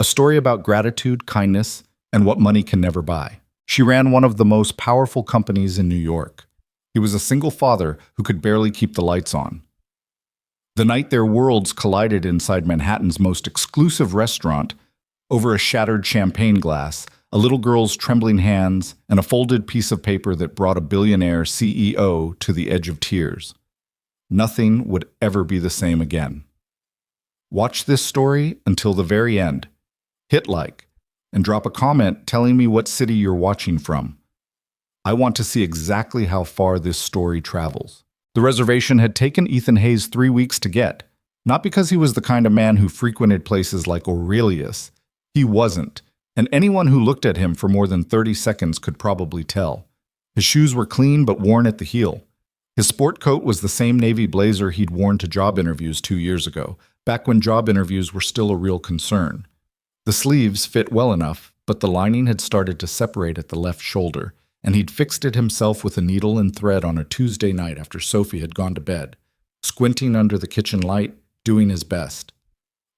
a story about gratitude, kindness, and what money can never buy. She ran one of the most powerful companies in New York. He was a single father who could barely keep the lights on. The night their worlds collided inside Manhattan's most exclusive restaurant, over a shattered champagne glass, a little girl's trembling hands, and a folded piece of paper that brought a billionaire CEO to the edge of tears. Nothing would ever be the same again. Watch this story until the very end. Hit like, and drop a comment telling me what city you're watching from. I want to see exactly how far this story travels. The reservation had taken Ethan Hayes 3 weeks to get, not because he was the kind of man who frequented places like Aurelius. He wasn't, and anyone who looked at him for more than 30 seconds could probably tell. His shoes were clean but worn at the heel. His sport coat was the same navy blazer he'd worn to job interviews 2 years ago, back when job interviews were still a real concern. The sleeves fit well enough, but the lining had started to separate at the left shoulder, and he'd fixed it himself with a needle and thread on a Tuesday night after Sophie had gone to bed, squinting under the kitchen light, doing his best.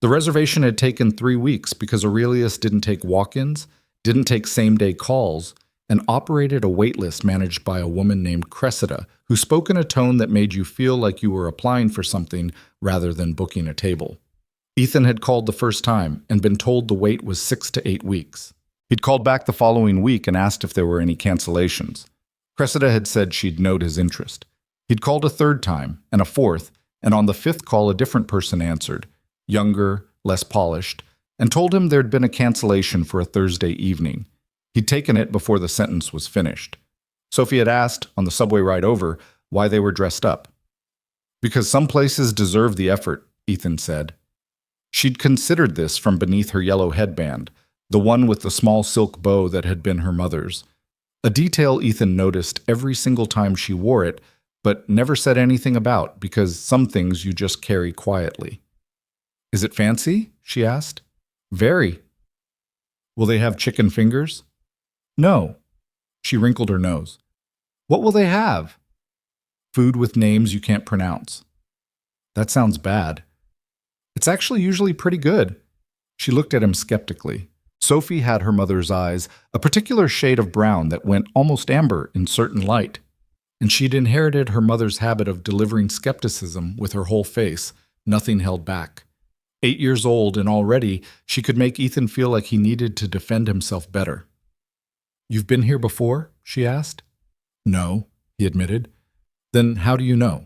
The reservation had taken 3 weeks because Aurelius didn't take walk-ins, didn't take same-day calls, and operated a waitlist managed by a woman named Cressida, who spoke in a tone that made you feel like you were applying for something rather than booking a table. Ethan had called the first time and been told the wait was 6 to 8 weeks. He'd called back the following week and asked if there were any cancellations. Cressida had said she'd note his interest. He'd called a third time and a fourth, and on the fifth call a different person answered, younger, less polished, and told him there'd been a cancellation for a Thursday evening. He'd taken it before the sentence was finished. Sophie had asked, on the subway ride over, why they were dressed up. Because some places deserve the effort, Ethan said. She'd considered this from beneath her yellow headband, the one with the small silk bow that had been her mother's. A detail Ethan noticed every single time she wore it, but never said anything about because some things you just carry quietly. Is it fancy? She asked. Very. Will they have chicken fingers? No. She wrinkled her nose. What will they have? Food with names you can't pronounce. That sounds bad. It's actually usually pretty good. She looked at him skeptically. Sophie had her mother's eyes, a particular shade of brown that went almost amber in certain light. And she'd inherited her mother's habit of delivering skepticism with her whole face, nothing held back. 8 years old, and already she could make Ethan feel like he needed to defend himself better. You've been here before? She asked. No, he admitted. Then how do you know?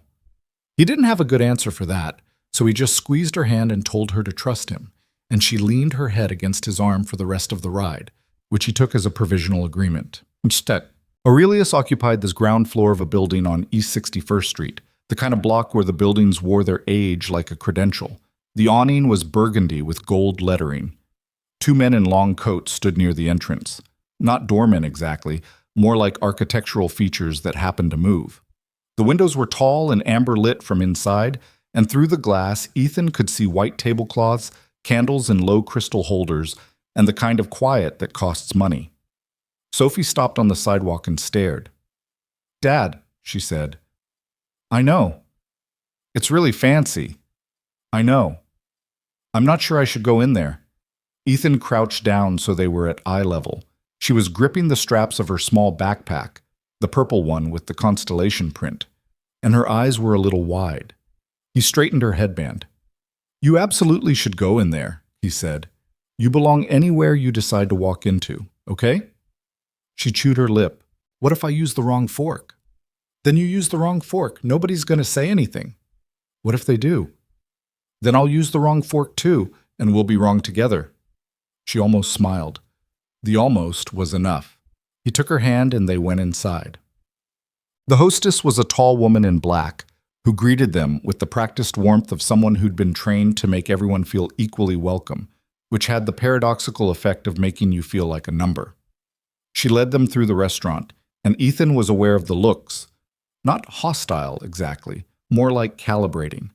He didn't have a good answer for that, so he just squeezed her hand and told her to trust him, and she leaned her head against his arm for the rest of the ride, which he took as a provisional agreement. Instead, Aurelius occupied this ground floor of a building on East 61st Street, the kind of block where the buildings wore their age like a credential. The awning was burgundy with gold lettering. 2 men in long coats stood near the entrance. Not doormen exactly, more like architectural features that happened to move. The windows were tall and amber lit from inside, and through the glass, Ethan could see white tablecloths, candles in low crystal holders, and the kind of quiet that costs money. Sophie stopped on the sidewalk and stared. Dad, she said. I know. It's really fancy. I know. I'm not sure I should go in there. Ethan crouched down so they were at eye level. She was gripping the straps of her small backpack, the purple one with the constellation print, and her eyes were a little wide. He straightened her headband. You absolutely should go in there, he said. You belong anywhere you decide to walk into, okay? She chewed her lip. What if I use the wrong fork? Then you use the wrong fork. Nobody's going to say anything. What if they do? Then I'll use the wrong fork too, and we'll be wrong together. She almost smiled. The almost was enough. He took her hand and they went inside. The hostess was a tall woman in black, who greeted them with the practiced warmth of someone who'd been trained to make everyone feel equally welcome, which had the paradoxical effect of making you feel like a number. She led them through the restaurant, and Ethan was aware of the looks. Not hostile exactly, more like calibrating.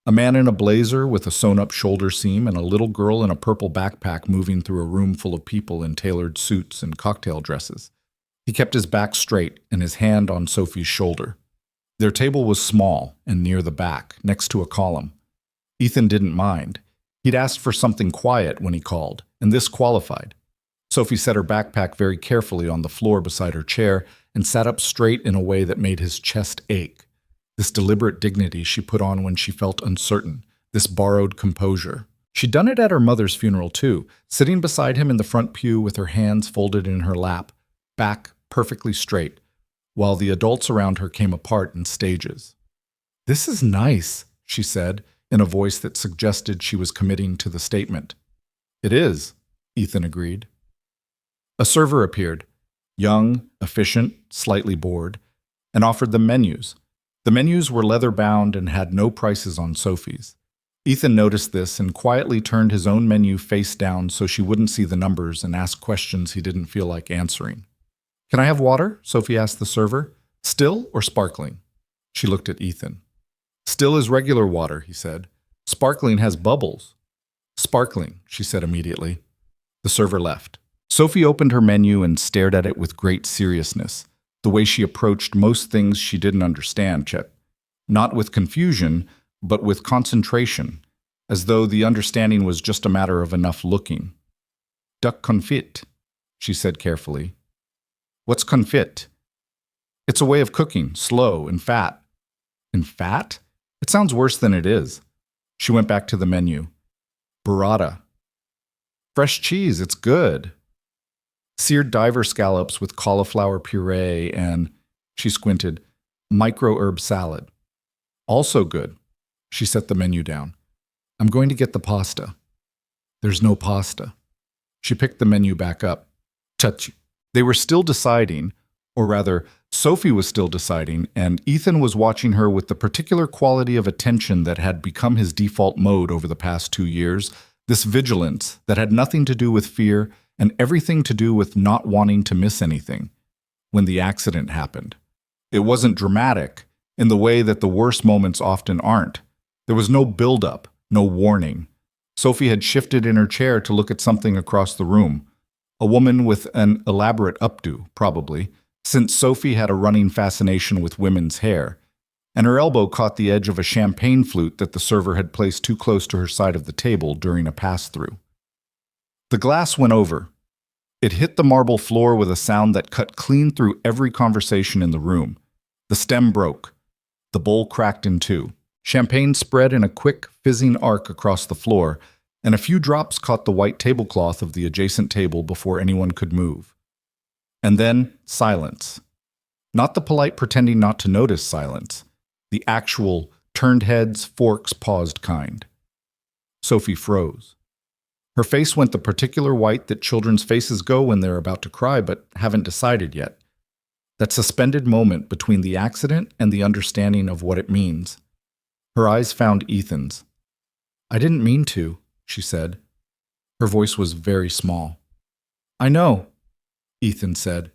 A man in a blazer with a sewn-up shoulder seam and a little girl in a purple backpack moving through a room full of people in tailored suits and cocktail dresses. He kept his back straight and his hand on Sophie's shoulder. Their table was small and near the back, next to a column. Ethan didn't mind. He'd asked for something quiet when he called, and this qualified. Sophie set her backpack very carefully on the floor beside her chair and sat up straight in a way that made his chest ache. This deliberate dignity she put on when she felt uncertain, this borrowed composure. She'd done it at her mother's funeral too, sitting beside him in the front pew with her hands folded in her lap, back perfectly straight, while the adults around her came apart in stages. "This is nice," she said, in a voice that suggested she was committing to the statement. "It is," Ethan agreed. A server appeared, young, efficient, slightly bored, and offered them menus. The menus were leather-bound and had no prices on Sophie's. Ethan noticed this and quietly turned his own menu face down so she wouldn't see the numbers and ask questions he didn't feel like answering. "Can I have water?" Sophie asked the server. "Still or sparkling?" She looked at Ethan. "Still is regular water," he said. "Sparkling has bubbles." "Sparkling," she said immediately. The server left. Sophie opened her menu and stared at it with great seriousness, the way she approached most things she didn't understand, Chet. Not with confusion, but with concentration, as though the understanding was just a matter of enough looking. "Duck confit," she said carefully. "What's confit?" "It's a way of cooking, slow and fat." "In fat? It sounds worse than it is." She went back to the menu. "Burrata." "Fresh cheese, it's good." "Seared diver scallops with cauliflower puree and," she squinted, "micro-herb salad." "Also good." She set the menu down. "I'm going to get the pasta." "There's no pasta." She picked the menu back up. Touch. They were still deciding, or rather, Sophie was still deciding, and Ethan was watching her with the particular quality of attention that had become his default mode over the past 2 years, this vigilance that had nothing to do with fear and everything to do with not wanting to miss anything. When the accident happened, it wasn't dramatic in the way that the worst moments often aren't. There was no build-up, no warning. Sophie had shifted in her chair to look at something across the room. A woman with an elaborate updo, probably, since Sophie had a running fascination with women's hair, and her elbow caught the edge of a champagne flute that the server had placed too close to her side of the table during a pass-through. The glass went over. It hit the marble floor with a sound that cut clean through every conversation in the room. The stem broke. The bowl cracked in two. Champagne spread in a quick, fizzing arc across the floor, and a few drops caught the white tablecloth of the adjacent table before anyone could move. And then, silence. Not the polite pretending not to notice silence. The actual, turned heads, forks paused kind. Sophie froze. Her face went the particular white that children's faces go when they're about to cry but haven't decided yet. That suspended moment between the accident and the understanding of what it means. Her eyes found Ethan's. "I didn't mean to," she said. Her voice was very small. "I know," Ethan said.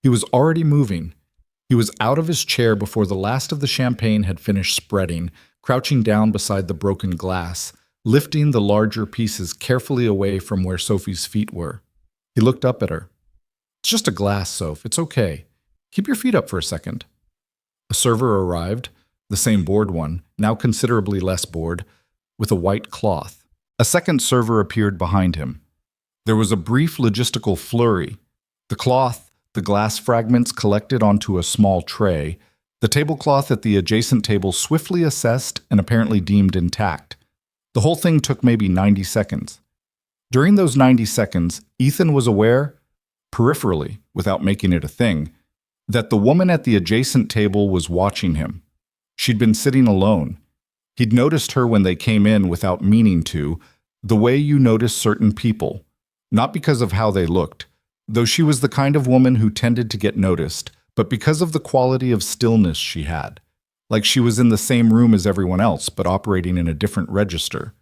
He was already moving. He was out of his chair before the last of the champagne had finished spreading, crouching down beside the broken glass, lifting the larger pieces carefully away from where Sophie's feet were. He looked up at her. "It's just a glass, Soph. It's okay. Keep your feet up for a second." A server arrived, the same bored one, now considerably less bored, with a white cloth. A second server appeared behind him. There was a brief logistical flurry. The cloth, the glass fragments collected onto a small tray, the tablecloth at the adjacent table swiftly assessed and apparently deemed intact. The whole thing took maybe 90 seconds. During those 90 seconds, Ethan was aware, peripherally, without making it a thing, that the woman at the adjacent table was watching him. She'd been sitting alone. He'd noticed her when they came in without meaning to, the way you notice certain people, not because of how they looked, though she was the kind of woman who tended to get noticed, but because of the quality of stillness she had, like she was in the same room as everyone else, but operating in a different register.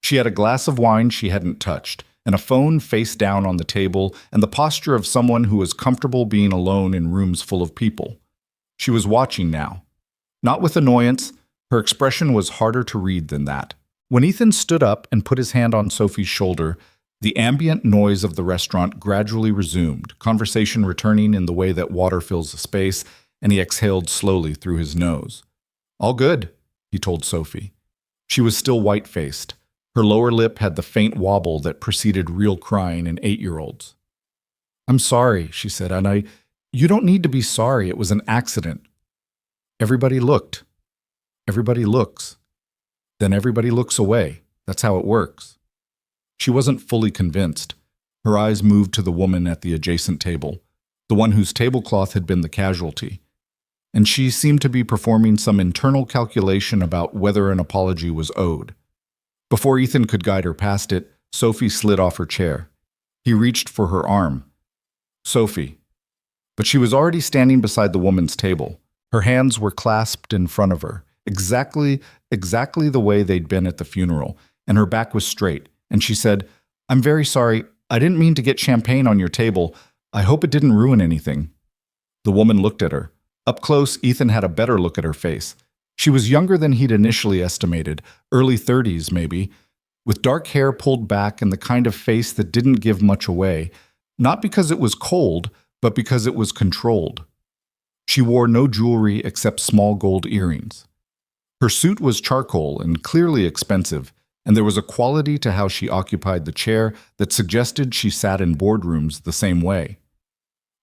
She had a glass of wine she hadn't touched, and a phone face down on the table, and the posture of someone who was comfortable being alone in rooms full of people. She was watching now. Not with annoyance, her expression was harder to read than that. When Ethan stood up and put his hand on Sophie's shoulder, the ambient noise of the restaurant gradually resumed, conversation returning in the way that water fills a space, and he exhaled slowly through his nose. "All good," he told Sophie. She was still white-faced. Her lower lip had the faint wobble that preceded real crying in 8-year-olds. "I'm sorry," she said, "You don't need to be sorry. It was an accident." Everybody looked. Everybody looks. Then everybody looks away. That's how it works. She wasn't fully convinced. Her eyes moved to the woman at the adjacent table, the one whose tablecloth had been the casualty, and she seemed to be performing some internal calculation about whether an apology was owed. Before Ethan could guide her past it, Sophie slid off her chair. He reached for her arm. "Sophie." But she was already standing beside the woman's table. Her hands were clasped in front of her, exactly the way they'd been at the funeral, and her back was straight, and she said, "I'm very sorry. I didn't mean to get champagne on your table. I hope it didn't ruin anything." The woman looked at her. Up close, Ethan had a better look at her face. She was younger than he'd initially estimated, early 30s maybe, with dark hair pulled back and the kind of face that didn't give much away, not because it was cold, but because it was controlled. She wore no jewelry except small gold earrings. Her suit was charcoal and clearly expensive, and there was a quality to how she occupied the chair that suggested she sat in boardrooms the same way.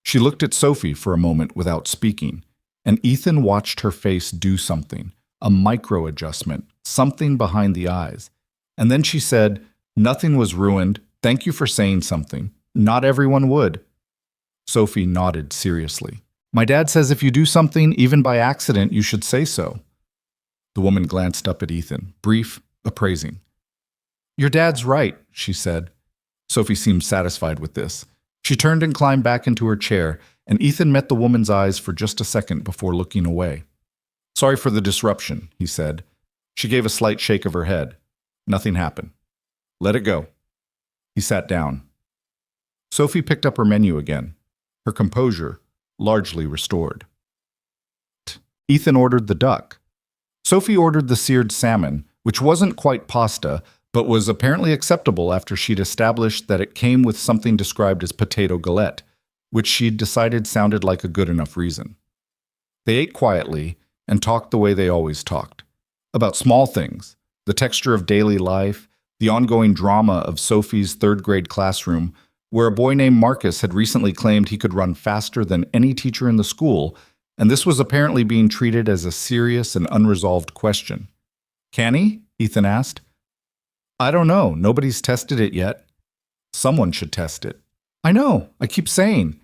She looked at Sophie for a moment without speaking, and Ethan watched her face do something, a micro-adjustment, something behind the eyes. And then she said, "Nothing was ruined. Thank you for saying something. Not everyone would." Sophie nodded seriously. "My dad says if you do something, even by accident, you should say so." The woman glanced up at Ethan, brief, appraising. "Your dad's right," she said. Sophie seemed satisfied with this. She turned and climbed back into her chair, and Ethan met the woman's eyes for just a second before looking away. "Sorry for the disruption," he said. She gave a slight shake of her head. "Nothing happened. Let it go." He sat down. Sophie picked up her menu again, her composure largely restored. Ethan ordered the duck. Sophie ordered the seared salmon, which wasn't quite pasta, but was apparently acceptable after she'd established that it came with something described as potato galette, which she'd decided sounded like a good enough reason. They ate quietly and talked the way they always talked, about small things, the texture of daily life, the ongoing drama of Sophie's third-grade classroom, where a boy named Marcus had recently claimed he could run faster than any teacher in the school, and this was apparently being treated as a serious and unresolved question. "Can he?" Ethan asked. "I don't know. Nobody's tested it yet." "Someone should test it." "I know. I keep saying."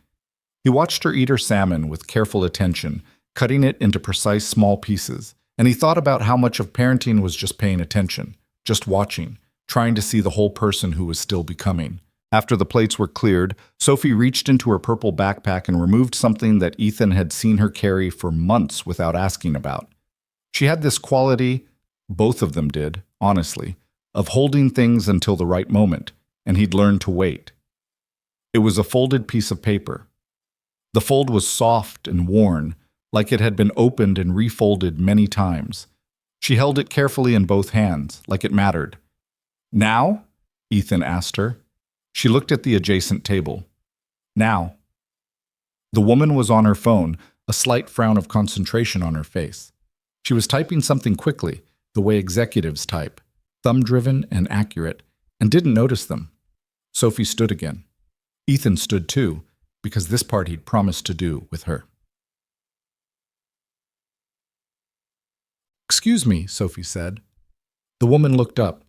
He watched her eat her salmon with careful attention, cutting it into precise small pieces, and he thought about how much of parenting was just paying attention, just watching, trying to see the whole person who was still becoming. After the plates were cleared, Sophie reached into her purple backpack and removed something that Ethan had seen her carry for months without asking about. She had this quality, both of them did, honestly, of holding things until the right moment, and he'd learned to wait. It was a folded piece of paper. The fold was soft and worn, like it had been opened and refolded many times. She held it carefully in both hands, like it mattered. "Now?" Ethan asked her. She looked at the adjacent table. "Now." The woman was on her phone, a slight frown of concentration on her face. She was typing something quickly, the way executives type, thumb-driven and accurate, and didn't notice them. Sophie stood again. Ethan stood too, because this part he'd promised to do with her. "Excuse me," Sophie said. The woman looked up.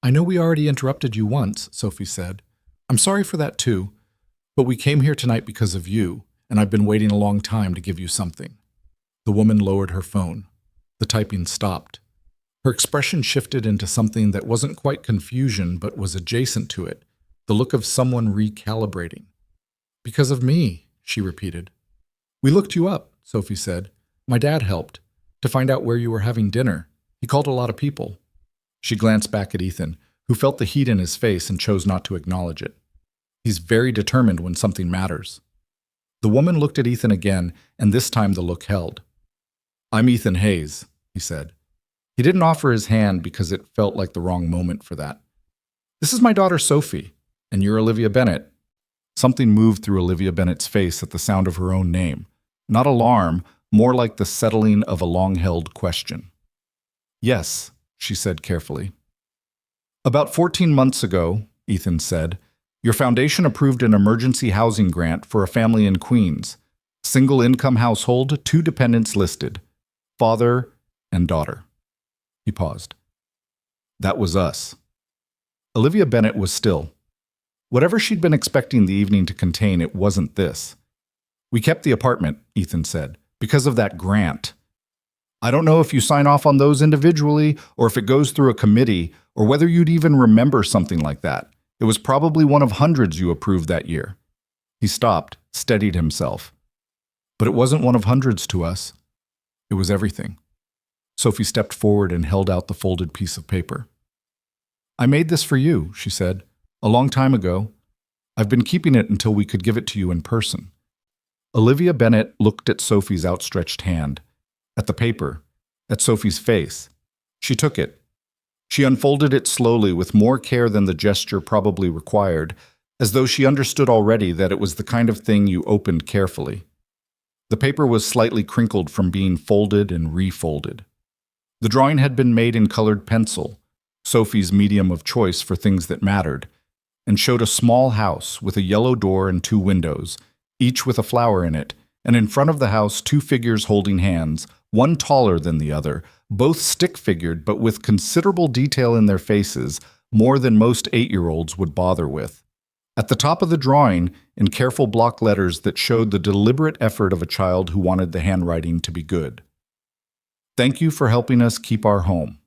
"I know we already interrupted you once," Sophie said. "I'm sorry for that too, but we came here tonight because of you, and I've been waiting a long time to give you something." The woman lowered her phone. The typing stopped. Her expression shifted into something that wasn't quite confusion but was adjacent to it, the look of someone recalibrating. "Because of me," she repeated. "We looked you up," Sophie said. "My dad helped, to find out where you were having dinner. He called a lot of people." She glanced back at Ethan, who felt the heat in his face and chose not to acknowledge it. He's very determined when something matters. The woman looked at Ethan again, and this time the look held. "I'm Ethan Hayes," he said. He didn't offer his hand because it felt like the wrong moment for that. "This is my daughter Sophie, and you're Olivia Bennett." Something moved through Olivia Bennett's face at the sound of her own name. Not alarm, more like the settling of a long-held question. "Yes," she said carefully. About 14 months ago, Ethan said, your foundation approved an emergency housing grant for a family in Queens. Single income household, 2 dependents listed, father and daughter. He paused. That was us. Olivia Bennett was still. Whatever she'd been expecting the evening to contain, it wasn't this. We kept the apartment, Ethan said, because of that grant. I don't know if you sign off on those individually or if it goes through a committee or whether you'd even remember something like that. It was probably one of hundreds you approved that year. He stopped, steadied himself. But it wasn't one of hundreds to us. It was everything. Sophie stepped forward and held out the folded piece of paper. I made this for you, she said, a long time ago. I've been keeping it until we could give it to you in person. Olivia Bennett looked at Sophie's outstretched hand, at the paper, at Sophie's face. She took it. She unfolded it slowly with more care than the gesture probably required, as though she understood already that it was the kind of thing you opened carefully. The paper was slightly crinkled from being folded and refolded. The drawing had been made in colored pencil, Sophie's medium of choice for things that mattered, and showed a small house with a yellow door and 2 windows, each with a flower in it, and in front of the house 2 figures holding hands, one taller than the other, both stick-figured but with considerable detail in their faces, more than most 8-year-olds would bother with. At the top of the drawing, in careful block letters that showed the deliberate effort of a child who wanted the handwriting to be good. Thank you for helping us keep our home.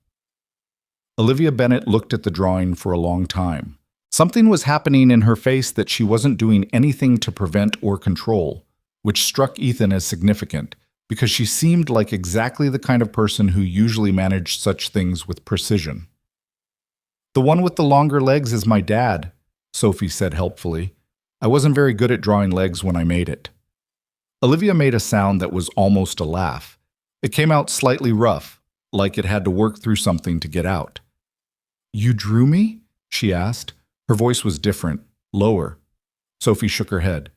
Olivia Bennett looked at the drawing for a long time. Something was happening in her face that she wasn't doing anything to prevent or control, which struck Ethan as significant, because she seemed like exactly the kind of person who usually managed such things with precision. The one with the longer legs is my dad, Sophie said helpfully. I wasn't very good at drawing legs when I made it. Olivia made a sound that was almost a laugh. It came out slightly rough, like it had to work through something to get out. You drew me? She asked. Her voice was different, lower. Sophie shook her head.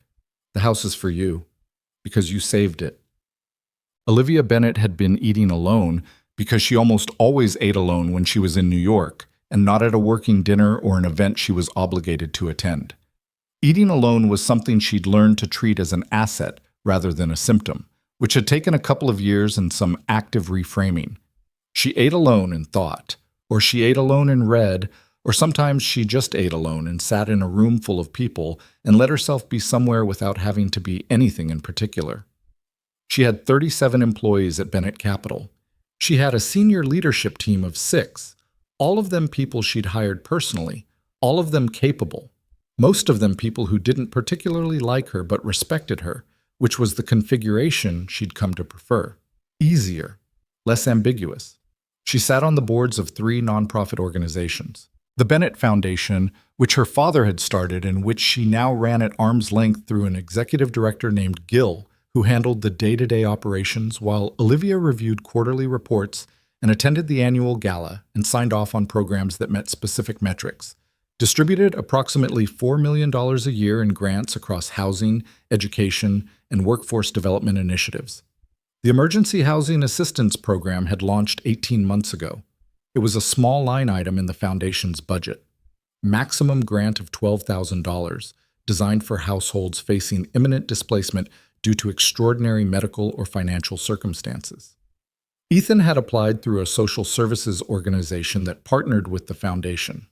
The house is for you, because you saved it. Olivia Bennett had been eating alone because she almost always ate alone when she was in New York, and not at a working dinner or an event she was obligated to attend. Eating alone was something she'd learned to treat as an asset rather than a symptom, which had taken a couple of years and some active reframing. She ate alone and thought, or she ate alone and read, or sometimes she just ate alone and sat in a room full of people and let herself be somewhere without having to be anything in particular. She had 37 employees at Bennett Capital. She had a senior leadership team of 6, all of them people she'd hired personally, all of them capable, most of them people who didn't particularly like her but respected her, which was the configuration she'd come to prefer. Easier, less ambiguous. She sat on the boards of 3 nonprofit organizations. The Bennett Foundation, which her father had started and which she now ran at arm's length through an executive director named Gil, who handled the day-to-day operations while Olivia reviewed quarterly reports and attended the annual gala and signed off on programs that met specific metrics. Distributed approximately $4 million a year in grants across housing, education, and workforce development initiatives. The Emergency Housing Assistance Program had launched 18 months ago. It was a small line item in the foundation's budget. Maximum grant of $12,000, designed for households facing imminent displacement due to extraordinary medical or financial circumstances. Ethan had applied through a social services organization that partnered with the foundation.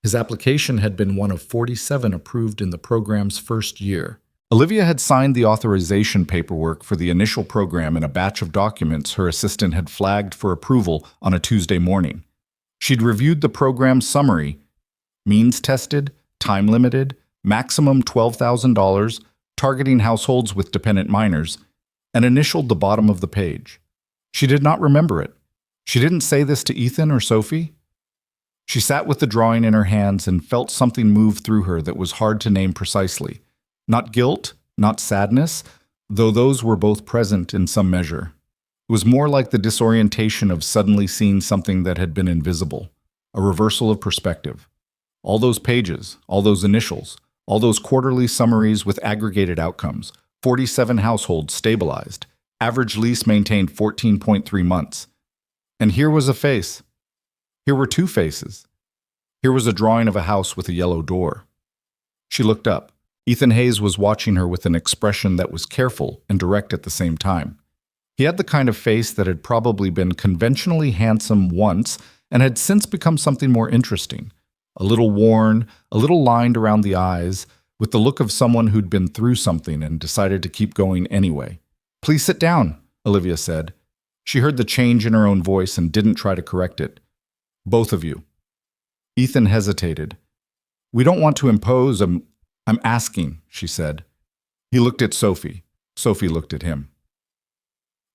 His application had been one of 47 approved in the program's first year. Olivia had signed the authorization paperwork for the initial program in a batch of documents her assistant had flagged for approval on a Tuesday morning. She'd reviewed the program summary, means tested, time limited, maximum $12,000, targeting households with dependent minors, and initialed the bottom of the page. She did not remember it. She didn't say this to Ethan or Sophie. She sat with the drawing in her hands and felt something move through her that was hard to name precisely. Not guilt, not sadness, though those were both present in some measure. It was more like the disorientation of suddenly seeing something that had been invisible, a reversal of perspective. All those pages, all those initials, all those quarterly summaries with aggregated outcomes, 47 households stabilized, average lease maintained 14.3 months. And here was a face. Here were 2 faces. Here was a drawing of a house with a yellow door. She looked up. Ethan Hayes was watching her with an expression that was careful and direct at the same time. He had the kind of face that had probably been conventionally handsome once and had since become something more interesting. A little worn, a little lined around the eyes, with the look of someone who'd been through something and decided to keep going anyway. "Please sit down," Olivia said. She heard the change in her own voice and didn't try to correct it. "Both of you." Ethan hesitated. "We don't want to impose. I'm asking," she said. He looked at Sophie. Sophie looked at him.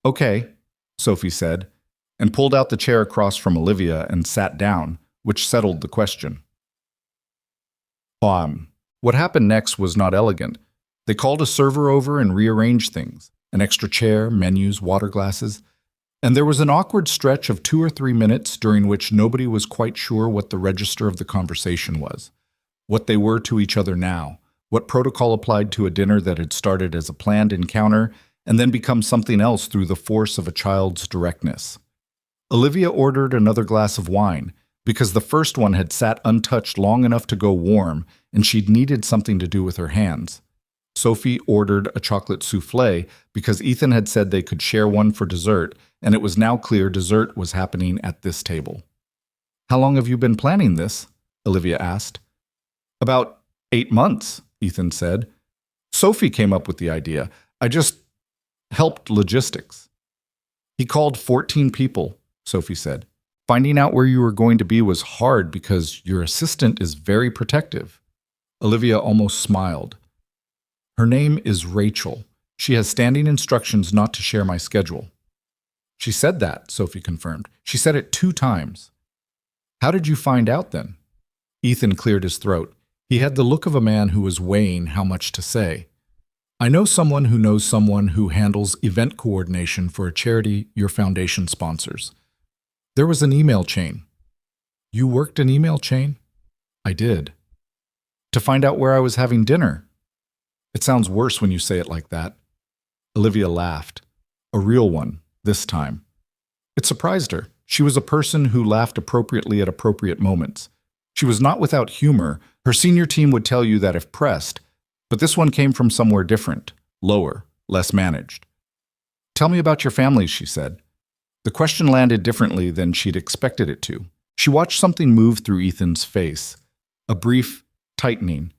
"Okay," Sophie said, and pulled out the chair across from Olivia and sat down, which settled the question. What happened next was not elegant. They called a server over and rearranged things, an extra chair, menus, water glasses, and there was an awkward stretch of 2 or 3 minutes during which nobody was quite sure what the register of the conversation was, what they were to each other now, what protocol applied to a dinner that had started as a planned encounter and then become something else through the force of a child's directness. Olivia ordered another glass of wine, because the first one had sat untouched long enough to go warm, and she'd needed something to do with her hands. Sophie ordered a chocolate soufflé because Ethan had said they could share one for dessert, and it was now clear dessert was happening at this table. "How long have you been planning this?" Olivia asked. "About 8 months, Ethan said. "Sophie came up with the idea. I just helped logistics." "He called 14 people," Sophie said. "Finding out where you were going to be was hard because your assistant is very protective." Olivia almost smiled. "Her name is Rachel. She has standing instructions not to share my schedule." "She said that," Sophie confirmed. "She said it 2 times. "How did you find out then?" Ethan cleared his throat. He had the look of a man who was weighing how much to say. "I know someone who knows someone who handles event coordination for a charity your foundation sponsors. There was an email chain." "You worked an email chain?" "I did." "To find out where I was having dinner?" "It sounds worse when you say it like that." Olivia laughed. A real one, this time. It surprised her. She was a person who laughed appropriately at appropriate moments. She was not without humor. Her senior team would tell you that if pressed, but this one came from somewhere different, lower, less managed. "Tell me about your family," she said. The question landed differently than she'd expected it to. She watched something move through Ethan's face, a brief tightening.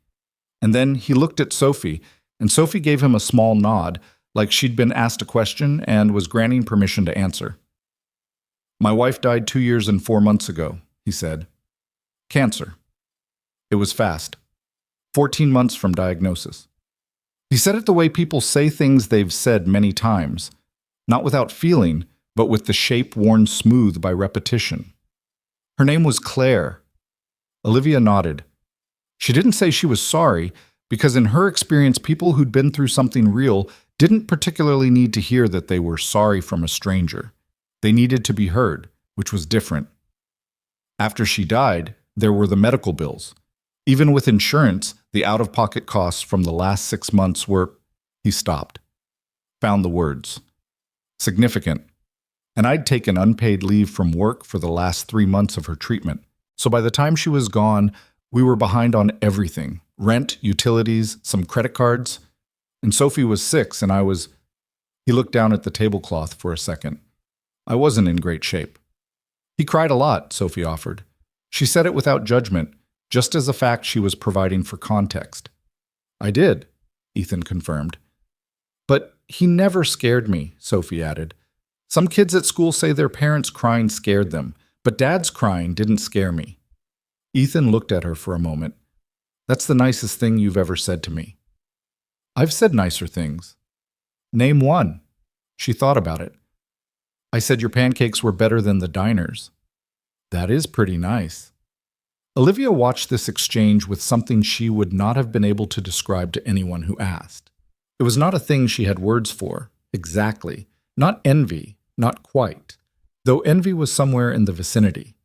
And then he looked at Sophie, and Sophie gave him a small nod, like she'd been asked a question and was granting permission to answer. "My wife died 2 years and 4 months ago," he said. "Cancer." It was fast. 14 months from diagnosis. He said it the way people say things they've said many times, not without feeling, but with the shape worn smooth by repetition. Her name was Claire. Olivia nodded. She didn't say she was sorry, because in her experience, people who'd been through something real didn't particularly need to hear that they were sorry from a stranger. They needed to be heard, which was different. After she died, there were the medical bills. Even with insurance, the out-of-pocket costs from the last 6 months were... He stopped. Found the words. Significant. And I'd taken unpaid leave from work for the last 3 months of her treatment. So by the time she was gone, we were behind on everything. Rent, utilities, some credit cards. And Sophie was 6 and I was... He looked down at the tablecloth for a second. I wasn't in great shape. He cried a lot, Sophie offered. She said it without judgment, just as a fact she was providing for context. I did, Ethan confirmed. But he never scared me, Sophie added. Some kids at school say their parents' crying scared them, but Dad's crying didn't scare me. Ethan looked at her for a moment. That's the nicest thing you've ever said to me. I've said nicer things. Name one. She thought about it. I said your pancakes were better than the diner's. That is pretty nice. Olivia watched this exchange with something she would not have been able to describe to anyone who asked. It was not a thing she had words for, exactly. Not envy, not quite. Though envy was somewhere in the vicinity.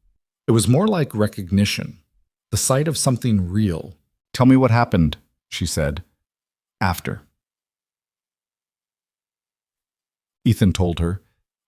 It was more like recognition, the sight of something real. Tell me what happened, she said. After. Ethan told her.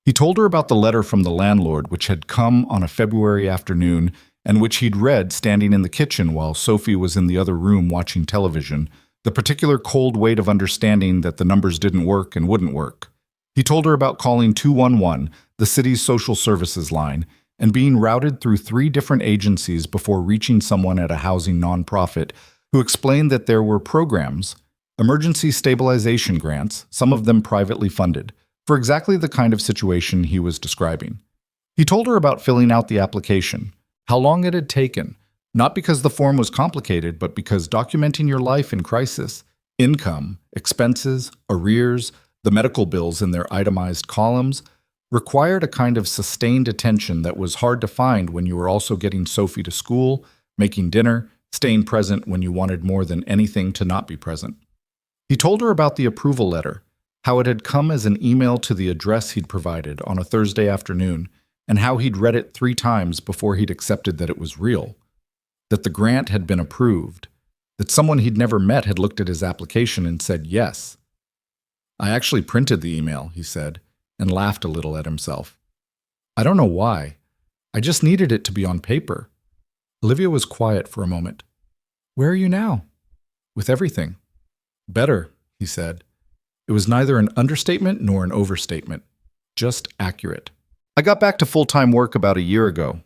He told her about the letter from the landlord, which had come on a February afternoon, and which he'd read standing in the kitchen while Sophie was in the other room watching television, the particular cold weight of understanding that the numbers didn't work and wouldn't work. He told her about calling 211, the city's social services line, and being routed through 3 different agencies before reaching someone at a housing nonprofit who explained that there were programs, emergency stabilization grants, some of them privately funded, for exactly the kind of situation he was describing. He told her about filling out the application, how long it had taken, not because the form was complicated, but because documenting your life in crisis, income, expenses, arrears, the medical bills in their itemized columns, required a kind of sustained attention that was hard to find when you were also getting Sophie to school, making dinner, staying present when you wanted more than anything to not be present. He told her about the approval letter, how it had come as an email to the address he'd provided on a Thursday afternoon, and how he'd read it 3 times before he'd accepted that it was real, that the grant had been approved, that someone he'd never met had looked at his application and said yes. I actually printed the email, he said, and laughed a little at himself. I don't know why. I just needed it to be on paper. Olivia was quiet for a moment. Where are you now? With everything. Better, he said. It was neither an understatement nor an overstatement, just accurate. I got back to full-time work about a year ago.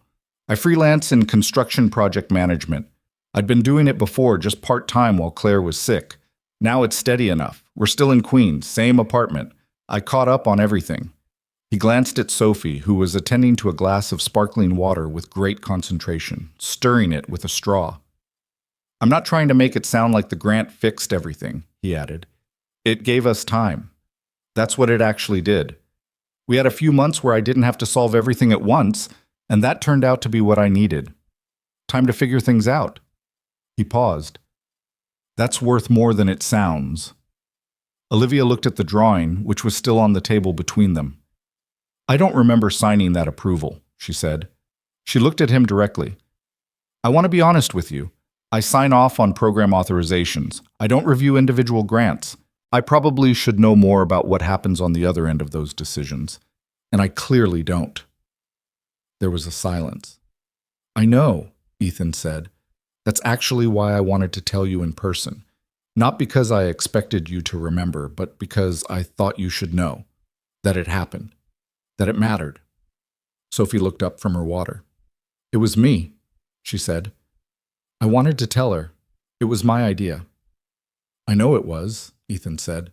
I freelance in construction project management. I'd been doing it before, just part-time while Claire was sick. Now it's steady enough. We're still in Queens, same apartment. I caught up on everything. He glanced at Sophie, who was attending to a glass of sparkling water with great concentration, stirring it with a straw. I'm not trying to make it sound like the grant fixed everything, he added. It gave us time. That's what it actually did. We had a few months where I didn't have to solve everything at once, and that turned out to be what I needed. Time to figure things out. He paused. That's worth more than it sounds. Olivia looked at the drawing, which was still on the table between them. I don't remember signing that approval, she said. She looked at him directly. I want to be honest with you. I sign off on program authorizations. I don't review individual grants. I probably should know more about what happens on the other end of those decisions, and I clearly don't. There was a silence. I know, Ethan said. That's actually why I wanted to tell you in person. Not because I expected you to remember, but because I thought you should know that it happened, that it mattered. Sophie looked up from her water. It was me, she said. I wanted to tell her. It was my idea. I know it was, Ethan said.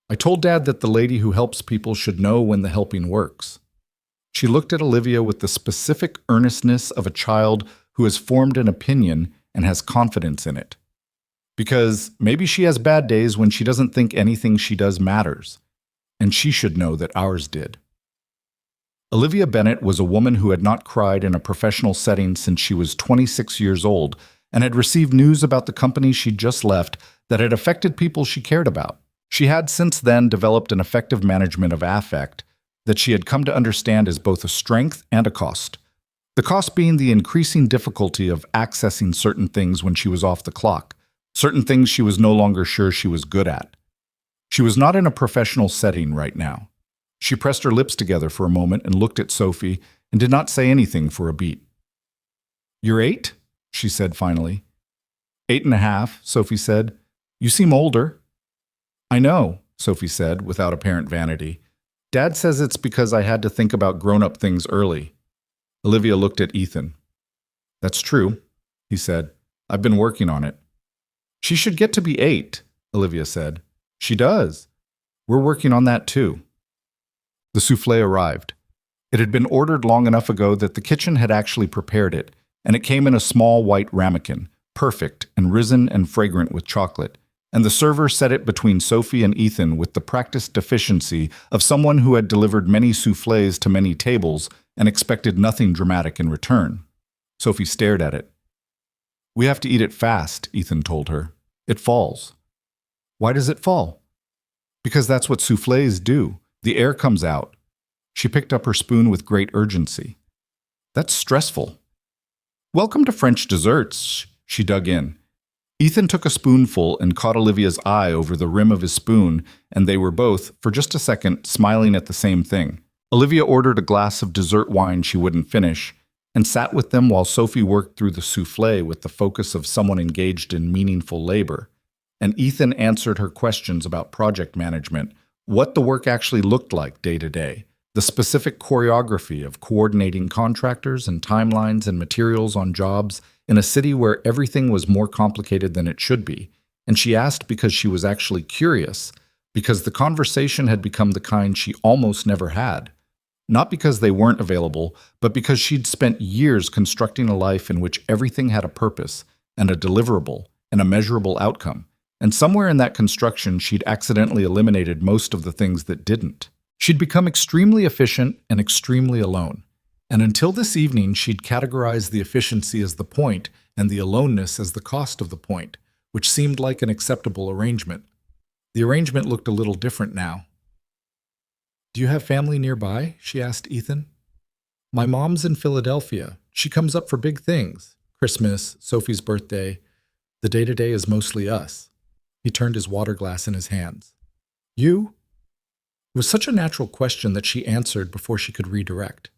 I told Dad that the lady who helps people should know when the helping works. She looked at Olivia with the specific earnestness of a child who has formed an opinion and has confidence in it. Because maybe she has bad days when she doesn't think anything she does matters, and she should know that ours did. Olivia Bennett was a woman who had not cried in a professional setting since she was 26 years old and had received news about the company she'd just left that had affected people she cared about. She had since then developed an effective management of affect that she had come to understand as both a strength and a cost. The cost being the increasing difficulty of accessing certain things when she was off the clock, certain things she was no longer sure she was good at. She was not in a professional setting right now. She pressed her lips together for a moment and looked at Sophie and did not say anything for a beat. You're 8? She said finally. 8.5, Sophie said. You seem older. I know, Sophie said without apparent vanity. Dad says it's because I had to think about grown-up things early. Olivia looked at Ethan. That's true, he said. I've been working on it. She should get to be 8, Olivia said. She does. We're working on that too. The soufflé arrived. It had been ordered long enough ago that the kitchen had actually prepared it, and it came in a small white ramekin, perfect and risen and fragrant with chocolate, and the server set it between Sophie and Ethan with the practiced deficiency of someone who had delivered many soufflés to many tables and expected nothing dramatic in return. Sophie stared at it. We have to eat it fast, Ethan told her. It falls. Why does it fall? Because that's what soufflés do. The air comes out. She picked up her spoon with great urgency. That's stressful. Welcome to French desserts, she dug in. Ethan took a spoonful and caught Olivia's eye over the rim of his spoon, and they were both, for just a second, smiling at the same thing. Olivia ordered a glass of dessert wine she wouldn't finish, and sat with them while Sophie worked through the souffle with the focus of someone engaged in meaningful labor. And Ethan answered her questions about project management, what the work actually looked like day to day, the specific choreography of coordinating contractors and timelines and materials on jobs in a city where everything was more complicated than it should be. And she asked because she was actually curious, because the conversation had become the kind she almost never had. Not because they weren't available, but because she'd spent years constructing a life in which everything had a purpose and a deliverable and a measurable outcome. And somewhere in that construction, she'd accidentally eliminated most of the things that didn't. She'd become extremely efficient and extremely alone. And until this evening, she'd categorized the efficiency as the point and the aloneness as the cost of the point, which seemed like an acceptable arrangement. The arrangement looked a little different now. "Do you have family nearby?" she asked Ethan. "My mom's in Philadelphia. She comes up for big things. Christmas, Sophie's birthday. The day-to-day is mostly us." He turned his water glass in his hands. "You?" It was such a natural question that she answered before she could redirect.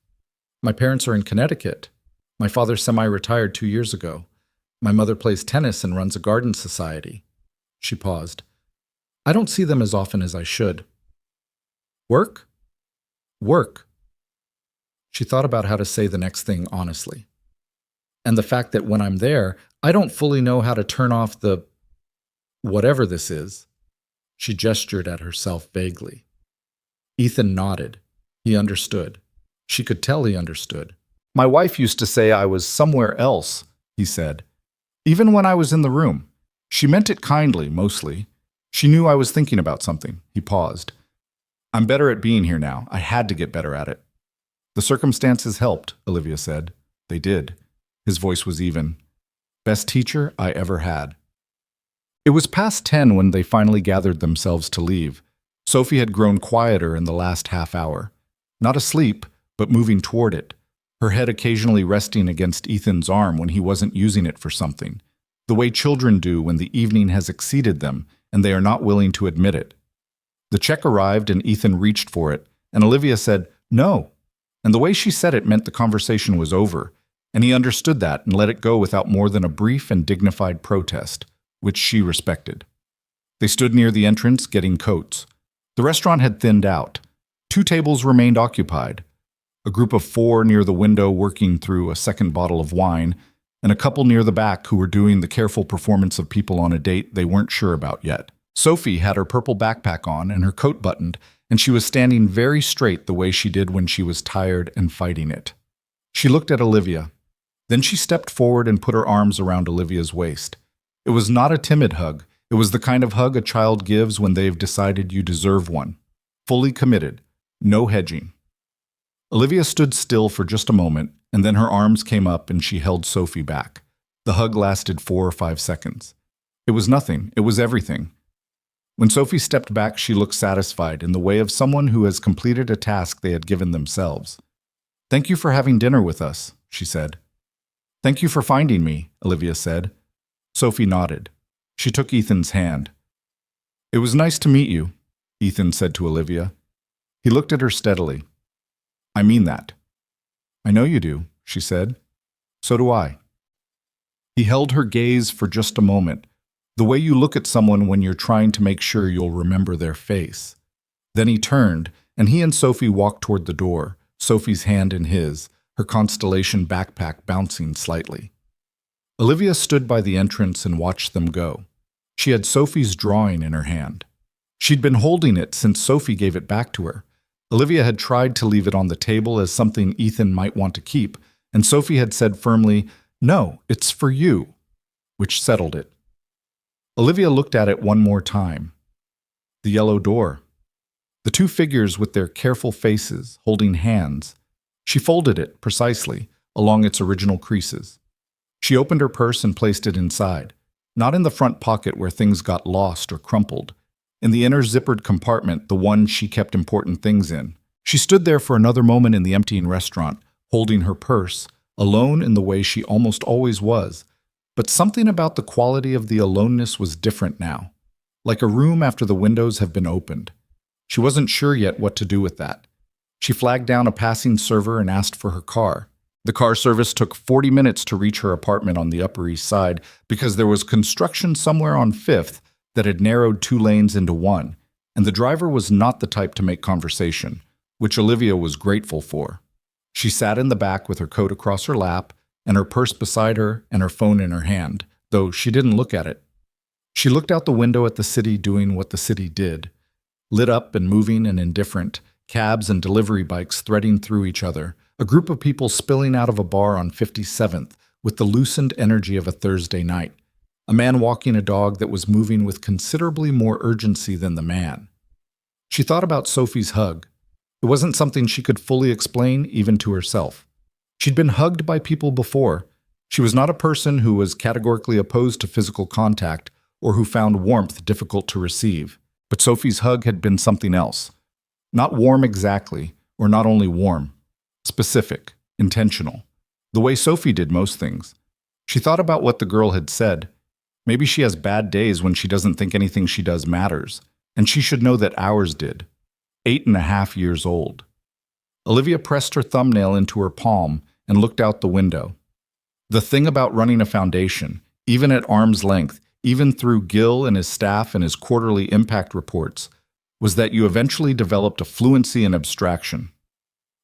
"My parents are in Connecticut. My father semi-retired 2 years ago. My mother plays tennis and runs a garden society." She paused. "I don't see them as often as I should." "Work?" "Work." She thought about how to say the next thing honestly. "And the fact that when I'm there, I don't fully know how to turn off the whatever this is." She gestured at herself vaguely. Ethan nodded. He understood. She could tell he understood. "My wife used to say I was somewhere else," he said. "Even when I was in the room. She meant it kindly, mostly. She knew I was thinking about something." He paused. "I'm better at being here now. I had to get better at it." "The circumstances helped," Olivia said. "They did." His voice was even. "Best teacher I ever had." It was past 10 when they finally gathered themselves to leave. Sophie had grown quieter in the last half hour. Not asleep, but moving toward it, her head occasionally resting against Ethan's arm when he wasn't using it for something, the way children do when the evening has exceeded them and they are not willing to admit it. The check arrived and Ethan reached for it, and Olivia said, "No." And the way she said it meant the conversation was over, and he understood that and let it go without more than a brief and dignified protest, which she respected. They stood near the entrance, getting coats. The restaurant had thinned out. 2 tables remained occupied. A group of 4 near the window working through a second bottle of wine, and a couple near the back who were doing the careful performance of people on a date they weren't sure about yet. Sophie had her purple backpack on and her coat buttoned, and she was standing very straight the way she did when she was tired and fighting it. She looked at Olivia. Then she stepped forward and put her arms around Olivia's waist. It was not a timid hug. It was the kind of hug a child gives when they've decided you deserve one. Fully committed. No hedging. Olivia stood still for just a moment, and then her arms came up and she held Sophie back. The hug lasted 4 or 5 seconds. It was nothing. It was everything. When Sophie stepped back, she looked satisfied in the way of someone who has completed a task they had given themselves. "Thank you for having dinner with us," she said. "Thank you for finding me," Olivia said. Sophie nodded. She took Ethan's hand. "It was nice to meet you," Ethan said to Olivia. He looked at her steadily. "I mean that." "I know you do," she said. "So do I." He held her gaze for just a moment, the way you look at someone when you're trying to make sure you'll remember their face. Then he turned, and he and Sophie walked toward the door, Sophie's hand in his, her Constellation backpack bouncing slightly. Olivia stood by the entrance and watched them go. She had Sophie's drawing in her hand. She'd been holding it since Sophie gave it back to her. Olivia had tried to leave it on the table as something Ethan might want to keep, and Sophie had said firmly, "No, it's for you," which settled it. Olivia looked at it one more time. The yellow door. The 2 figures with their careful faces, holding hands. She folded it, precisely, along its original creases. She opened her purse and placed it inside, not in the front pocket where things got lost or crumpled, in the inner zippered compartment, the one she kept important things in. She stood there for another moment in the emptying restaurant, holding her purse, alone in the way she almost always was. But something about the quality of the aloneness was different now, like a room after the windows have been opened. She wasn't sure yet what to do with that. She flagged down a passing server and asked for her car. The car service took 40 minutes to reach her apartment on the Upper East Side because there was construction somewhere on 5th that had narrowed 2 lanes into one, and the driver was not the type to make conversation, which Olivia was grateful for. She sat in the back with her coat across her lap and her purse beside her and her phone in her hand, though she didn't look at it. She looked out the window at the city doing what the city did, lit up and moving and indifferent, cabs and delivery bikes threading through each other, a group of people spilling out of a bar on 57th with the loosened energy of a Thursday night, a man walking a dog that was moving with considerably more urgency than the man. She thought about Sophie's hug. It wasn't something she could fully explain even to herself. She'd been hugged by people before. She was not a person who was categorically opposed to physical contact or who found warmth difficult to receive. But Sophie's hug had been something else. Not warm exactly, or not only warm. Specific, intentional. The way Sophie did most things. She thought about what the girl had said. Maybe she has bad days when she doesn't think anything she does matters, and she should know that ours did. 8.5 years old. Olivia pressed her thumbnail into her palm and looked out the window. The thing about running a foundation, even at arm's length, even through Gil and his staff and his quarterly impact reports, was that you eventually developed a fluency in abstraction.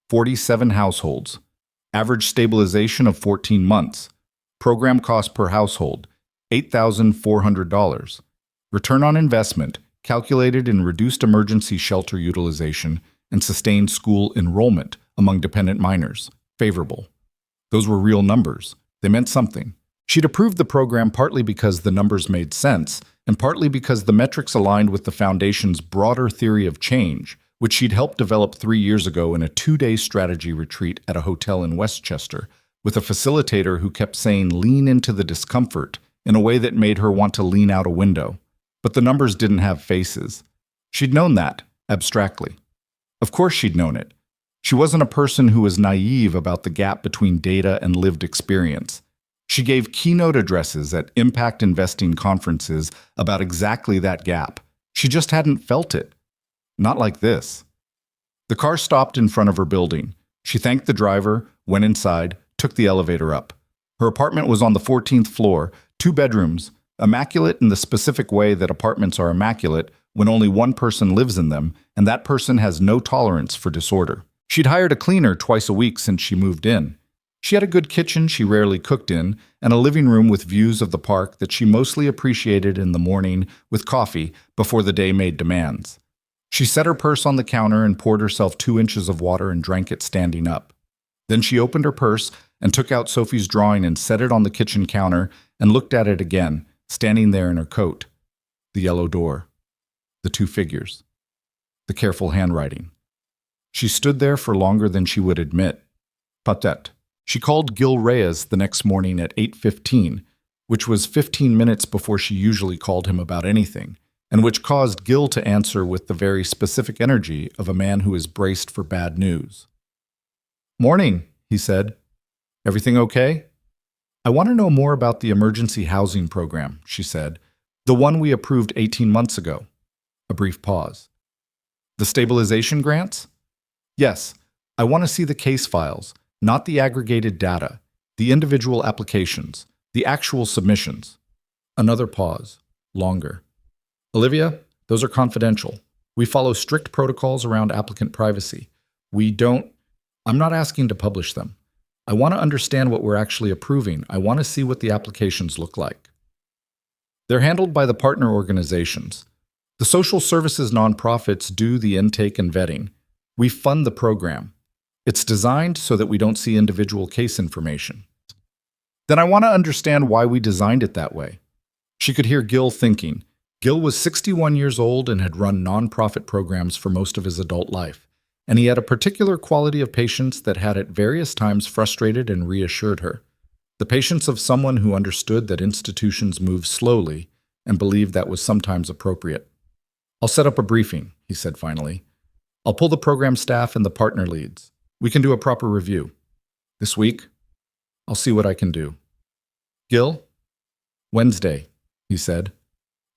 47 households. Average stabilization of 14 months. Program cost per household, $8,400. Return on investment, calculated in reduced emergency shelter utilization and sustained school enrollment among dependent minors, favorable. Those were real numbers. They meant something. She'd approved the program partly because the numbers made sense, and partly because the metrics aligned with the Foundation's broader theory of change, which she'd helped develop 3 years ago in a 2-day strategy retreat at a hotel in Westchester, with a facilitator who kept saying lean into the discomfort in a way that made her want to lean out a window. But the numbers didn't have faces. She'd known that, abstractly. Of course she'd known it. She wasn't a person who was naive about the gap between data and lived experience. She gave keynote addresses at impact investing conferences about exactly that gap. She just hadn't felt it. Not like this. The car stopped in front of her building. She thanked the driver, went inside, took the elevator up. Her apartment was on the 14th floor, 2 bedrooms, immaculate in the specific way that apartments are immaculate when only one person lives in them, and that person has no tolerance for disorder. She'd hired a cleaner twice a week since she moved in. She had a good kitchen she rarely cooked in, and a living room with views of the park that she mostly appreciated in the morning with coffee before the day made demands. She set her purse on the counter and poured herself 2 inches of water and drank it standing up. Then she opened her purse and took out Sophie's drawing and set it on the kitchen counter and looked at it again, standing there in her coat. The yellow door. The 2 figures. The careful handwriting. She stood there for longer than she would admit. Patet. She called Gil Reyes the next morning at 8:15, which was 15 minutes before she usually called him about anything, and which caused Gil to answer with the very specific energy of a man who is braced for bad news. "Morning," he said. "Everything okay?" "I want to know more about the emergency housing program," she said. "The one we approved 18 months ago." A brief pause. "The stabilization grants?" "Yes. I want to see the case files, not the aggregated data, the individual applications, the actual submissions." Another pause. Longer. "Olivia, those are confidential. We follow strict protocols around applicant privacy. I'm not asking to publish them. I want to understand what we're actually approving. I want to see what the applications look like." They're handled by the partner organizations. The social services nonprofits do the intake and vetting. We fund the program. It's designed so that we don't see individual case information. Then I want to understand why we designed it that way. She could hear Gil thinking. Gil was 61 years old and had run nonprofit programs for most of his adult life, and he had a particular quality of patience that had at various times frustrated and reassured her. The patience of someone who understood that institutions move slowly and believed that was sometimes appropriate. "I'll set up a briefing," he said finally. "I'll pull the program staff and the partner leads. We can do a proper review. This week, I'll see what I can do." "Gil?" "Wednesday," he said.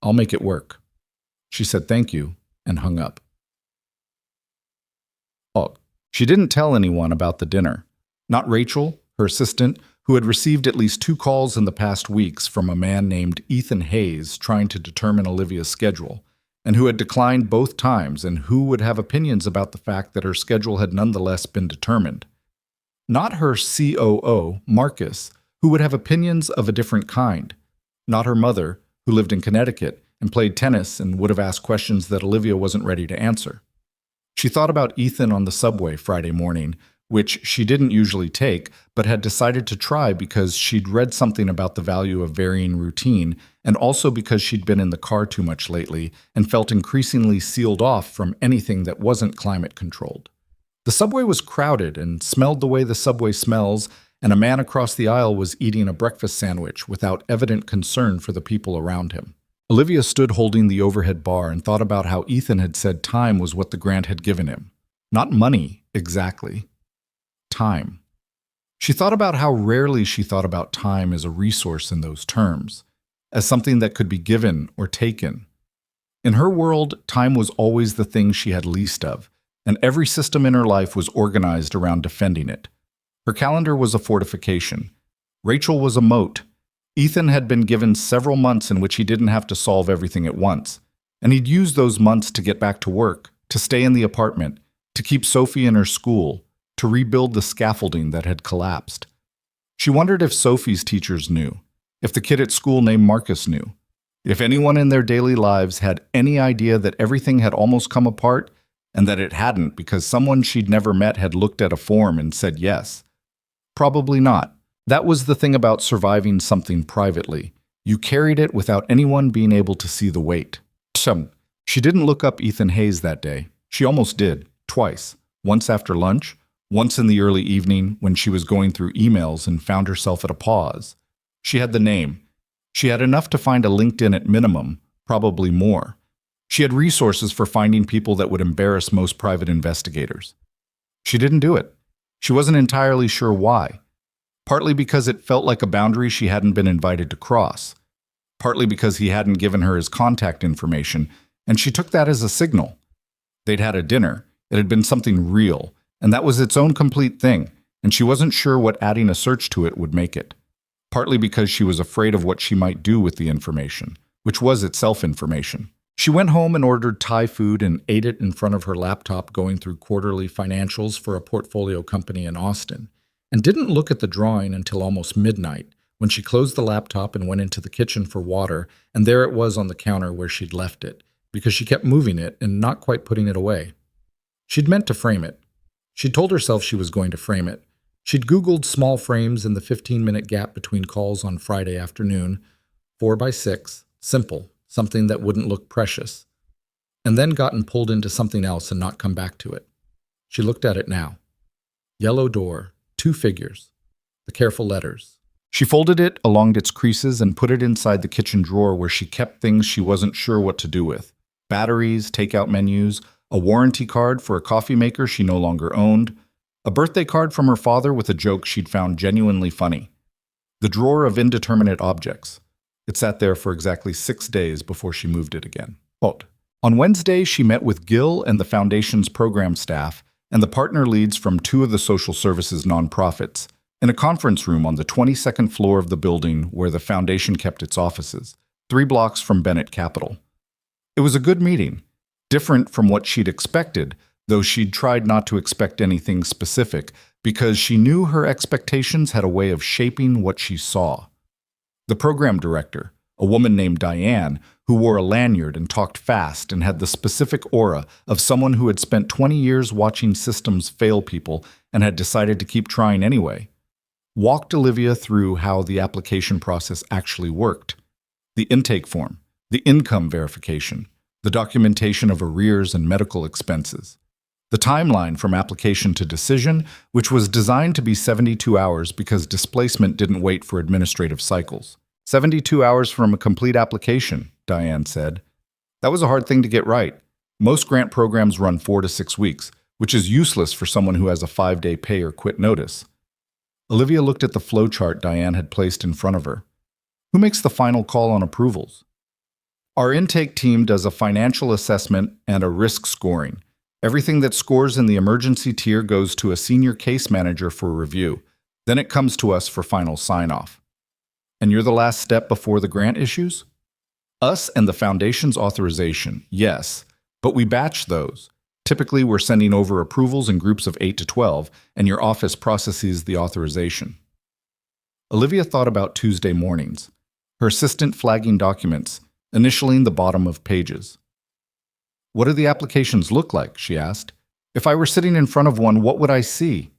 "I'll make it work." She said thank you and hung up. Oh, she didn't tell anyone about the dinner. Not Rachel, her assistant, who had received at least 2 calls in the past weeks from a man named Ethan Hayes trying to determine Olivia's schedule, and who had declined both times and who would have opinions about the fact that her schedule had nonetheless been determined. Not her COO, Marcus, who would have opinions of a different kind. Not her mother, who lived in Connecticut and played tennis and would have asked questions that Olivia wasn't ready to answer. She thought about Ethan on the subway Friday morning, which she didn't usually take, but had decided to try because she'd read something about the value of varying routine, and also because she'd been in the car too much lately and felt increasingly sealed off from anything that wasn't climate-controlled. The subway was crowded and smelled the way the subway smells, and a man across the aisle was eating a breakfast sandwich without evident concern for the people around him. Olivia stood holding the overhead bar and thought about how Ethan had said time was what the grant had given him. Not money, exactly. Time. She thought about how rarely she thought about time as a resource in those terms, as something that could be given or taken. In her world, time was always the thing she had least of, and every system in her life was organized around defending it. Her calendar was a fortification. Rachel was a moat. Ethan had been given several months in which he didn't have to solve everything at once, and he'd use those months to get back to work, to stay in the apartment, to keep Sophie in her school, to rebuild the scaffolding that had collapsed. She wondered if Sophie's teachers knew, if the kid at school named Marcus knew, if anyone in their daily lives had any idea that everything had almost come apart and that it hadn't because someone she'd never met had looked at a form and said yes. Probably not. That was the thing about surviving something privately. You carried it without anyone being able to see the weight. She didn't look up Ethan Hayes that day. She almost did, twice. Once after lunch, once in the early evening when she was going through emails and found herself at a pause. She had the name. She had enough to find a LinkedIn at minimum, probably more. She had resources for finding people that would embarrass most private investigators. She didn't do it. She wasn't entirely sure why. Partly because it felt like a boundary she hadn't been invited to cross. Partly because he hadn't given her his contact information, and she took that as a signal. They'd had a dinner. It had been something real, and that was its own complete thing, and she wasn't sure what adding a search to it would make it. Partly because she was afraid of what she might do with the information, which was itself information. She went home and ordered Thai food and ate it in front of her laptop going through quarterly financials for a portfolio company in Austin, and didn't look at the drawing until almost midnight, when she closed the laptop and went into the kitchen for water, and there it was on the counter where she'd left it, because she kept moving it and not quite putting it away. She'd meant to frame it. She'd told herself she was going to frame it. She'd Googled small frames in the 15-minute gap between calls on Friday afternoon, 4x6, simple, something that wouldn't look precious, and then gotten pulled into something else and not come back to it. She looked at it now. Yellow door, 2 figures, the careful letters. She folded it along its creases and put it inside the kitchen drawer where she kept things she wasn't sure what to do with. Batteries, takeout menus, a warranty card for a coffee maker she no longer owned, a birthday card from her father with a joke she'd found genuinely funny. The drawer of indeterminate objects. It sat there for exactly 6 days before she moved it again. Quote, on Wednesday, she met with Gil and the Foundation's program staff and the partner leads from 2 of the social services nonprofits in a conference room on the 22nd floor of the building where the Foundation kept its offices, 3 blocks from Bennett Capitol. It was a good meeting, different from what she'd expected, though she'd tried not to expect anything specific because she knew her expectations had a way of shaping what she saw. The program director, a woman named Diane, who wore a lanyard and talked fast and had the specific aura of someone who had spent 20 years watching systems fail people and had decided to keep trying anyway, walked Olivia through how the application process actually worked. The intake form, the income verification, the documentation of arrears and medical expenses, the timeline from application to decision, which was designed to be 72 hours because displacement didn't wait for administrative cycles. 72 hours from a complete application, Diane said. That was a hard thing to get right. Most grant programs run 4 to 6 weeks, which is useless for someone who has a 5-day pay or quit notice. Olivia looked at the flowchart Diane had placed in front of her. Who makes the final call on approvals? Our intake team does a financial assessment and a risk scoring. Everything that scores in the emergency tier goes to a senior case manager for review. Then it comes to us for final sign-off. And you're the last step before the grant issues? Us and the foundation's authorization, yes, but we batch those. Typically, we're sending over approvals in groups of 8 to 12, and your office processes the authorization. Olivia thought about Tuesday mornings, her assistant flagging documents, initialing the bottom of pages. What do the applications look like? She asked. If I were sitting in front of one, what would I see?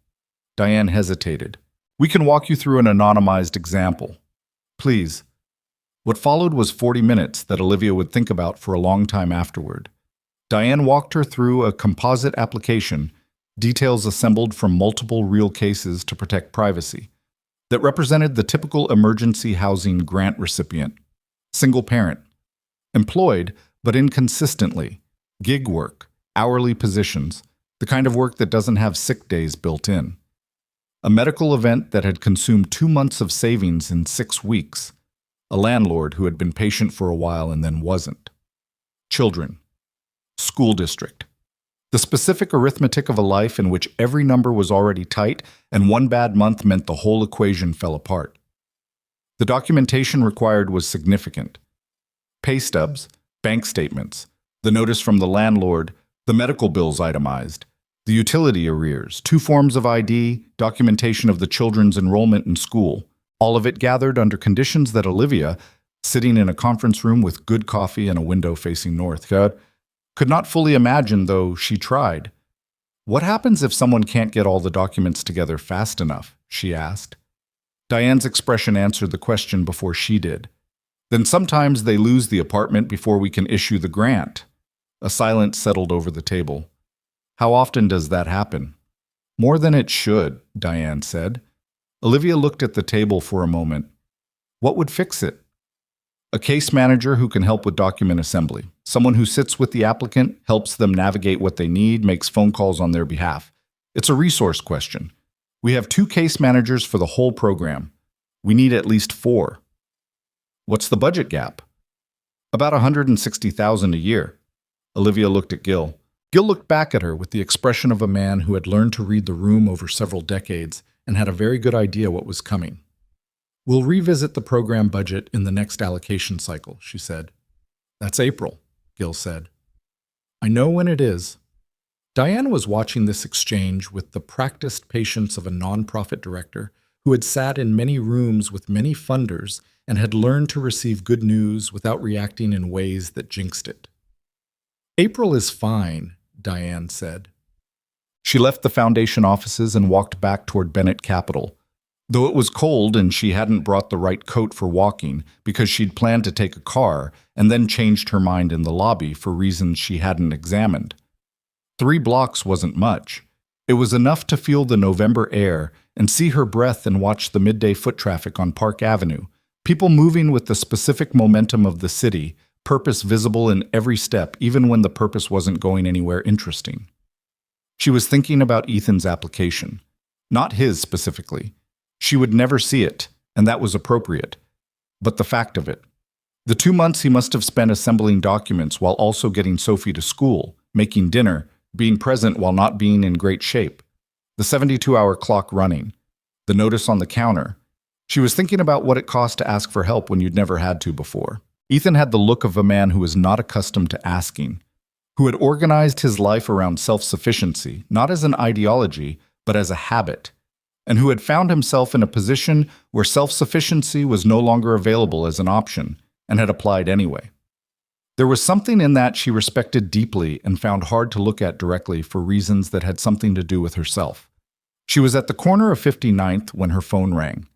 Diane hesitated. We can walk you through an anonymized example. Please. What followed was 40 minutes that Olivia would think about for a long time afterward. Diane walked her through a composite application, details assembled from multiple real cases to protect privacy, that represented the typical emergency housing grant recipient. Single parent. Employed, but inconsistently. Gig work. Hourly positions. The kind of work that doesn't have sick days built in. A medical event that had consumed 2 months of savings in 6 weeks. A landlord who had been patient for a while and then wasn't. Children. School district. The specific arithmetic of a life in which every number was already tight and one bad month meant the whole equation fell apart. The documentation required was significant. Pay stubs, bank statements, the notice from the landlord, the medical bills itemized, the utility arrears, 2 forms of ID, documentation of the children's enrollment in school, all of it gathered under conditions that Olivia, sitting in a conference room with good coffee and a window facing north, could not fully imagine, though she tried. What happens if someone can't get all the documents together fast enough? She asked. Diane's expression answered the question before she did. Then sometimes they lose the apartment before we can issue the grant. A silence settled over the table. How often does that happen? More than it should, Diane said. Olivia looked at the table for a moment. What would fix it? A case manager who can help with document assembly. Someone who sits with the applicant, helps them navigate what they need, makes phone calls on their behalf. It's a resource question. We have 2 case managers for the whole program. We need at least 4. What's the budget gap? About $160,000 a year. Olivia looked at Gil. Gil looked back at her with the expression of a man who had learned to read the room over several decades and had a very good idea what was coming. We'll revisit the program budget in the next allocation cycle, she said. That's April, Gil said. I know when it is. Diane was watching this exchange with the practiced patience of a nonprofit director who had sat in many rooms with many funders and had learned to receive good news without reacting in ways that jinxed it. April is fine, Diane said. She left the foundation offices and walked back toward Bennett Capital. Though it was cold and she hadn't brought the right coat for walking because she'd planned to take a car and then changed her mind in the lobby for reasons she hadn't examined. 3 blocks wasn't much. It was enough to feel the November air and see her breath and watch the midday foot traffic on Park Avenue, people moving with the specific momentum of the city, purpose visible in every step even when the purpose wasn't going anywhere interesting. She was thinking about Ethan's application. Not his specifically. She would never see it, and that was appropriate. But the fact of it. The 2 months he must have spent assembling documents while also getting Sophie to school, making dinner, being present while not being in great shape. The 72-hour clock running. The notice on the counter. She was thinking about what it cost to ask for help when you'd never had to before. Ethan had the look of a man who was not accustomed to asking, who had organized his life around self-sufficiency, not as an ideology, but as a habit, and who had found himself in a position where self-sufficiency was no longer available as an option, and had applied anyway. There was something in that she respected deeply and found hard to look at directly for reasons that had something to do with herself. She was at the corner of 59th when her phone rang.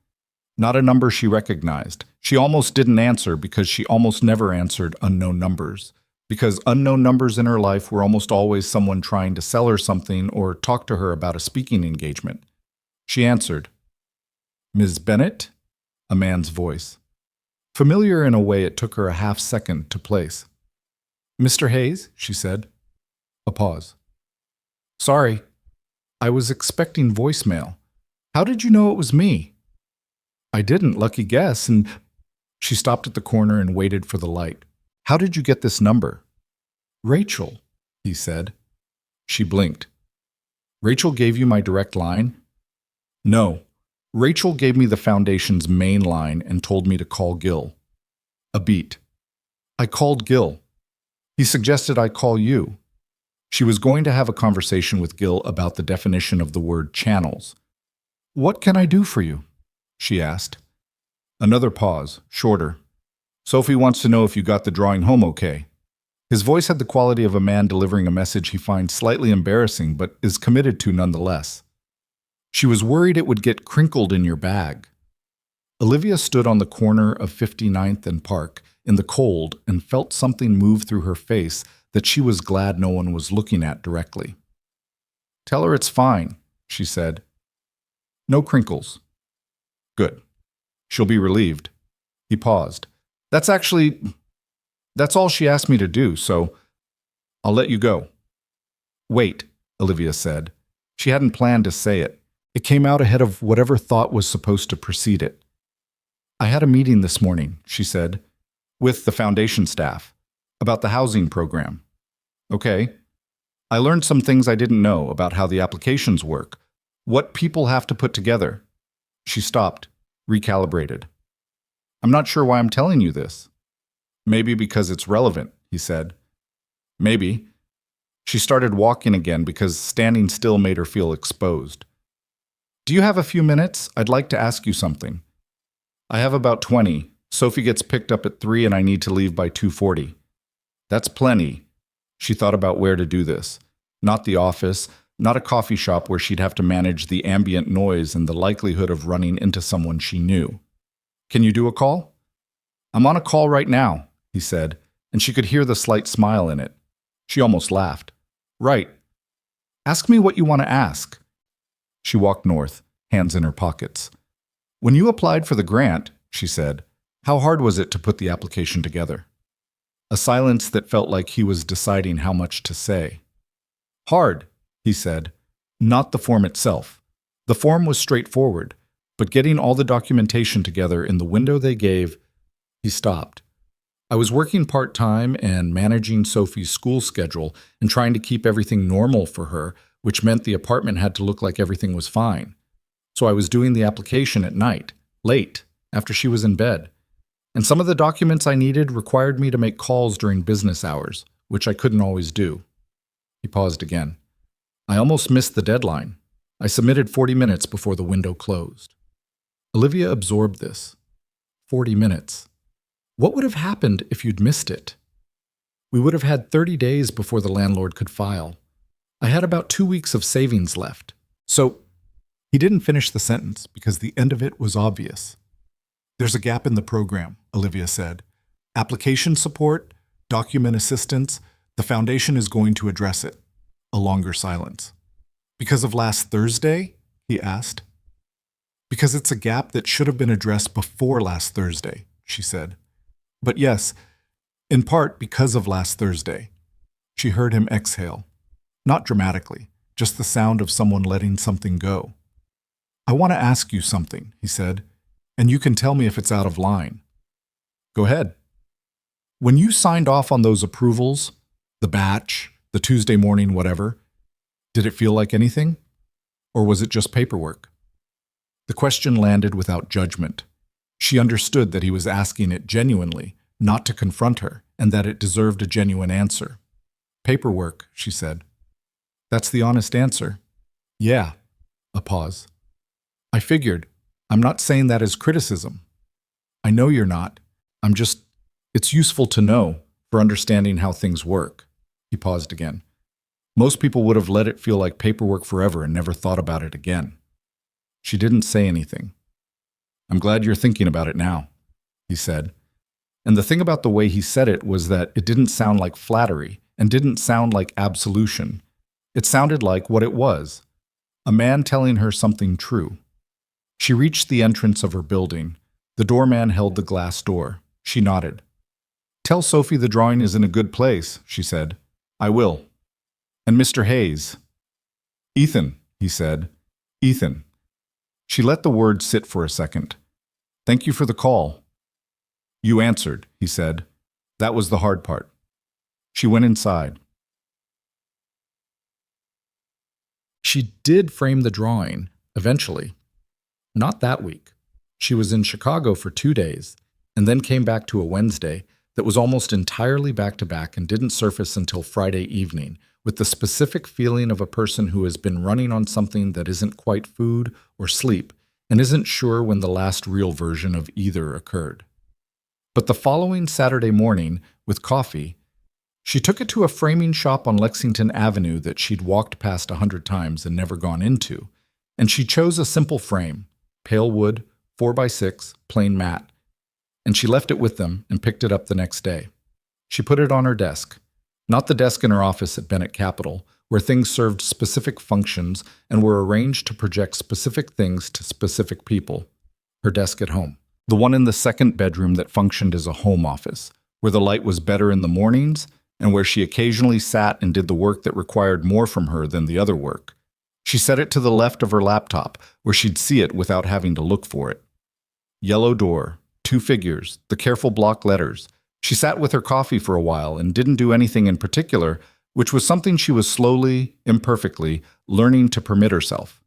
Not a number she recognized. She almost didn't answer because she almost never answered unknown numbers, because unknown numbers in her life were almost always someone trying to sell her something or talk to her about a speaking engagement. She answered. Ms. Bennett? A man's voice. Familiar in a way it took her a half-second to place. Mr. Hayes, she said. A pause. Sorry. I was expecting voicemail. How did you know it was me? I didn't, lucky guess, and she stopped at the corner and waited for the light. How did you get this number? Rachel, he said. She blinked. Rachel gave you my direct line? No. Rachel gave me the foundation's main line and told me to call Gil. A beat. I called Gil. He suggested I call you. She was going to have a conversation with Gil about the definition of the word channels. What can I do for you? She asked. Another pause, shorter. Sophie wants to know if you got the drawing home okay. His voice had the quality of a man delivering a message he finds slightly embarrassing but is committed to nonetheless. She was worried it would get crinkled in your bag. Olivia stood on the corner of 59th and Park in the cold and felt something move through her face that she was glad no one was looking at directly. Tell her it's fine, she said. No crinkles. Good. She'll be relieved. He paused. That's all she asked me to do, so I'll let you go. Wait, Olivia said. She hadn't planned to say it. It came out ahead of whatever thought was supposed to precede it. I had a meeting this morning, she said, with the foundation staff, about the housing program. Okay. I learned some things I didn't know about how the applications work, what people have to put together. She stopped, recalibrated. I'm not sure why I'm telling you this. Maybe because it's relevant, he said. Maybe. She started walking again because standing still made her feel exposed. Do you have a few minutes? I'd like to ask you something. I have about 20. Sophie gets picked up at 3 and I need to leave by 2:40. That's plenty. She thought about where to do this. Not the office, not a coffee shop where she'd have to manage the ambient noise and the likelihood of running into someone she knew. Can you do a call? I'm on a call right now, he said, and she could hear the slight smile in it. She almost laughed. Right. Ask me what you want to ask. She walked north, hands in her pockets. When you applied for the grant, she said, how hard was it to put the application together? A silence that felt like he was deciding how much to say. Hard, he said, not the form itself. The form was straightforward, but getting all the documentation together in the window they gave, he stopped. I was working part-time and managing Sophie's school schedule and trying to keep everything normal for her, which meant the apartment had to look like everything was fine. So I was doing the application at night, late, after she was in bed. And some of the documents I needed required me to make calls during business hours, which I couldn't always do. He paused again. I almost missed the deadline. I submitted 40 minutes before the window closed. Olivia absorbed this. 40 minutes. What would have happened if you'd missed it? We would have had 30 days before the landlord could file. I had about 2 weeks of savings left. So, he didn't finish the sentence because the end of it was obvious. There's a gap in the program, Olivia said. Application support, document assistance, the foundation is going to address it. A longer silence. Because of last Thursday? He asked. Because it's a gap that should have been addressed before last Thursday, she said. But yes, in part because of last Thursday. She heard him exhale. Not dramatically, just the sound of someone letting something go. I want to ask you something, he said, and you can tell me if it's out of line. Go ahead. When you signed off on those approvals, the batch, the Tuesday morning whatever, did it feel like anything? Or was it just paperwork? The question landed without judgment. She understood that he was asking it genuinely, not to confront her, and that it deserved a genuine answer. Paperwork, she said. That's the honest answer. Yeah. A pause. I figured. I'm not saying that as criticism. I know you're not. It's useful to know for understanding how things work. He paused again. Most people would have let it feel like paperwork forever and never thought about it again. She didn't say anything. I'm glad you're thinking about it now, he said. And the thing about the way he said it was that it didn't sound like flattery and didn't sound like absolution. It sounded like what it was, a man telling her something true. She reached the entrance of her building. The doorman held the glass door. She nodded. Tell Sophie the drawing is in a good place, she said. I will. And Mr. Hayes. Ethan, he said. Ethan. She let the word sit for a second. Thank you for the call. You answered, he said. That was the hard part. She went inside. She did frame the drawing, eventually. Not that week. She was in Chicago for 2 days, and then came back to a Wednesday that was almost entirely back-to-back and didn't surface until Friday evening, with the specific feeling of a person who has been running on something that isn't quite food or sleep and isn't sure when the last real version of either occurred. But the following Saturday morning, with coffee, she took it to a framing shop on Lexington Avenue that she'd walked past 100 times and never gone into, and she chose a simple frame, pale wood, 4x6, plain matte, and she left it with them and picked it up the next day. She put it on her desk, not the desk in her office at Bennett Capital, where things served specific functions and were arranged to project specific things to specific people. Her desk at home, the one in the second bedroom that functioned as a home office, where the light was better in the mornings and where she occasionally sat and did the work that required more from her than the other work. She set it to the left of her laptop, where she'd see it without having to look for it. Yellow door, 2 figures, the careful block letters. She sat with her coffee for a while and didn't do anything in particular, which was something she was slowly, imperfectly, learning to permit herself.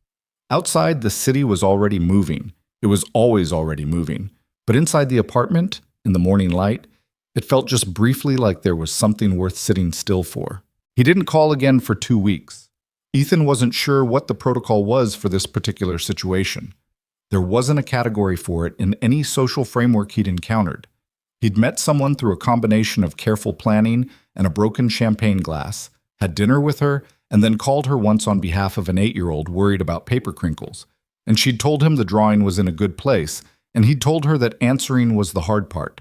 Outside, the city was already moving. It was always already moving. But inside the apartment, in the morning light, it felt just briefly like there was something worth sitting still for. He didn't call again for 2 weeks. Ethan wasn't sure what the protocol was for this particular situation. There wasn't a category for it in any social framework he'd encountered. He'd met someone through a combination of careful planning and a broken champagne glass, had dinner with her, and then called her once on behalf of an 8-year-old worried about paper crinkles. And she'd told him the drawing was in a good place, and he'd told her that answering was the hard part.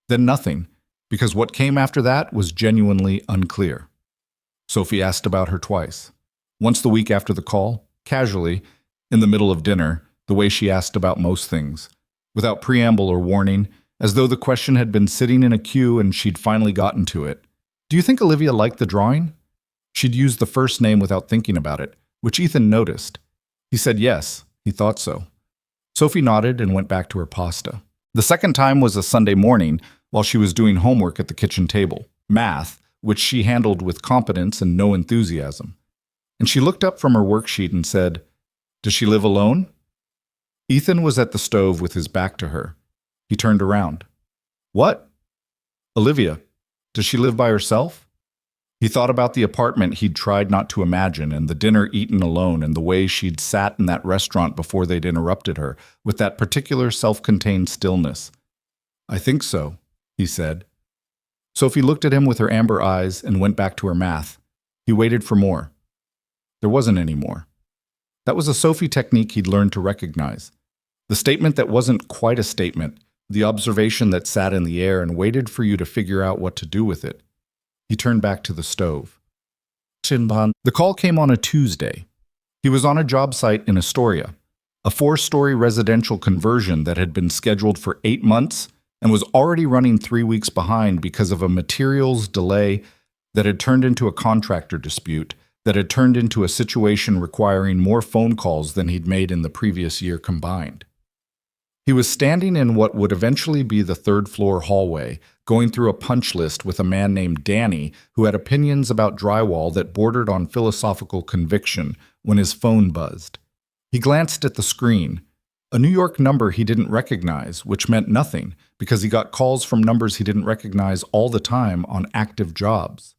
Then nothing, because what came after that was genuinely unclear. Sophie asked about her twice. Once the week after the call, casually, in the middle of dinner, the way she asked about most things, without preamble or warning, as though the question had been sitting in a queue and she'd finally gotten to it. "Do you think Olivia liked the drawing?" She'd used the first name without thinking about it, which Ethan noticed. He said yes, he thought so. Sophie nodded and went back to her pasta. The second time was a Sunday morning while she was doing homework at the kitchen table, math, which she handled with competence and no enthusiasm. And she looked up from her worksheet and said, "Does she live alone?" Ethan was at the stove with his back to her. He turned around. "What?" "Olivia. Does she live by herself?" He thought about the apartment he'd tried not to imagine and the dinner eaten alone and the way she'd sat in that restaurant before they'd interrupted her, with that particular self-contained stillness. "I think so," he said. Sophie looked at him with her amber eyes and went back to her math. He waited for more. There wasn't any more. That was a Sophie technique he'd learned to recognize. The statement that wasn't quite a statement, the observation that sat in the air and waited for you to figure out what to do with it. He turned back to the stove. The call came on a Tuesday. He was on a job site in Astoria, a 4-story residential conversion that had been scheduled for 8 months and was already running 3 weeks behind because of a materials delay that had turned into a contractor dispute, that had turned into a situation requiring more phone calls than he'd made in the previous year combined. He was standing in what would eventually be the 3rd-floor hallway, going through a punch list with a man named Danny who had opinions about drywall that bordered on philosophical conviction when his phone buzzed. He glanced at the screen, a New York number he didn't recognize, which meant nothing because he got calls from numbers he didn't recognize all the time on active jobs.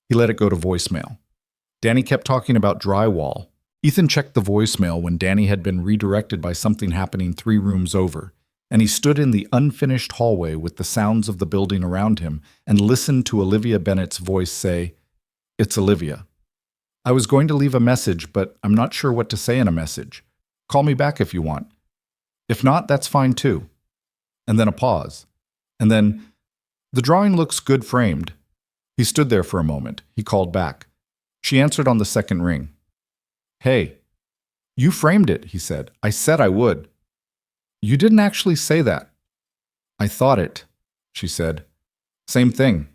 He let it go to voicemail. Danny kept talking about drywall. Ethan checked the voicemail when Danny had been redirected by something happening 3 rooms over, and he stood in the unfinished hallway with the sounds of the building around him and listened to Olivia Bennett's voice say, "It's Olivia. I was going to leave a message, but I'm not sure what to say in a message. Call me back if you want. If not, that's fine too." And then a pause. And then, "The drawing looks good framed." He stood there for a moment. He called back. She answered on the second ring. "Hey, you framed it," he said. "I said I would." "You didn't actually say that." "I thought it," she said. "Same thing."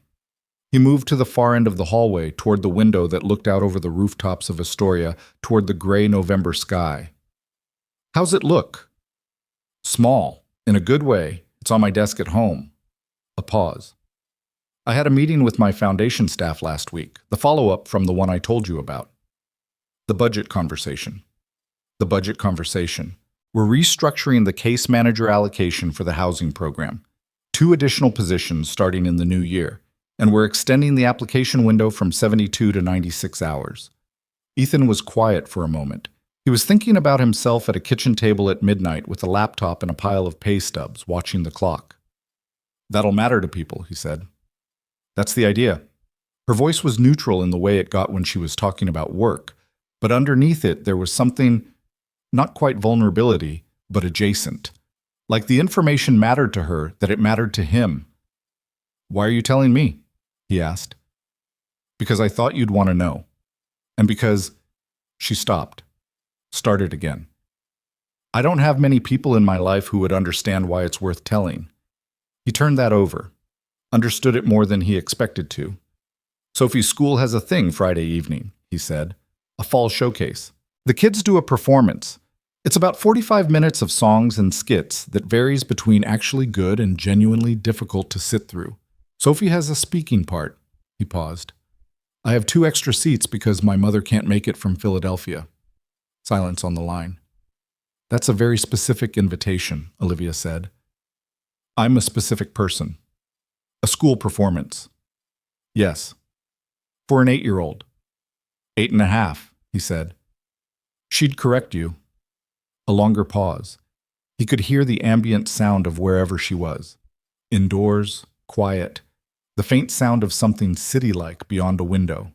He moved to the far end of the hallway, toward the window that looked out over the rooftops of Astoria, toward the gray November sky. "How's it look?" "Small. In a good way. It's on my desk at home." A pause. "I had a meeting with my foundation staff last week, the follow-up from the one I told you about." The budget conversation. The budget conversation. We're restructuring the case manager allocation for the housing program. 2 additional positions starting in the new year, and we're extending the application window from 72 to 96 hours. Ethan was quiet for a moment. He was thinking about himself at a kitchen table at midnight with a laptop and a pile of pay stubs, watching the clock. "That'll matter to people," he said. "That's the idea." Her voice was neutral in the way it got when she was talking about work, but underneath it there was something, not quite vulnerability, but adjacent. Like the information mattered to her, that it mattered to him. "Why are you telling me?" he asked. "Because I thought you'd want to know. And because—" She stopped. Started again. "I don't have many people in my life who would understand why it's worth telling." He turned that over. Understood it more than he expected to. "Sophie's school has a thing Friday evening," he said. "A fall showcase. The kids do a performance. It's about 45 minutes of songs and skits that varies between actually good and genuinely difficult to sit through. Sophie has a speaking part." He paused. "I have 2 extra seats because my mother can't make it from Philadelphia." Silence on the line. "That's a very specific invitation," Olivia said. "I'm a specific person." "A school performance." "Yes." "For an 8-year-old. 8.5, he said. "She'd correct you." A longer pause. He could hear the ambient sound of wherever she was. Indoors, quiet, the faint sound of something city-like beyond a window.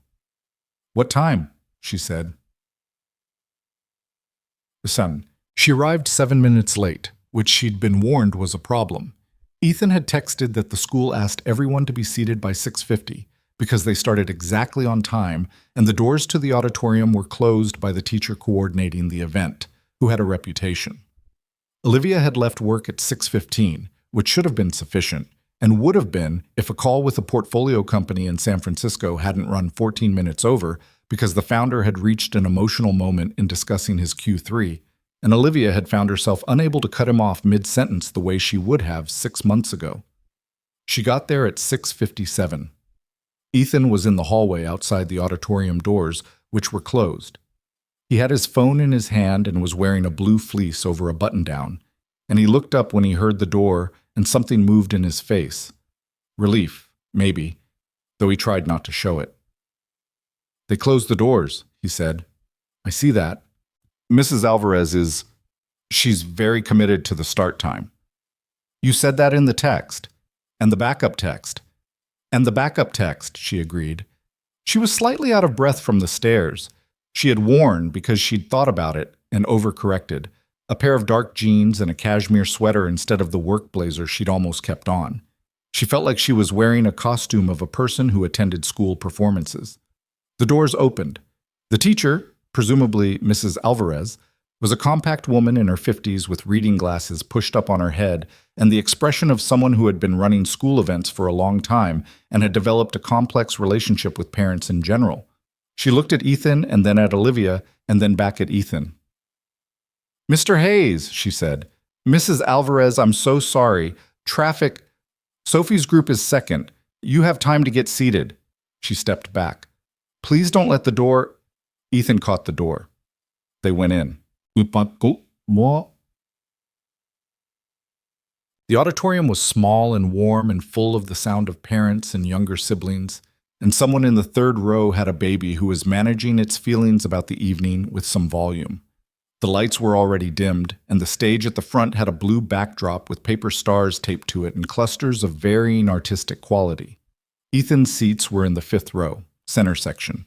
"What time?" she said. "Son." She arrived 7 minutes late, which she'd been warned was a problem. Ethan had texted that the school asked everyone to be seated by 6:50 because they started exactly on time, and the doors to the auditorium were closed by the teacher coordinating the event, who had a reputation. Olivia had left work at 6:15, which should have been sufficient, and would have been if a call with a portfolio company in San Francisco hadn't run 14 minutes over because the founder had reached an emotional moment in discussing his Q3, and Olivia had found herself unable to cut him off mid-sentence the way she would have 6 months ago. She got there at 6:57. Ethan was in the hallway outside the auditorium doors, which were closed. He had his phone in his hand and was wearing a blue fleece over a button-down, and he looked up when he heard the door and something moved in his face. Relief, maybe, though he tried not to show it. "They closed the doors," he said. "I see that. Mrs. Alvarez she's very committed to the start time." "You said that in the text. And the backup text." "And the backup text," she agreed. She was slightly out of breath from the stairs. She had worn, because she'd thought about it and overcorrected, a pair of dark jeans and a cashmere sweater instead of the work blazer she'd almost kept on. She felt like she was wearing a costume of a person who attended school performances. The doors opened. The teacher, presumably Mrs. Alvarez, was a compact woman in her 50s with reading glasses pushed up on her head and the expression of someone who had been running school events for a long time and had developed a complex relationship with parents in general. She looked at Ethan and then at Olivia and then back at Ethan. "Mr. Hayes," she said. "Mrs. Alvarez, I'm so sorry. Traffic. Sophie's group is second. You have time to get seated." She stepped back. "Please don't let the door—" Ethan caught the door. They went in. The auditorium was small and warm and full of the sound of parents and younger siblings, and someone in the 3rd row had a baby who was managing its feelings about the evening with some volume. The lights were already dimmed, and the stage at the front had a blue backdrop with paper stars taped to it in clusters of varying artistic quality. Ethan's seats were in the 5th row, center section.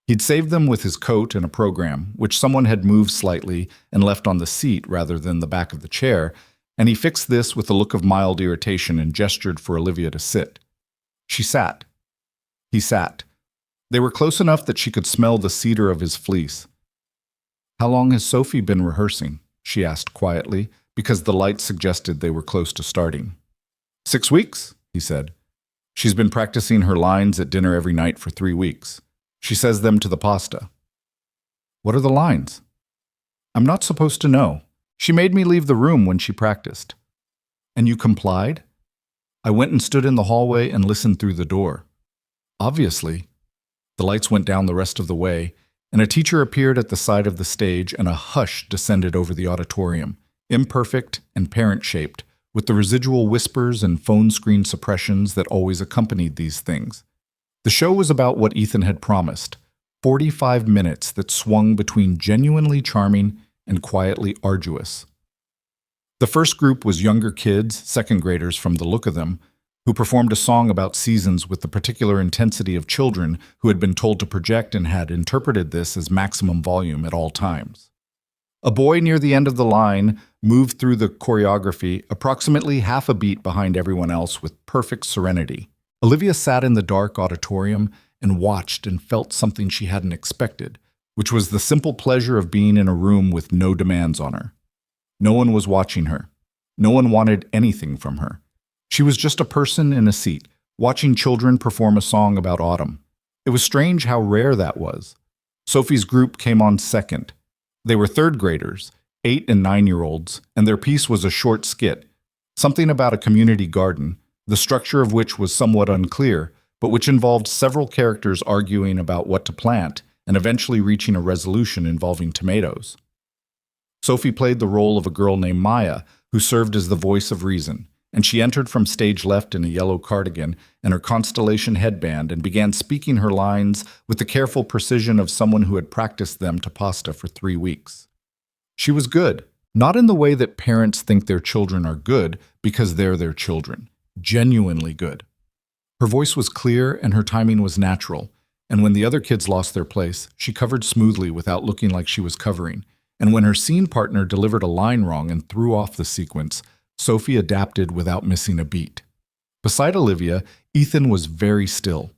He'd saved them with his coat and a program, which someone had moved slightly and left on the seat rather than the back of the chair, and he fixed this with a look of mild irritation and gestured for Olivia to sit. She sat. He sat. They were close enough that she could smell the cedar of his fleece. "How long has Sophie been rehearsing?" she asked quietly, because the light suggested they were close to starting. 6 weeks, he said. "She's been practicing her lines at dinner every night for 3 weeks. She says them to the pasta." "What are the lines?" "I'm not supposed to know. She made me leave the room when she practiced." "And you complied?" "I went and stood in the hallway and listened through the door." "Obviously." The lights went down the rest of the way, and a teacher appeared at the side of the stage and a hush descended over the auditorium, imperfect and parent-shaped, with the residual whispers and phone screen suppressions that always accompanied these things. The show was about what Ethan had promised, 45 minutes that swung between genuinely charming and quietly arduous. The first group was younger kids, second graders from the look of them, who performed a song about seasons with the particular intensity of children who had been told to project and had interpreted this as maximum volume at all times. A boy near the end of the line moved through the choreography approximately half a beat behind everyone else with perfect serenity. Olivia sat in the dark auditorium and watched and felt something she hadn't expected, which was the simple pleasure of being in a room with no demands on her. No one was watching her. No one wanted anything from her. She was just a person in a seat, watching children perform a song about autumn. It was strange how rare that was. Sophie's group came on second. They were third graders, 8 and 9-year-olds, and their piece was a short skit, something about a community garden, the structure of which was somewhat unclear, but which involved several characters arguing about what to plant and eventually reaching a resolution involving tomatoes. Sophie played the role of a girl named Maya, who served as the voice of reason, and she entered from stage left in a yellow cardigan and her constellation headband and began speaking her lines with the careful precision of someone who had practiced them to pasta for 3 weeks. She was good, not in the way that parents think their children are good because they're their children, genuinely good. Her voice was clear and her timing was natural, and when the other kids lost their place, she covered smoothly without looking like she was covering, and when her scene partner delivered a line wrong and threw off the sequence, Sophie adapted without missing a beat. Beside Olivia, Ethan was very still.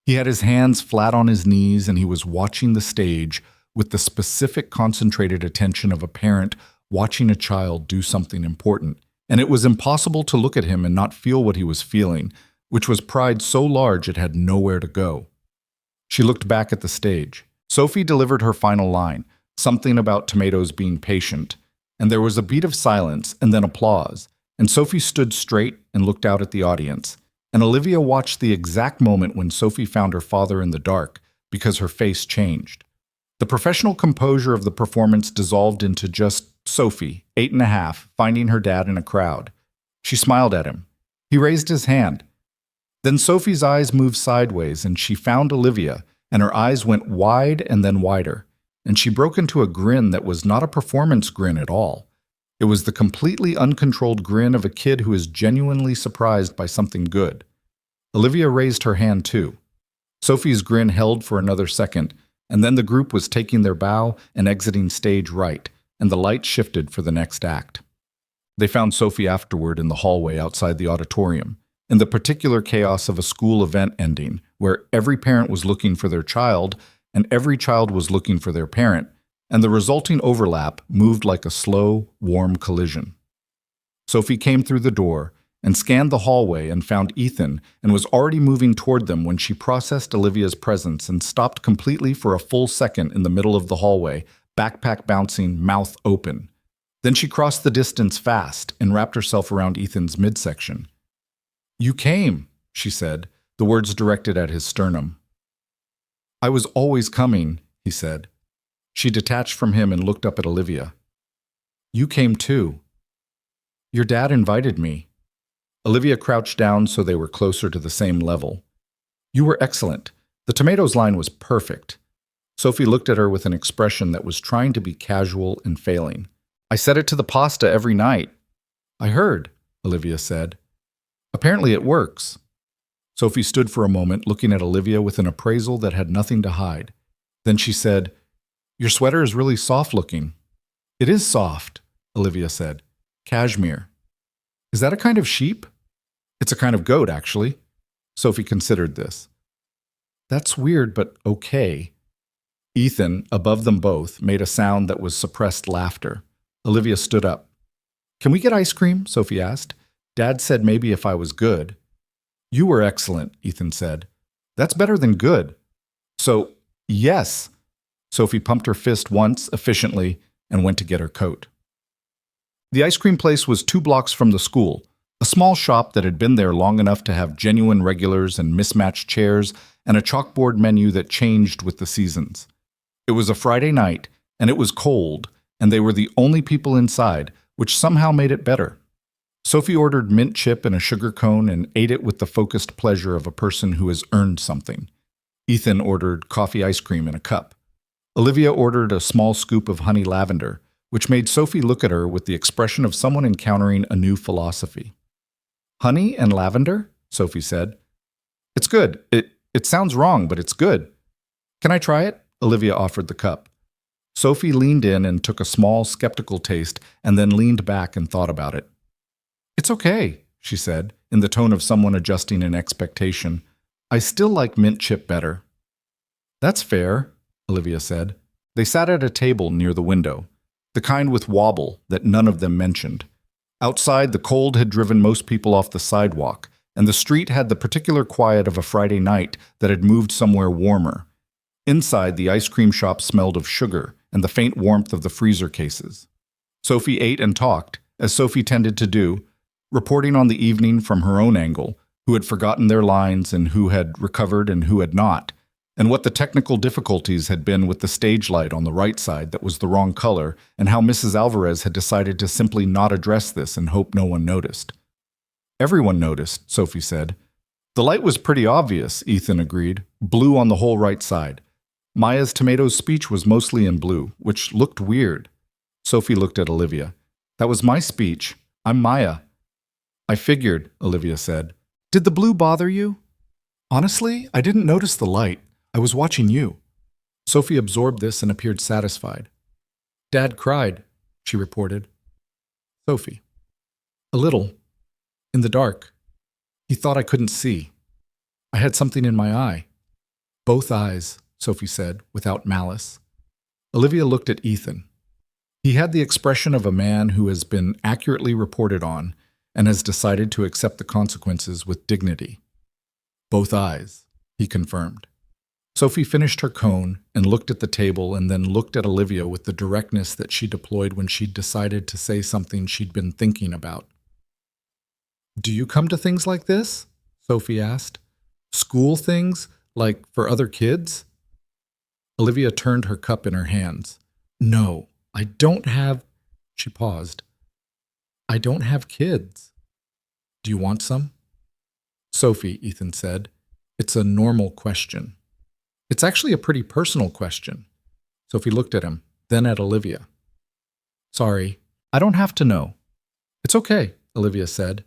He had his hands flat on his knees and he was watching the stage with the specific concentrated attention of a parent watching a child do something important, and it was impossible to look at him and not feel what he was feeling, which was pride so large it had nowhere to go. She looked back at the stage. Sophie delivered her final line, something about tomatoes being patient, and there was a beat of silence and then applause, and Sophie stood straight and looked out at the audience, and Olivia watched the exact moment when Sophie found her father in the dark because her face changed. The professional composure of the performance dissolved into just Sophie, 8.5, finding her dad in a crowd. She smiled at him. He raised his hand. Then Sophie's eyes moved sideways and she found Olivia, and her eyes went wide and then wider. And she broke into a grin that was not a performance grin at all. It was the completely uncontrolled grin of a kid who is genuinely surprised by something good. Olivia raised her hand too. Sophie's grin held for another second, and then the group was taking their bow and exiting stage right, and the light shifted for the next act. They found Sophie afterward in the hallway outside the auditorium, in the particular chaos of a school event ending, where every parent was looking for their child, and every child was looking for their parent, and the resulting overlap moved like a slow, warm collision. Sophie came through the door and scanned the hallway and found Ethan and was already moving toward them when she processed Olivia's presence and stopped completely for a full second in the middle of the hallway, backpack bouncing, mouth open. Then she crossed the distance fast and wrapped herself around Ethan's midsection. "You came," she said, the words directed at his sternum. "I was always coming," he said. She detached from him and looked up at Olivia. "You came too." "Your dad invited me." Olivia crouched down so they were closer to the same level. "You were excellent. The tomatoes line was perfect." Sophie looked at her with an expression that was trying to be casual and failing. "I said it to the pasta every night." "I heard," Olivia said. "Apparently it works." Sophie stood for a moment, looking at Olivia with an appraisal that had nothing to hide. Then she said, "Your sweater is really soft-looking." "It is soft," Olivia said. "Cashmere." "Is that a kind of sheep?" "It's a kind of goat, actually." Sophie considered this. "That's weird, but okay." Ethan, above them both, made a sound that was suppressed laughter. Olivia stood up. "Can we get ice cream?" Sophie asked. "Dad said maybe if I was good." "You were excellent," Ethan said. "That's better than good." "So, yes." Sophie pumped her fist once, efficiently, and went to get her coat. The ice cream place was 2 blocks from the school, a small shop that had been there long enough to have genuine regulars and mismatched chairs and a chalkboard menu that changed with the seasons. It was a Friday night, and it was cold, and they were the only people inside, which somehow made it better. Sophie ordered mint chip and a sugar cone and ate it with the focused pleasure of a person who has earned something. Ethan ordered coffee ice cream in a cup. Olivia ordered a small scoop of honey lavender, which made Sophie look at her with the expression of someone encountering a new philosophy. Honey and lavender? Sophie said. It's good. It sounds wrong, but it's good. Can I try it? Olivia offered the cup. Sophie leaned in and took a small, skeptical taste and then leaned back and thought about it. It's okay, she said, in the tone of someone adjusting an expectation. I still like mint chip better. That's fair, Olivia said. They sat at a table near the window, the kind with wobble that none of them mentioned. Outside, the cold had driven most people off the sidewalk, and the street had the particular quiet of a Friday night that had moved somewhere warmer. Inside, the ice cream shop smelled of sugar and the faint warmth of the freezer cases. Sophie ate and talked, as Sophie tended to do, reporting on the evening from her own angle, who had forgotten their lines and who had recovered and who had not, and what the technical difficulties had been with the stage light on the right side that was the wrong color, and how Mrs. Alvarez had decided to simply not address this and hope no one noticed. Everyone noticed, Sophie said. The light was pretty obvious, Ethan agreed, blue on the whole right side. Maya's tomatoes speech was mostly in blue, which looked weird. Sophie looked at Olivia. That was my speech. I'm Maya. I figured, Olivia said. Did the blue bother you? Honestly, I didn't notice the light. I was watching you. Sophie absorbed this and appeared satisfied. Dad cried, she reported. Sophie. A little. In the dark. He thought I couldn't see. I had something in my eye. Both eyes, Sophie said, without malice. Olivia looked at Ethan. He had the expression of a man who has been accurately reported on and has decided to accept the consequences with dignity. Both eyes, he confirmed. Sophie finished her cone and looked at the table and then looked at Olivia with the directness that she deployed when she'd decided to say something she'd been thinking about. Do you come to things like this? Sophie asked. School things, like for other kids? Olivia turned her cup in her hands. No, I don't have... She paused. I don't have kids. Do you want some? Sophie, Ethan said. It's a normal question. It's actually a pretty personal question. Sophie looked at him, then at Olivia. Sorry, I don't have to know. It's okay, Olivia said.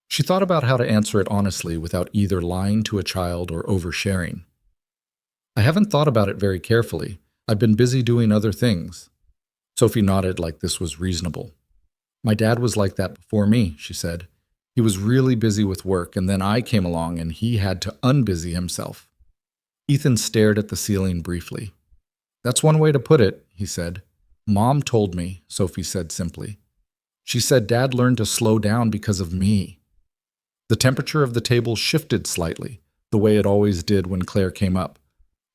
She thought about how to answer it honestly without either lying to a child or oversharing. I haven't thought about it very carefully. I've been busy doing other things. Sophie nodded like this was reasonable. My dad was like that before me, she said. He was really busy with work, and then I came along and he had to unbusy himself. Ethan stared at the ceiling briefly. That's one way to put it, he said. Mom told me, Sophie said simply. She said Dad learned to slow down because of me. The temperature of the table shifted slightly, the way it always did when Claire came up.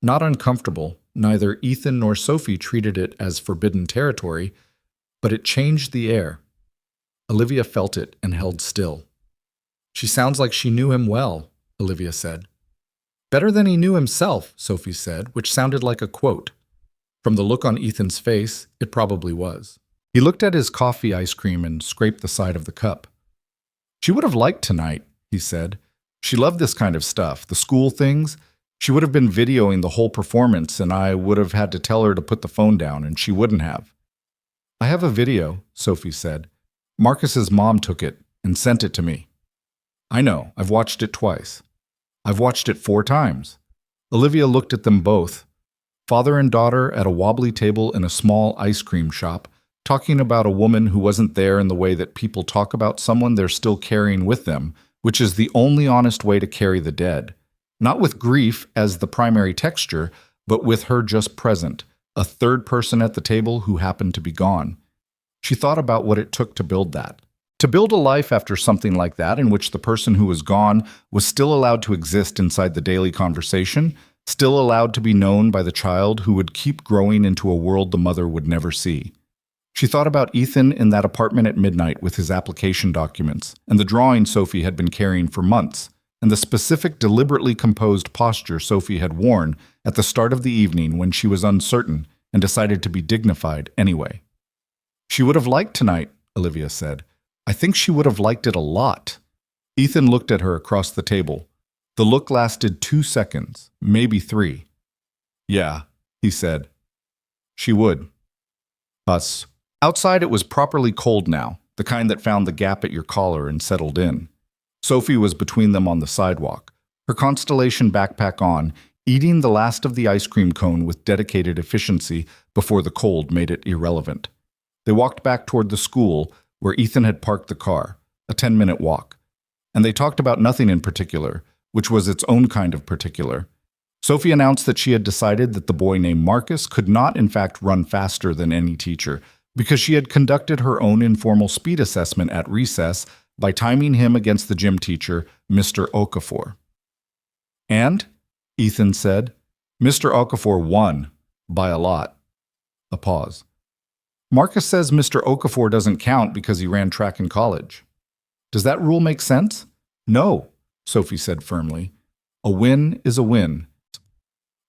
Not uncomfortable, neither Ethan nor Sophie treated it as forbidden territory, but it changed the air. Olivia felt it and held still. She sounds like she knew him well, Olivia said. Better than he knew himself, Sophie said, which sounded like a quote. From the look on Ethan's face, it probably was. He looked at his coffee ice cream and scraped the side of the cup. She would have liked tonight, he said. She loved this kind of stuff, the school things. She would have been videoing the whole performance, and I would have had to tell her to put the phone down, and she wouldn't have. I have a video, Sophie said. Marcus's mom took it and sent it to me. I know, I've watched it twice. I've watched it 4 times. Olivia looked at them both. Father and daughter at a wobbly table in a small ice cream shop, talking about a woman who wasn't there in the way that people talk about someone they're still carrying with them, which is the only honest way to carry the dead. Not with grief as the primary texture, but with her just present, a third person at the table who happened to be gone. She thought about what it took to build that. To build a life after something like that in which the person who was gone was still allowed to exist inside the daily conversation, still allowed to be known by the child who would keep growing into a world the mother would never see. She thought about Ethan in that apartment at midnight with his application documents, and the drawing Sophie had been carrying for months, and the specific deliberately composed posture Sophie had worn at the start of the evening when she was uncertain and decided to be dignified anyway. She would have liked tonight, Olivia said. I think she would have liked it a lot. Ethan looked at her across the table. The look lasted 2 seconds, maybe 3. Yeah, he said. She would. Us. Outside it was properly cold now, the kind that found the gap at your collar and settled in. Sophie was between them on the sidewalk, her Constellation backpack on, eating the last of the ice cream cone with dedicated efficiency before the cold made it irrelevant. They walked back toward the school where Ethan had parked the car, a 10-minute walk. And they talked about nothing in particular, which was its own kind of particular. Sophie announced that she had decided that the boy named Marcus could not in fact run faster than any teacher because she had conducted her own informal speed assessment at recess by timing him against the gym teacher, Mr. Okafor. And, Ethan said, Mr. Okafor won, by a lot. A pause. Marcus says Mr. Okafor doesn't count because he ran track in college. Does that rule make sense? No, Sophie said firmly. A win is a win.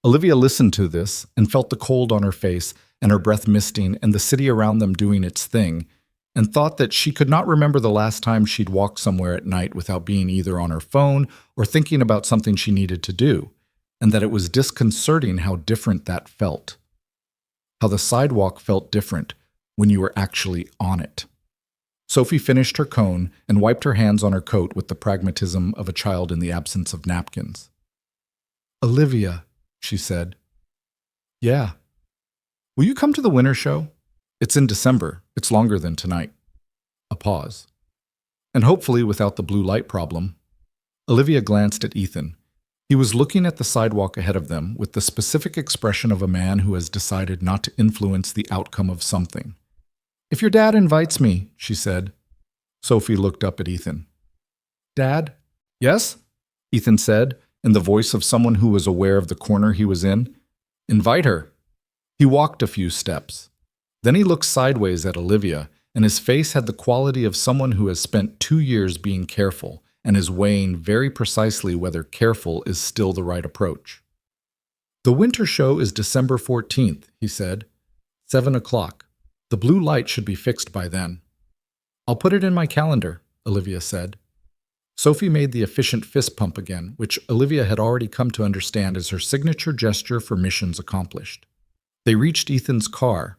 Olivia listened to this and felt the cold on her face and her breath misting and the city around them doing its thing, and thought that she could not remember the last time she'd walked somewhere at night without being either on her phone or thinking about something she needed to do, and that it was disconcerting how different that felt. How the sidewalk felt different when you were actually on it. Sophie finished her cone and wiped her hands on her coat with the pragmatism of a child in the absence of napkins. Olivia, she said. Yeah. Will you come to the winter show? It's in December. It's longer than tonight. A pause. And hopefully without the blue light problem. Olivia glanced at Ethan. He was looking at the sidewalk ahead of them with the specific expression of a man who has decided not to influence the outcome of something. If your dad invites me, she said. Sophie looked up at Ethan. Dad? Yes? Ethan said, in the voice of someone who was aware of the corner he was in. Invite her. He walked a few steps. Then he looked sideways at Olivia, and his face had the quality of someone who has spent 2 years being careful and is weighing very precisely whether careful is still the right approach. The winter show is December 14th, he said. 7 o'clock. The blue light should be fixed by then. I'll put it in my calendar, Olivia said. Sophie made the efficient fist pump again, which Olivia had already come to understand as her signature gesture for missions accomplished. They reached Ethan's car,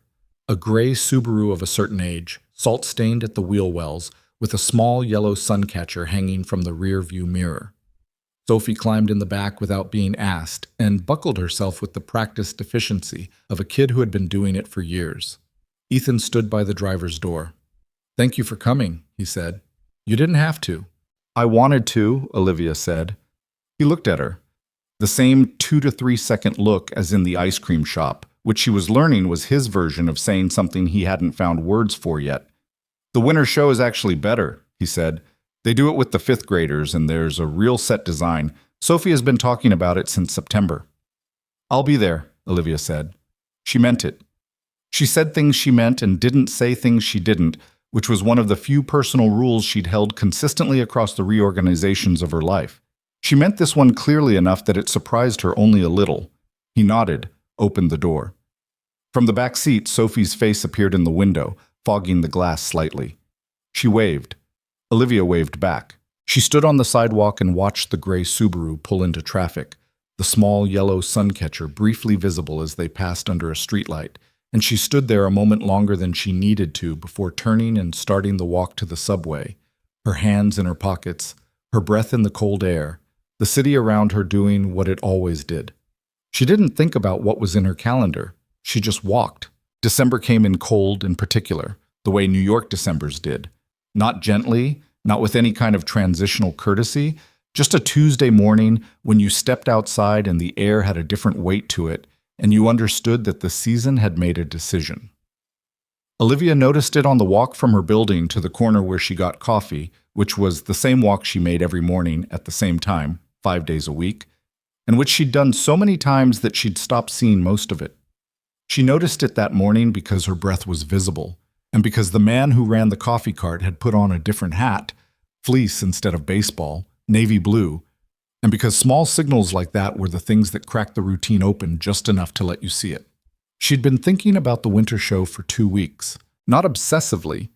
a gray Subaru of a certain age, salt-stained at the wheel wells, with a small yellow sun catcher hanging from the rear-view mirror. Sophie climbed in the back without being asked and buckled herself with the practiced efficiency of a kid who had been doing it for years. Ethan stood by the driver's door. Thank you for coming, he said. You didn't have to. I wanted to, Olivia said. He looked at her. The same 2 to 3 second look as in the ice cream shop, which she was learning was his version of saying something he hadn't found words for yet. The winter show is actually better, he said. They do it with the 5th graders, and there's a real set design. Sophie has been talking about it since September. I'll be there, Olivia said. She meant it. She said things she meant and didn't say things she didn't, which was one of the few personal rules she'd held consistently across the reorganizations of her life. She meant this one clearly enough that it surprised her only a little. He nodded, opened the door. From the back seat, Sophie's face appeared in the window, fogging the glass slightly. She waved. Olivia waved back. She stood on the sidewalk and watched the gray Subaru pull into traffic, the small yellow sun catcher briefly visible as they passed under a streetlight, and she stood there a moment longer than she needed to before turning and starting the walk to the subway, her hands in her pockets, her breath in the cold air, the city around her doing what it always did. She didn't think about what was in her calendar. She just walked. December came in cold in particular, the way New York Decembers did. Not gently, not with any kind of transitional courtesy, just a Tuesday morning when you stepped outside and the air had a different weight to it, and you understood that the season had made a decision. Olivia noticed it on the walk from her building to the corner where she got coffee, which was the same walk she made every morning at the same time, 5 days a week, and which she'd done so many times that she'd stopped seeing most of it. She noticed it that morning because her breath was visible, and because the man who ran the coffee cart had put on a different hat, fleece instead of baseball, navy blue, and because small signals like that were the things that cracked the routine open just enough to let you see it. She'd been thinking about the winter show for 2 weeks, not obsessively.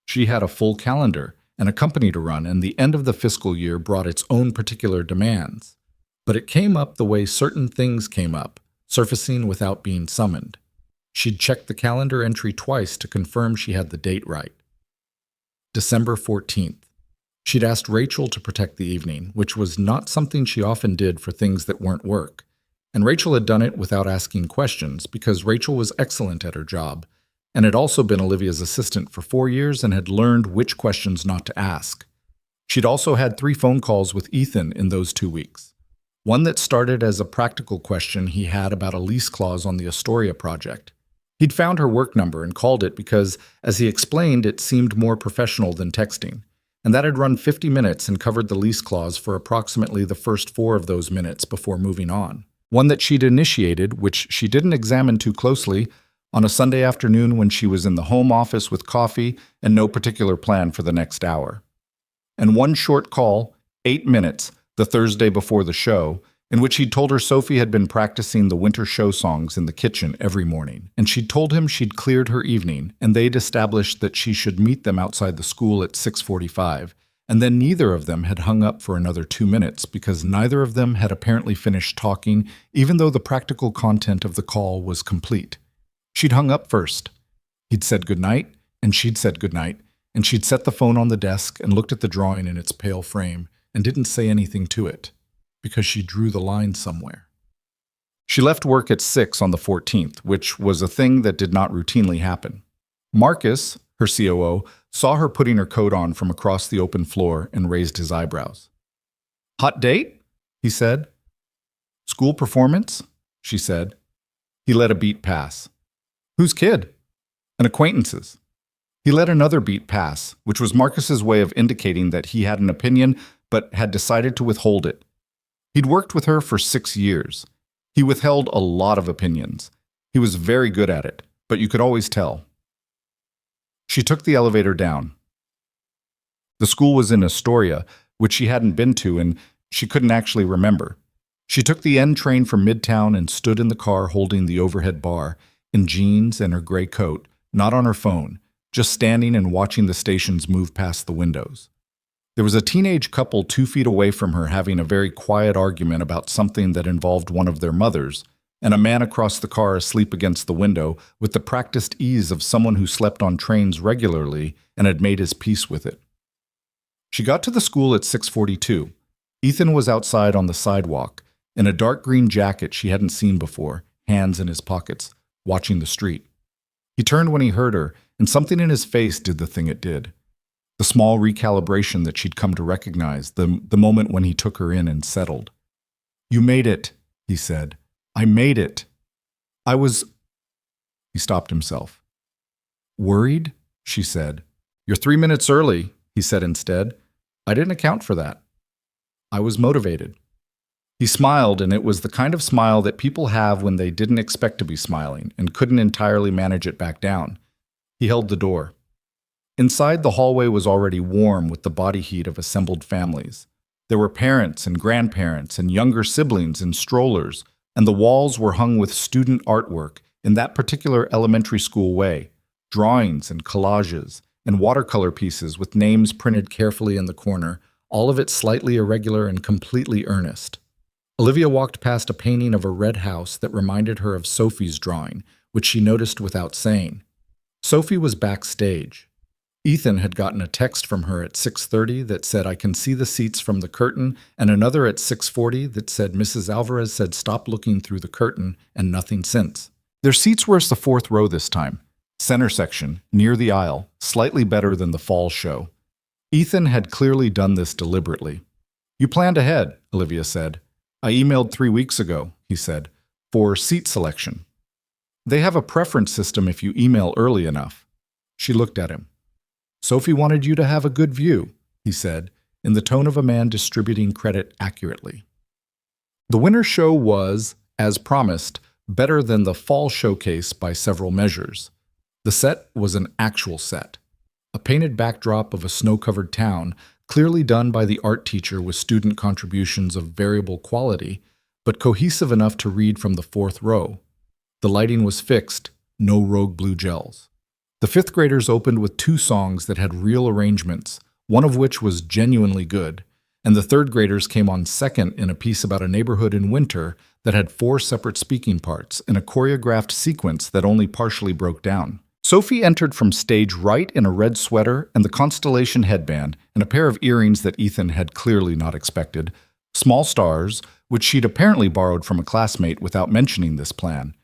She had a full calendar and a company to run, and the end of the fiscal year brought its own particular demands. But it came up the way certain things came up, surfacing without being summoned. She'd checked the calendar entry twice to confirm she had the date right. December 14th. She'd asked Rachel to protect the evening, which was not something she often did for things that weren't work. And Rachel had done it without asking questions because Rachel was excellent at her job and had also been Olivia's assistant for 4 years and had learned which questions not to ask. She'd also had 3 phone calls with Ethan in those 2 weeks. One that started as a practical question he had about a lease clause on the Astoria project. He'd found her work number and called it because, as he explained, it seemed more professional than texting. And that had run 50 minutes and covered the lease clause for approximately the first 4 of those minutes before moving on. One that she'd initiated, which she didn't examine too closely, on a Sunday afternoon when she was in the home office with coffee and no particular plan for the next hour. And one short call, 8 minutes, the Thursday before the show, in which he'd told her Sophie had been practicing the winter show songs in the kitchen every morning, and she'd told him she'd cleared her evening, and they'd established that she should meet them outside the school at 6:45, and then neither of them had hung up for another 2 minutes because neither of them had apparently finished talking, even though the practical content of the call was complete. She'd hung up first. He'd said goodnight, and she'd said goodnight, and she'd set the phone on the desk and looked at the drawing in its pale frame and didn't say anything to it, because she drew the line somewhere. She left work at 6 on the 14th, which was a thing that did not routinely happen. Marcus, her COO, saw her putting her coat on from across the open floor and raised his eyebrows. "Hot date?" he said. "School performance?" she said. He let a beat pass. "Whose kid?" "An acquaintance's." He let another beat pass, which was Marcus's way of indicating that he had an opinion but had decided to withhold it. He'd worked with her for 6 years. He withheld a lot of opinions. He was very good at it, but you could always tell. She took the elevator down. The school was in Astoria, which she hadn't been to, and she couldn't actually remember. She took the N train from Midtown and stood in the car holding the overhead bar, in jeans and her gray coat, not on her phone, just standing and watching the stations move past the windows. There was a teenage couple 2 feet away from her having a very quiet argument about something that involved one of their mothers, and a man across the car asleep against the window with the practiced ease of someone who slept on trains regularly and had made his peace with it. She got to the school at 6:42. Ethan was outside on the sidewalk, in a dark green jacket she hadn't seen before, hands in his pockets, watching the street. He turned when he heard her, and something in his face did the thing it did. The small recalibration that she'd come to recognize, the moment when he took her in and settled. "You made it," he said. "I made it. I was—" He stopped himself. "Worried?" she said. "You're 3 minutes early," he said instead. "I didn't account for that. I was motivated." He smiled, and it was the kind of smile that people have when they didn't expect to be smiling and couldn't entirely manage it back down. He held the door. Inside, the hallway was already warm with the body heat of assembled families. There were parents and grandparents and younger siblings in strollers, and the walls were hung with student artwork in that particular elementary school way, drawings and collages, and watercolor pieces with names printed carefully in the corner, all of it slightly irregular and completely earnest. Olivia walked past a painting of a red house that reminded her of Sophie's drawing, which she noticed without saying. Sophie was backstage. Ethan had gotten a text from her at 6:30 that said, "I can see the seats from the curtain," and another at 6:40 that said, "Mrs. Alvarez said stop looking through the curtain," and nothing since. Their seats were the 4th row this time, center section, near the aisle, slightly better than the fall show. Ethan had clearly done this deliberately. "You planned ahead," Olivia said. "I emailed 3 weeks ago," he said, "for seat selection. They have a preference system if you email early enough." She looked at him. "Sophie wanted you to have a good view," he said, in the tone of a man distributing credit accurately. The winter show was, as promised, better than the fall showcase by several measures. The set was an actual set, a painted backdrop of a snow-covered town, clearly done by the art teacher with student contributions of variable quality, but cohesive enough to read from the 4th row. The lighting was fixed, no rogue blue gels. The fifth graders opened with two songs that had real arrangements, one of which was genuinely good, and the third graders came on second in a piece about a neighborhood in winter that had four separate speaking parts in a choreographed sequence that only partially broke down. Sophie entered from stage right in a red sweater and the constellation headband and a pair of earrings that Ethan had clearly not expected, small stars, which she'd apparently borrowed from a classmate without mentioning this plan,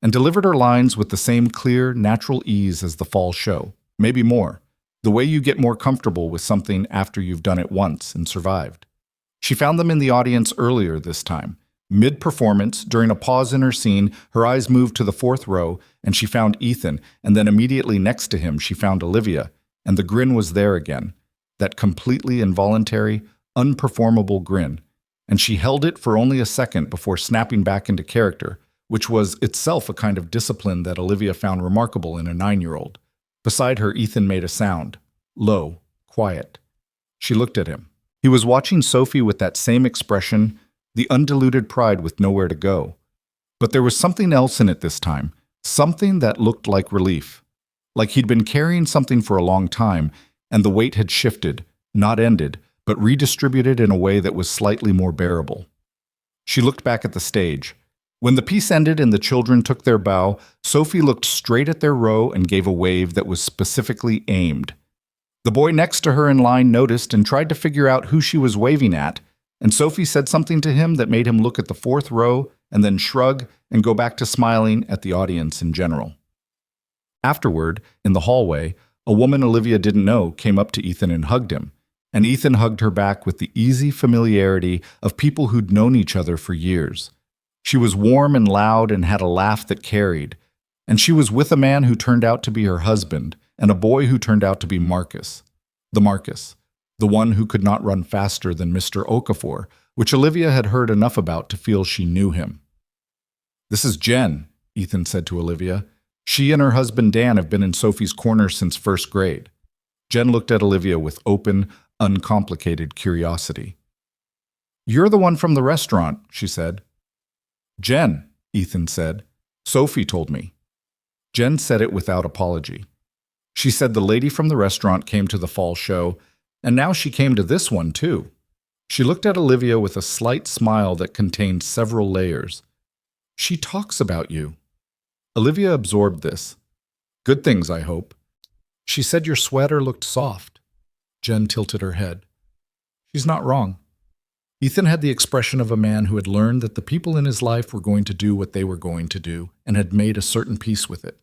and delivered her lines with the same clear, natural ease as the fall show, maybe more, the way you get more comfortable with something after you've done it once and survived. She found them in the audience earlier this time. Mid-performance, during a pause in her scene, her eyes moved to the fourth row, and she found Ethan, and then immediately next to him she found Olivia, and the grin was there again, that completely involuntary, unperformable grin, and she held it for only a second before snapping back into character, which was itself a kind of discipline that Olivia found remarkable in a 9-year-old. Beside her, Ethan made a sound, low, quiet. She looked at him. He was watching Sophie with that same expression, the undiluted pride with nowhere to go. But there was something else in it this time, something that looked like relief. Like he'd been carrying something for a long time, and the weight had shifted, not ended, but redistributed in a way that was slightly more bearable. She looked back at the stage. When the piece ended and the children took their bow, Sophie looked straight at their row and gave a wave that was specifically aimed. The boy next to her in line noticed and tried to figure out who she was waving at, and Sophie said something to him that made him look at the fourth row and then shrug and go back to smiling at the audience in general. Afterward, in the hallway, a woman Olivia didn't know came up to Ethan and hugged him, and Ethan hugged her back with the easy familiarity of people who'd known each other for years. She was warm and loud and had a laugh that carried, and she was with a man who turned out to be her husband and a boy who turned out to be Marcus, the one who could not run faster than Mr. Okafor, which Olivia had heard enough about to feel she knew him. "This is Jen," Ethan said to Olivia. "She and her husband Dan have been in Sophie's corner since first grade." Jen looked at Olivia with open, uncomplicated curiosity. "You're the one from the restaurant," she said. "Jen," Ethan said. "Sophie told me." Jen said it without apology. She said the lady from the restaurant came to the fall show, and now she came to this one too. She looked at Olivia with a slight smile that contained several layers. "She talks about you." Olivia absorbed this. "Good things, I hope." "She said your sweater looked soft." Jen tilted her head. "She's not wrong." Ethan had the expression of a man who had learned that the people in his life were going to do what they were going to do and had made a certain peace with it.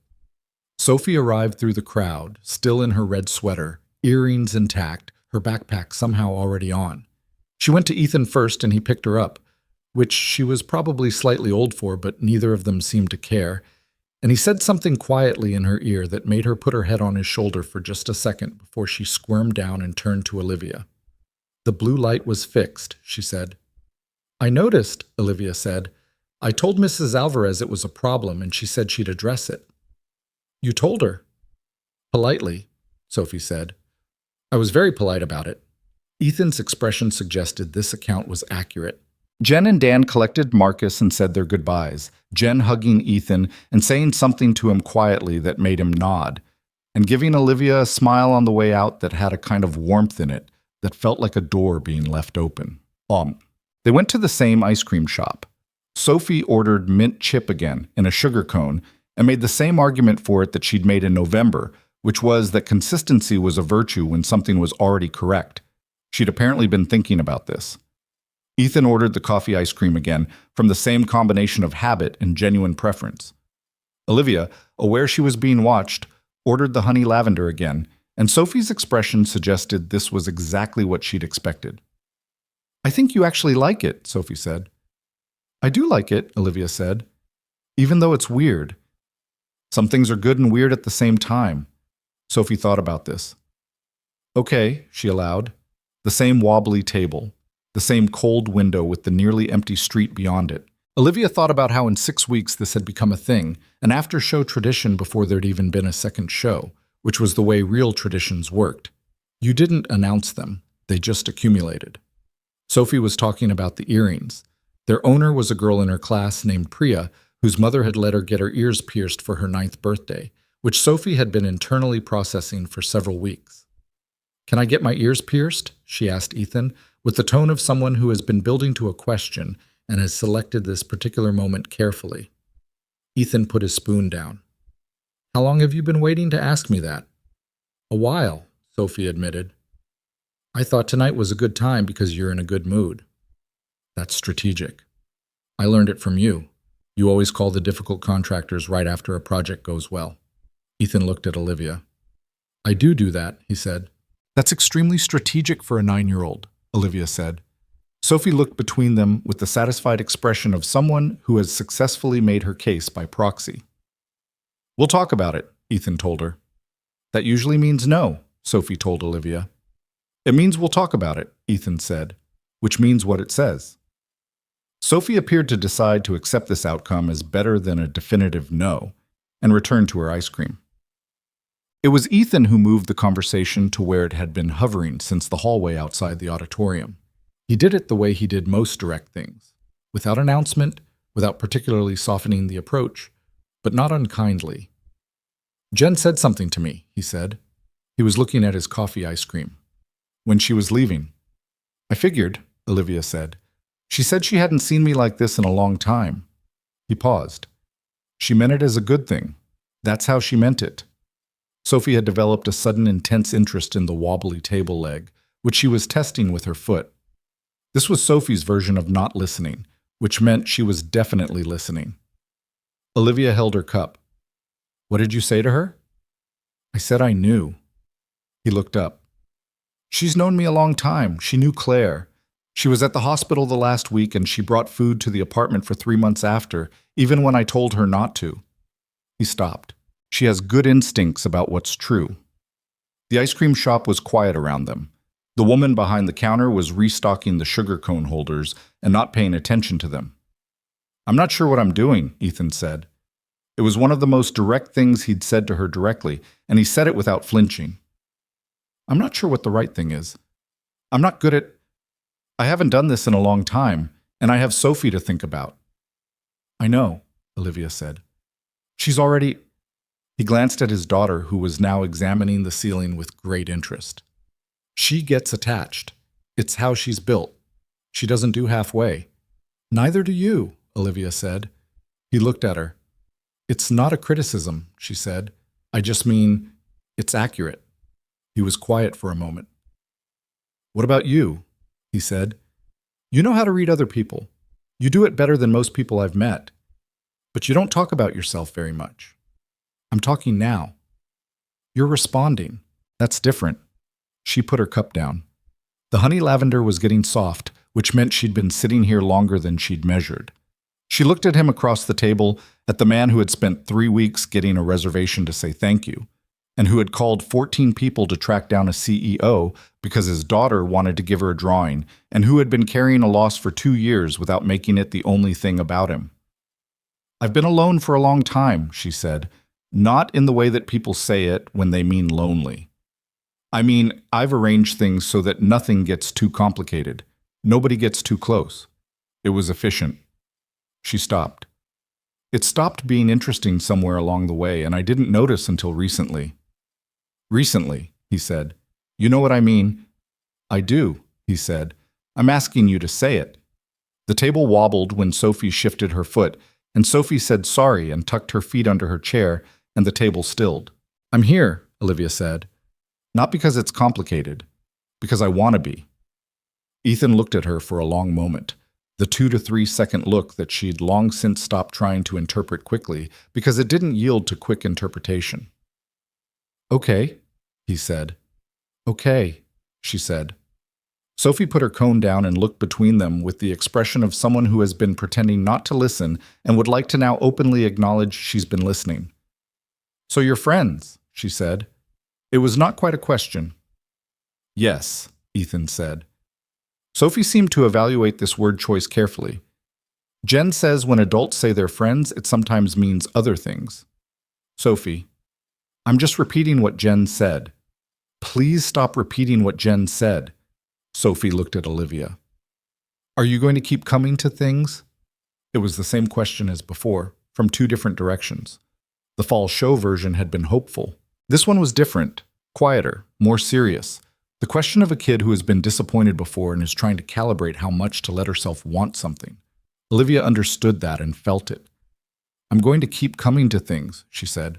Sophie arrived through the crowd, still in her red sweater, earrings intact, her backpack somehow already on. She went to Ethan first and he picked her up, which she was probably slightly old for, but neither of them seemed to care, and he said something quietly in her ear that made her put her head on his shoulder for just a second before she squirmed down and turned to Olivia. "The blue light was fixed," she said. "I noticed," Olivia said. "I told Mrs. Alvarez it was a problem and she said she'd address it." "You told her?" "Politely," Sophie said. "I was very polite about it." Ethan's expression suggested this account was accurate. Jen and Dan collected Marcus and said their goodbyes, Jen hugging Ethan and saying something to him quietly that made him nod, and giving Olivia a smile on the way out that had a kind of warmth in it that felt like a door being left open. They went to the same ice cream shop. Sophie ordered mint chip again in a sugar cone and made the same argument for it that she'd made in November, which was that consistency was a virtue when something was already correct. She'd apparently been thinking about this. Ethan ordered the coffee ice cream again from the same combination of habit and genuine preference. Olivia, aware she was being watched, ordered the honey lavender again, and Sophie's expression suggested this was exactly what she'd expected. "I think you actually like it," Sophie said. "I do like it," Olivia said, "even though it's weird. Some things are good and weird at the same time." Sophie thought about this. "Okay," she allowed. The same wobbly table, the same cold window with the nearly empty street beyond it. Olivia thought about how in 6 weeks this had become a thing, an after-show tradition before there'd even been a second show, which was the way real traditions worked. You didn't announce them, they just accumulated. Sophie was talking about the earrings. Their owner was a girl in her class named Priya, whose mother had let her get her ears pierced for her 9th birthday, which Sophie had been internally processing for several weeks. "Can I get my ears pierced?" she asked Ethan, with the tone of someone who has been building to a question and has selected this particular moment carefully. Ethan put his spoon down. "How long have you been waiting to ask me that?" "A while," Sophie admitted. "I thought tonight was a good time because you're in a good mood." "That's strategic. I learned it from you. You always call the difficult contractors right after a project goes well." Ethan looked at Olivia. "I do that," he said. "That's extremely strategic for a 9-year-old, Olivia said. Sophie looked between them with the satisfied expression of someone who has successfully made her case by proxy. "We'll talk about it," Ethan told her. "That usually means no," Sophie told Olivia. "It means we'll talk about it," Ethan said, which means what it says. Sophie appeared to decide to accept this outcome as better than a definitive no, and returned to her ice cream. It was Ethan who moved the conversation to where it had been hovering since the hallway outside the auditorium. He did it the way he did most direct things, without announcement, without particularly softening the approach, but not unkindly. "Jen said something to me," he said. He was looking at his coffee ice cream. "When she was leaving." "I figured," Olivia said. "She said she hadn't seen me like this in a long time." He paused. "She meant it as a good thing. That's how she meant it." Sophie had developed a sudden intense interest in the wobbly table leg, which she was testing with her foot. This was Sophie's version of not listening, which meant she was definitely listening. Olivia held her cup. "What did you say to her?" "I said I knew." He looked up. "She's known me a long time. She knew Claire. She was at the hospital the last week and she brought food to the apartment for 3 months after, even when I told her not to." He stopped. "She has good instincts about what's true." The ice cream shop was quiet around them. The woman behind the counter was restocking the sugar cone holders and not paying attention to them. "I'm not sure what I'm doing," Ethan said. It was one of the most direct things he'd said to her directly, and he said it without flinching. "I'm not sure what the right thing is. I'm not good at... I haven't done this in a long time, and I have Sophie to think about." "I know," Olivia said. "She's already..." He glanced at his daughter, who was now examining the ceiling with great interest. "She gets attached. It's how she's built. She doesn't do halfway." "Neither do you," Olivia said. He looked at her. "It's not a criticism," she said. "I just mean, it's accurate." He was quiet for a moment. "What about you?" he said. "You know how to read other people. You do it better than most people I've met. But you don't talk about yourself very much." "I'm talking now." "You're responding. That's different." She put her cup down. The honey lavender was getting soft, which meant she'd been sitting here longer than she'd measured. She looked at him across the table, at the man who had spent 3 weeks getting a reservation to say thank you, and who had called 14 people to track down a CEO because his daughter wanted to give her a drawing, and who had been carrying a loss for 2 years without making it the only thing about him. "I've been alone for a long time," she said, "not in the way that people say it when they mean lonely. I mean, I've arranged things so that nothing gets too complicated. Nobody gets too close. It was efficient." She stopped. "It stopped being interesting somewhere along the way, and I didn't notice until recently." "Recently," he said. "You know what I mean?" "I do," he said. "I'm asking you to say it." The table wobbled when Sophie shifted her foot, and Sophie said sorry and tucked her feet under her chair, and the table stilled. "I'm here," Olivia said. "Not because it's complicated, because I want to be." Ethan looked at her for a long moment, the 2 to 3 second look that she'd long since stopped trying to interpret quickly because it didn't yield to quick interpretation. "Okay," he said. "Okay," she said. Sophie put her cone down and looked between them with the expression of someone who has been pretending not to listen and would like to now openly acknowledge she's been listening. "So you're friends," she said. It was not quite a question. "Yes," Ethan said. Sophie seemed to evaluate this word choice carefully. Jen says when adults say they're friends, it sometimes means other things. "Sophie, I'm just repeating what Jen said." "Please stop repeating what Jen said." Sophie looked at Olivia. "Are you going to keep coming to things?" It was the same question as before, from 2 different directions. The fall show version had been hopeful. This one was different, quieter, more serious. The question of a kid who has been disappointed before and is trying to calibrate how much to let herself want something. Olivia understood that and felt it. "I'm going to keep coming to things," she said.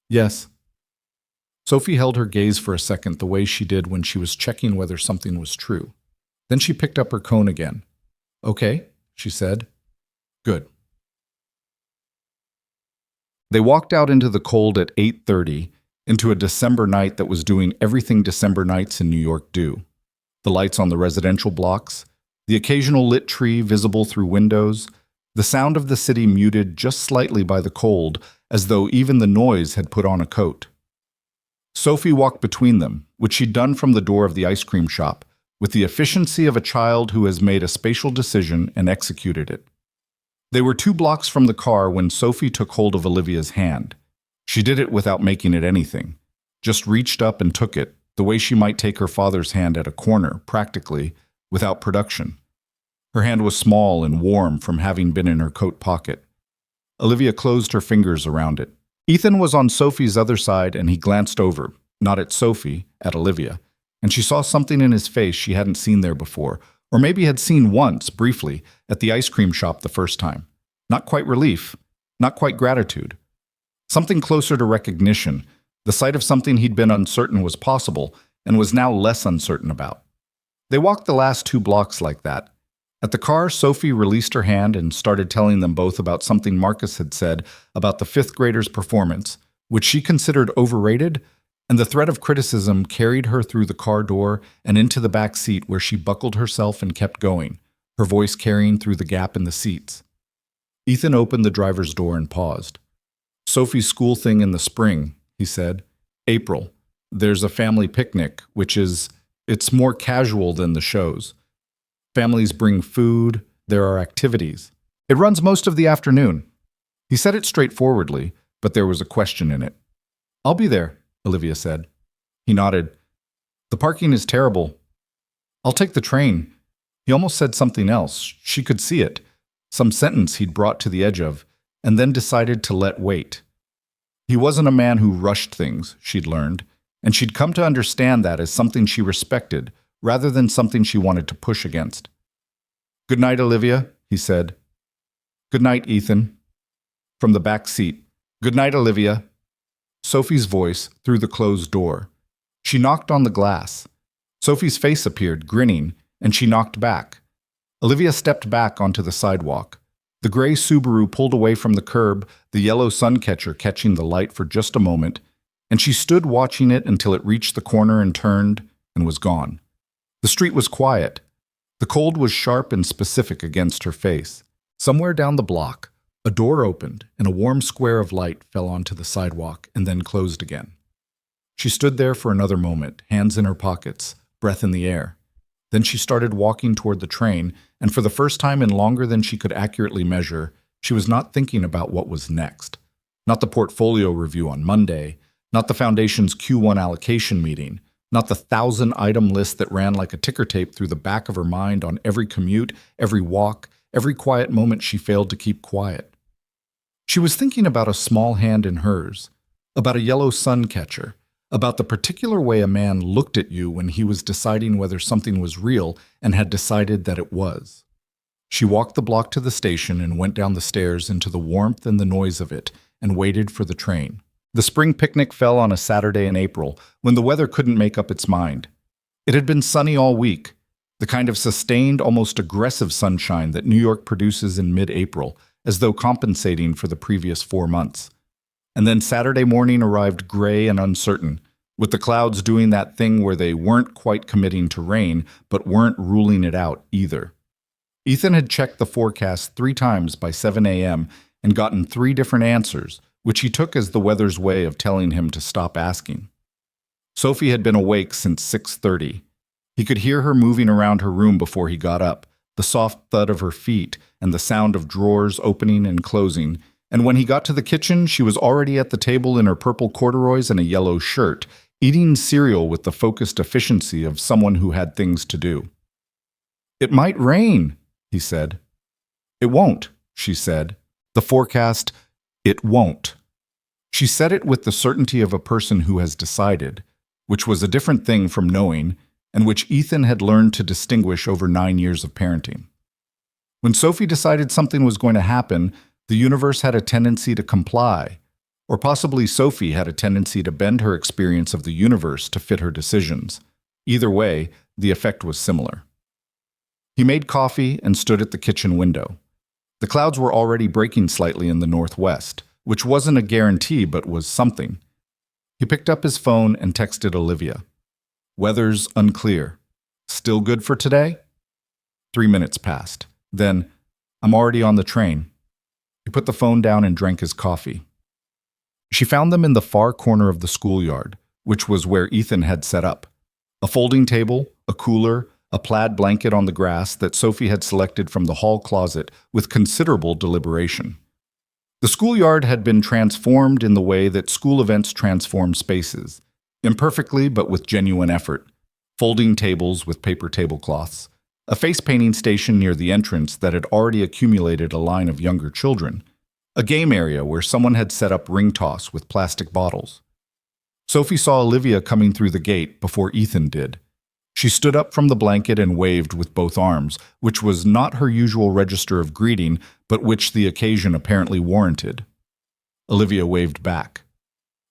"Yes." Sophie held her gaze for a second the way she did when she was checking whether something was true. Then she picked up her cone again. "Okay," she said. "Good." They walked out into the cold at 8:30, into a December night that was doing everything December nights in New York do. The lights on the residential blocks, the occasional lit tree visible through windows, the sound of the city muted just slightly by the cold, as though even the noise had put on a coat. Sophie walked between them, which she'd done from the door of the ice cream shop, with the efficiency of a child who has made a spatial decision and executed it. They were 2 blocks from the car when Sophie took hold of Olivia's hand. She did it without making it anything, just reached up and took it, the way she might take her father's hand at a corner, practically, without production. Her hand was small and warm from having been in her coat pocket. Olivia closed her fingers around it. Ethan was on Sophie's other side and he glanced over, not at Sophie, at Olivia, and she saw something in his face she hadn't seen there before, or maybe had seen once, briefly, at the ice cream shop the first time. Not quite relief, not quite gratitude. Something closer to recognition, the sight of something he'd been uncertain was possible and was now less uncertain about. They walked the last 2 blocks like that. At the car, Sophie released her hand and started telling them both about something Marcus had said about the 5th grader's performance, which she considered overrated, and the threat of criticism carried her through the car door and into the back seat where she buckled herself and kept going, her voice carrying through the gap in the seats. Ethan opened the driver's door and paused. "Sophie's school thing in the spring," he said. "April. There's a family picnic, it's more casual than the shows. Families bring food, there are activities. It runs most of the afternoon." He said it straightforwardly, but there was a question in it. "I'll be there," Olivia said. He nodded. "The parking is terrible." "I'll take the train." He almost said something else. She could see it, some sentence he'd brought to the edge of, and then decided to let wait. He wasn't a man who rushed things, she'd learned, and she'd come to understand that as something she respected, rather than something she wanted to push against. "Good night, Olivia," he said. "Good night, Ethan." From the back seat, "Good night, Olivia." Sophie's voice through the closed door. She knocked on the glass. Sophie's face appeared, grinning, and she knocked back. Olivia stepped back onto the sidewalk. The gray Subaru pulled away from the curb, the yellow sun catcher catching the light for just a moment, and she stood watching it until it reached the corner and turned and was gone. The street was quiet. The cold was sharp and specific against her face. Somewhere down the block, a door opened and a warm square of light fell onto the sidewalk and then closed again. She stood there for another moment, hands in her pockets, breath in the air. Then she started walking toward the train, and for the first time in longer than she could accurately measure, she was not thinking about what was next. Not the portfolio review on Monday, not the foundation's Q1 allocation meeting, not the 1,000-item list that ran like a ticker tape through the back of her mind on every commute, every walk, every quiet moment she failed to keep quiet. She was thinking about a small hand in hers, about a yellow sun catcher, about the particular way a man looked at you when he was deciding whether something was real and had decided that it was. She walked the block to the station and went down the stairs into the warmth and the noise of it and waited for the train. The spring picnic fell on a Saturday in April, when the weather couldn't make up its mind. It had been sunny all week, the kind of sustained, almost aggressive sunshine that New York produces in mid-April, as though compensating for the previous 4 months. And then Saturday morning arrived gray and uncertain, with the clouds doing that thing where they weren't quite committing to rain, but weren't ruling it out either. Ethan had checked the forecast 3 times by 7 a.m. and gotten 3 different answers, which he took as the weather's way of telling him to stop asking. Sophie had been awake since 6:30. He could hear her moving around her room before he got up, the soft thud of her feet and the sound of drawers opening and closing, and when he got to the kitchen, she was already at the table in her purple corduroys and a yellow shirt, eating cereal with the focused efficiency of someone who had things to do. "It might rain," he said. "It won't," she said. The forecast, "It won't." She said it with the certainty of a person who has decided, which was a different thing from knowing, and which Ethan had learned to distinguish over 9 years of parenting. When Sophie decided something was going to happen, the universe had a tendency to comply, or possibly Sophie had a tendency to bend her experience of the universe to fit her decisions. Either way, the effect was similar. He made coffee and stood at the kitchen window. The clouds were already breaking slightly in the northwest, which wasn't a guarantee but was something. He picked up his phone and texted Olivia. Weather's unclear. Still good for today? 3 minutes passed. Then, I'm already on the train. He put the phone down and drank his coffee. She found them in the far corner of the schoolyard, which was where Ethan had set up. A folding table, a cooler, a plaid blanket on the grass that Sophie had selected from the hall closet with considerable deliberation. The schoolyard had been transformed in the way that school events transform spaces, imperfectly but with genuine effort. Folding tables with paper tablecloths, a face painting station near the entrance that had already accumulated a line of younger children, a game area where someone had set up ring toss with plastic bottles. Sophie saw Olivia coming through the gate before Ethan did. She stood up from the blanket and waved with both arms, which was not her usual register of greeting, but which the occasion apparently warranted. Olivia waved back.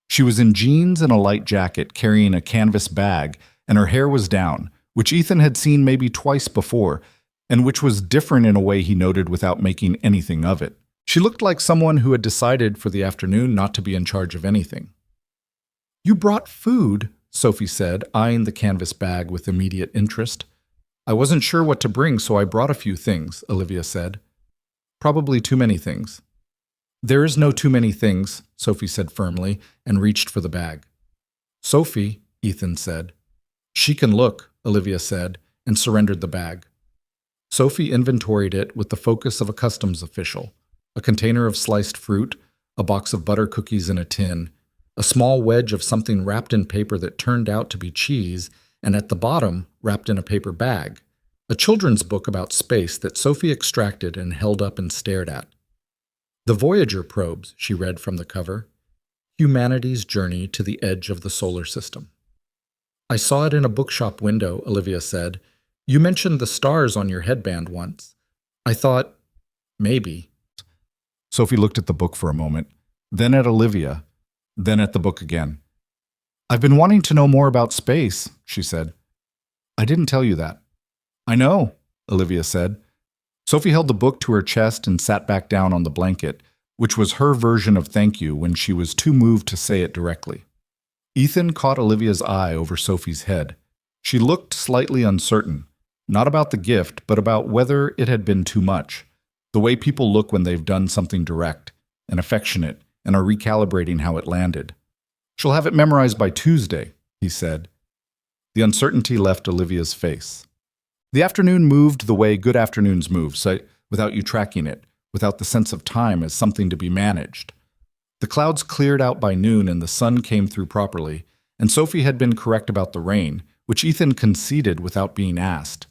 She was in jeans and a light jacket, carrying a canvas bag, and her hair was down, which Ethan had seen maybe twice before, and which was different in a way he noted without making anything of it. She looked like someone who had decided for the afternoon not to be in charge of anything. "You brought food," Sophie said, eyeing the canvas bag with immediate interest. "I wasn't sure what to bring, so I brought a few things," Olivia said. "Probably too many things." "There is no too many things," Sophie said firmly, and reached for the bag. "Sophie," Ethan said. "She can look," Olivia said, and surrendered the bag. Sophie inventoried it with the focus of a customs official. A container of sliced fruit, a box of butter cookies in a tin, a small wedge of something wrapped in paper that turned out to be cheese, and at the bottom, wrapped in a paper bag, a children's book about space that Sophie extracted and held up and stared at. "The Voyager probes," she read from the cover. "Humanity's journey to the edge of the solar system." "I saw it in a bookshop window," Olivia said. "You mentioned the stars on your headband once. I thought, maybe." Sophie looked at the book for a moment, then at Olivia, then at the book again. "I've been wanting to know more about space," she said. "I didn't tell you that." "I know," Olivia said. Sophie held the book to her chest and sat back down on the blanket, which was her version of thank you when she was too moved to say it directly. Ethan caught Olivia's eye over Sophie's head. She looked slightly uncertain, not about the gift, but about whether it had been too much. The way people look when they've done something direct and affectionate and are recalibrating how it landed. "She'll have it memorized by Tuesday," he said. The uncertainty left Olivia's face. The afternoon moved the way good afternoons move, so without you tracking it, without the sense of time as something to be managed. The clouds cleared out by noon and the sun came through properly, and Sophie had been correct about the rain, which Ethan conceded without being asked.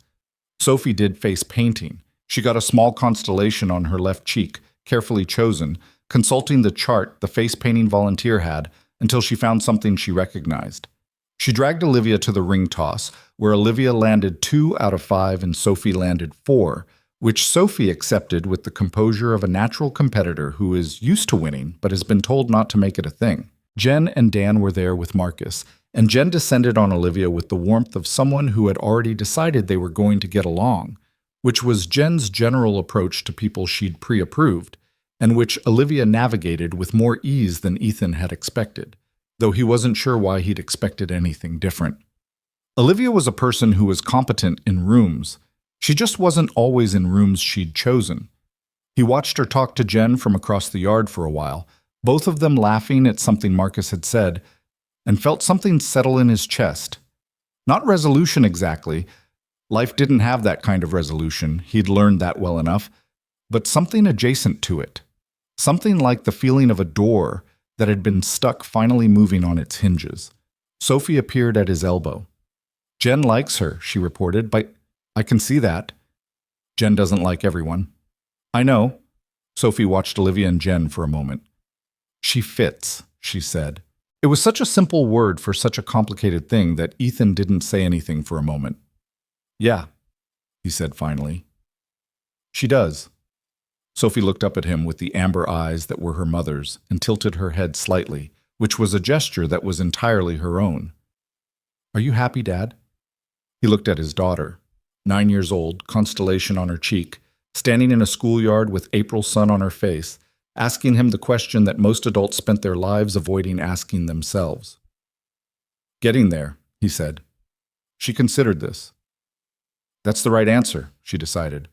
Sophie did face painting. She got a small constellation on her left cheek, carefully chosen, consulting the chart the face-painting volunteer had until she found something she recognized. She dragged Olivia to the ring toss, where Olivia landed 2 out of 5 and Sophie landed 4, which Sophie accepted with the composure of a natural competitor who is used to winning but has been told not to make it a thing. Jen and Dan were there with Marcus, and Jen descended on Olivia with the warmth of someone who had already decided they were going to get along, which was Jen's general approach to people she'd pre-approved, and which Olivia navigated with more ease than Ethan had expected, though he wasn't sure why he'd expected anything different. Olivia was a person who was competent in rooms. She just wasn't always in rooms she'd chosen. He watched her talk to Jen from across the yard for a while, both of them laughing at something Marcus had said, and felt something settle in his chest. Not resolution exactly. Life didn't have that kind of resolution, he'd learned that well enough, but something adjacent to it. Something like the feeling of a door that had been stuck finally moving on its hinges. Sophie appeared at his elbow. "Jen likes her," she reported, "but I can see that." "Jen doesn't like everyone." "I know." Sophie watched Olivia and Jen for a moment. "She fits," she said. It was such a simple word for such a complicated thing that Ethan didn't say anything for a moment. Yeah, he said finally. She does. Sophie looked up at him with the amber eyes that were her mother's and tilted her head slightly, which was a gesture that was entirely her own. Are you happy, Dad? He looked at his daughter, 9 years old, constellation on her cheek, standing in a schoolyard with April sun on her face, asking him the question that most adults spent their lives avoiding asking themselves. Getting there, he said. She considered this. That's the right answer, she decided,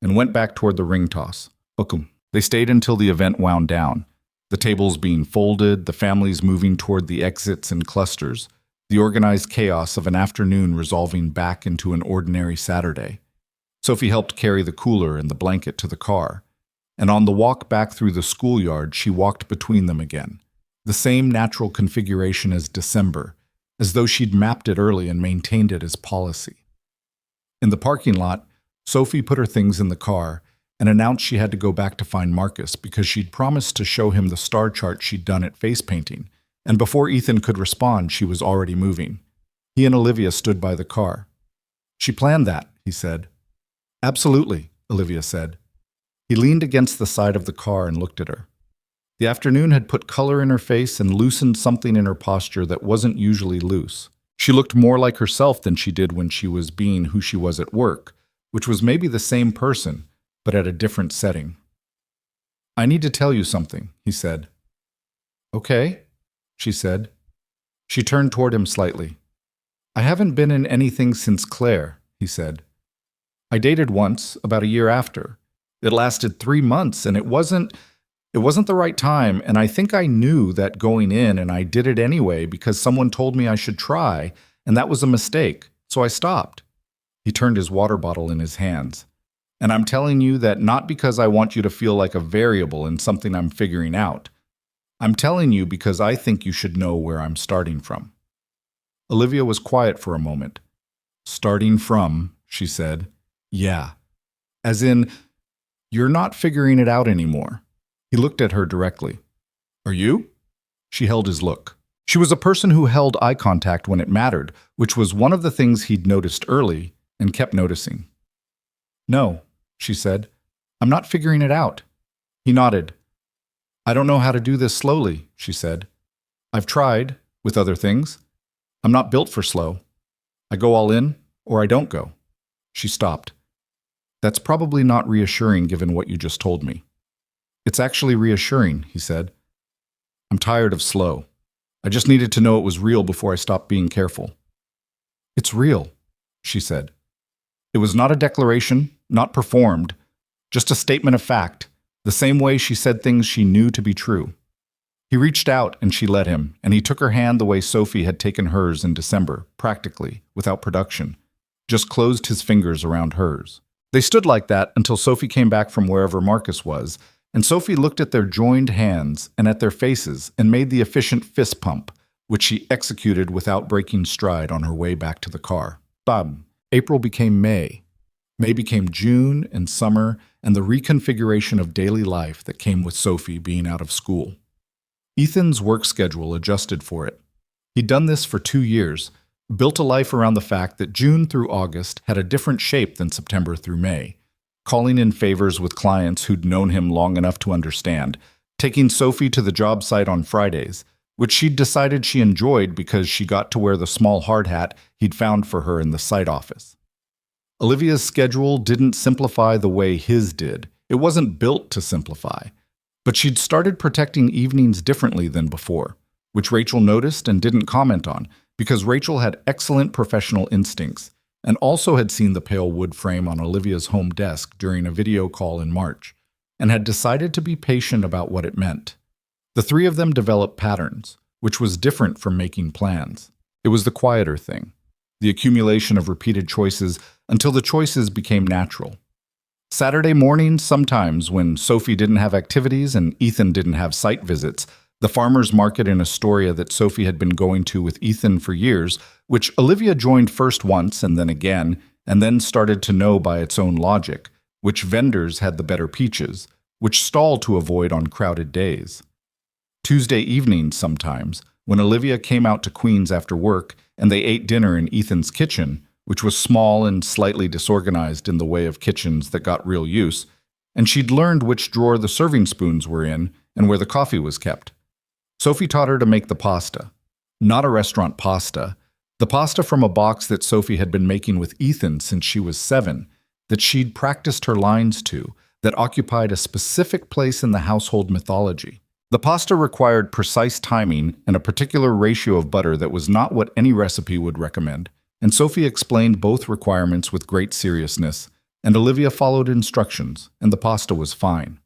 and went back toward the ring toss. Okum. They stayed until the event wound down, the tables being folded, the families moving toward the exits in clusters, the organized chaos of an afternoon resolving back into an ordinary Saturday. Sophie helped carry the cooler and the blanket to the car, and on the walk back through the schoolyard, she walked between them again, the same natural configuration as December, as though she'd mapped it early and maintained it as policy. In the parking lot, Sophie put her things in the car and announced she had to go back to find Marcus because she'd promised to show him the star chart she'd done at face painting, and before Ethan could respond, she was already moving. He and Olivia stood by the car. She planned that, he said. Absolutely, Olivia said. He leaned against the side of the car and looked at her. The afternoon had put color in her face and loosened something in her posture that wasn't usually loose. She looked more like herself than she did when she was being who she was at work, which was maybe the same person, but at a different setting. I need to tell you something, he said. Okay, she said. She turned toward him slightly. I haven't been in anything since Claire, he said. I dated once, about a year after. It lasted 3 months, and it wasn't the right time, and I think I knew that going in, and I did it anyway because someone told me I should try, and that was a mistake, so I stopped. He turned his water bottle in his hands. And I'm telling you that not because I want you to feel like a variable in something I'm figuring out. I'm telling you because I think you should know where I'm starting from. Olivia was quiet for a moment. Starting from, she said. Yeah. As in, you're not figuring it out anymore. He looked at her directly. Are you? She held his look. She was a person who held eye contact when it mattered, which was one of the things he'd noticed early and kept noticing. No, she said. I'm not figuring it out. He nodded. I don't know how to do this slowly, she said. I've tried, with other things. I'm not built for slow. I go all in, or I don't go. She stopped. That's probably not reassuring given what you just told me. It's actually reassuring, he said. I'm tired of slow. I just needed to know it was real before I stopped being careful. It's real, she said. It was not a declaration, not performed, just a statement of fact, the same way she said things she knew to be true. He reached out and she let him, and he took her hand the way Sophie had taken hers in December, practically, without production, just closed his fingers around hers. They stood like that until Sophie came back from wherever Marcus was, and Sophie looked at their joined hands and at their faces and made the efficient fist pump, which she executed without breaking stride on her way back to the car. Bam! April became May. May became June and summer and the reconfiguration of daily life that came with Sophie being out of school. Ethan's work schedule adjusted for it. He'd done this for 2 years, built a life around the fact that June through August had a different shape than September through May, calling in favors with clients who'd known him long enough to understand, taking Sophie to the job site on Fridays, which she'd decided she enjoyed because she got to wear the small hard hat he'd found for her in the site office. Olivia's schedule didn't simplify the way his did. It wasn't built to simplify. But she'd started protecting evenings differently than before, which Rachel noticed and didn't comment on, because Rachel had excellent professional instincts and also had seen the pale wood frame on Olivia's home desk during a video call in March, and had decided to be patient about what it meant. The three of them developed patterns, which was different from making plans. It was the quieter thing, the accumulation of repeated choices until the choices became natural. Saturday mornings, sometimes when Sophie didn't have activities and Ethan didn't have site visits, the farmer's market in Astoria that Sophie had been going to with Ethan for years, which Olivia joined first once and then started to know by its own logic, which vendors had the better peaches, which stall to avoid on crowded days. Tuesday evenings sometimes, when Olivia came out to Queens after work and they ate dinner in Ethan's kitchen, which was small and slightly disorganized in the way of kitchens that got real use, and she'd learned which drawer the serving spoons were in and where the coffee was kept. Sophie taught her to make the pasta. Not a restaurant pasta. The pasta from a box that Sophie had been making with Ethan since she was 7, that she'd practiced her lines to, that occupied a specific place in the household mythology. The pasta required precise timing and a particular ratio of butter that was not what any recipe would recommend, and Sophie explained both requirements with great seriousness, and Olivia followed instructions, and the pasta was fine.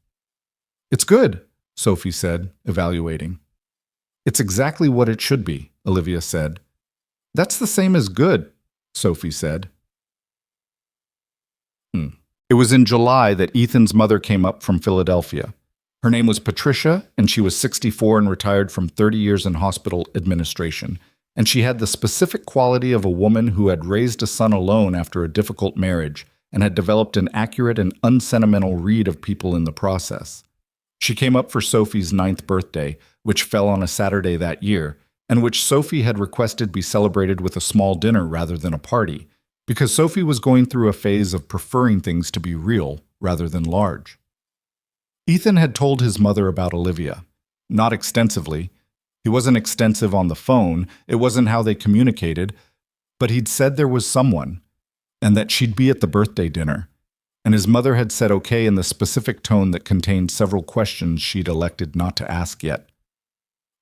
"It's good," Sophie said, evaluating. "It's exactly what it should be," Olivia said. "That's the same as good," Sophie said. It was in July that Ethan's mother came up from Philadelphia. Her name was Patricia, and she was 64 and retired from 30 years in hospital administration, and she had the specific quality of a woman who had raised a son alone after a difficult marriage and had developed an accurate and unsentimental read of people in the process. She came up for Sophie's 9th birthday, which fell on a Saturday that year, and which Sophie had requested be celebrated with a small dinner rather than a party, because Sophie was going through a phase of preferring things to be real rather than large. Ethan had told his mother about Olivia. Not extensively. He wasn't extensive on the phone, it wasn't how they communicated, but he'd said there was someone, and that she'd be at the birthday dinner, and his mother had said okay in the specific tone that contained several questions she'd elected not to ask yet.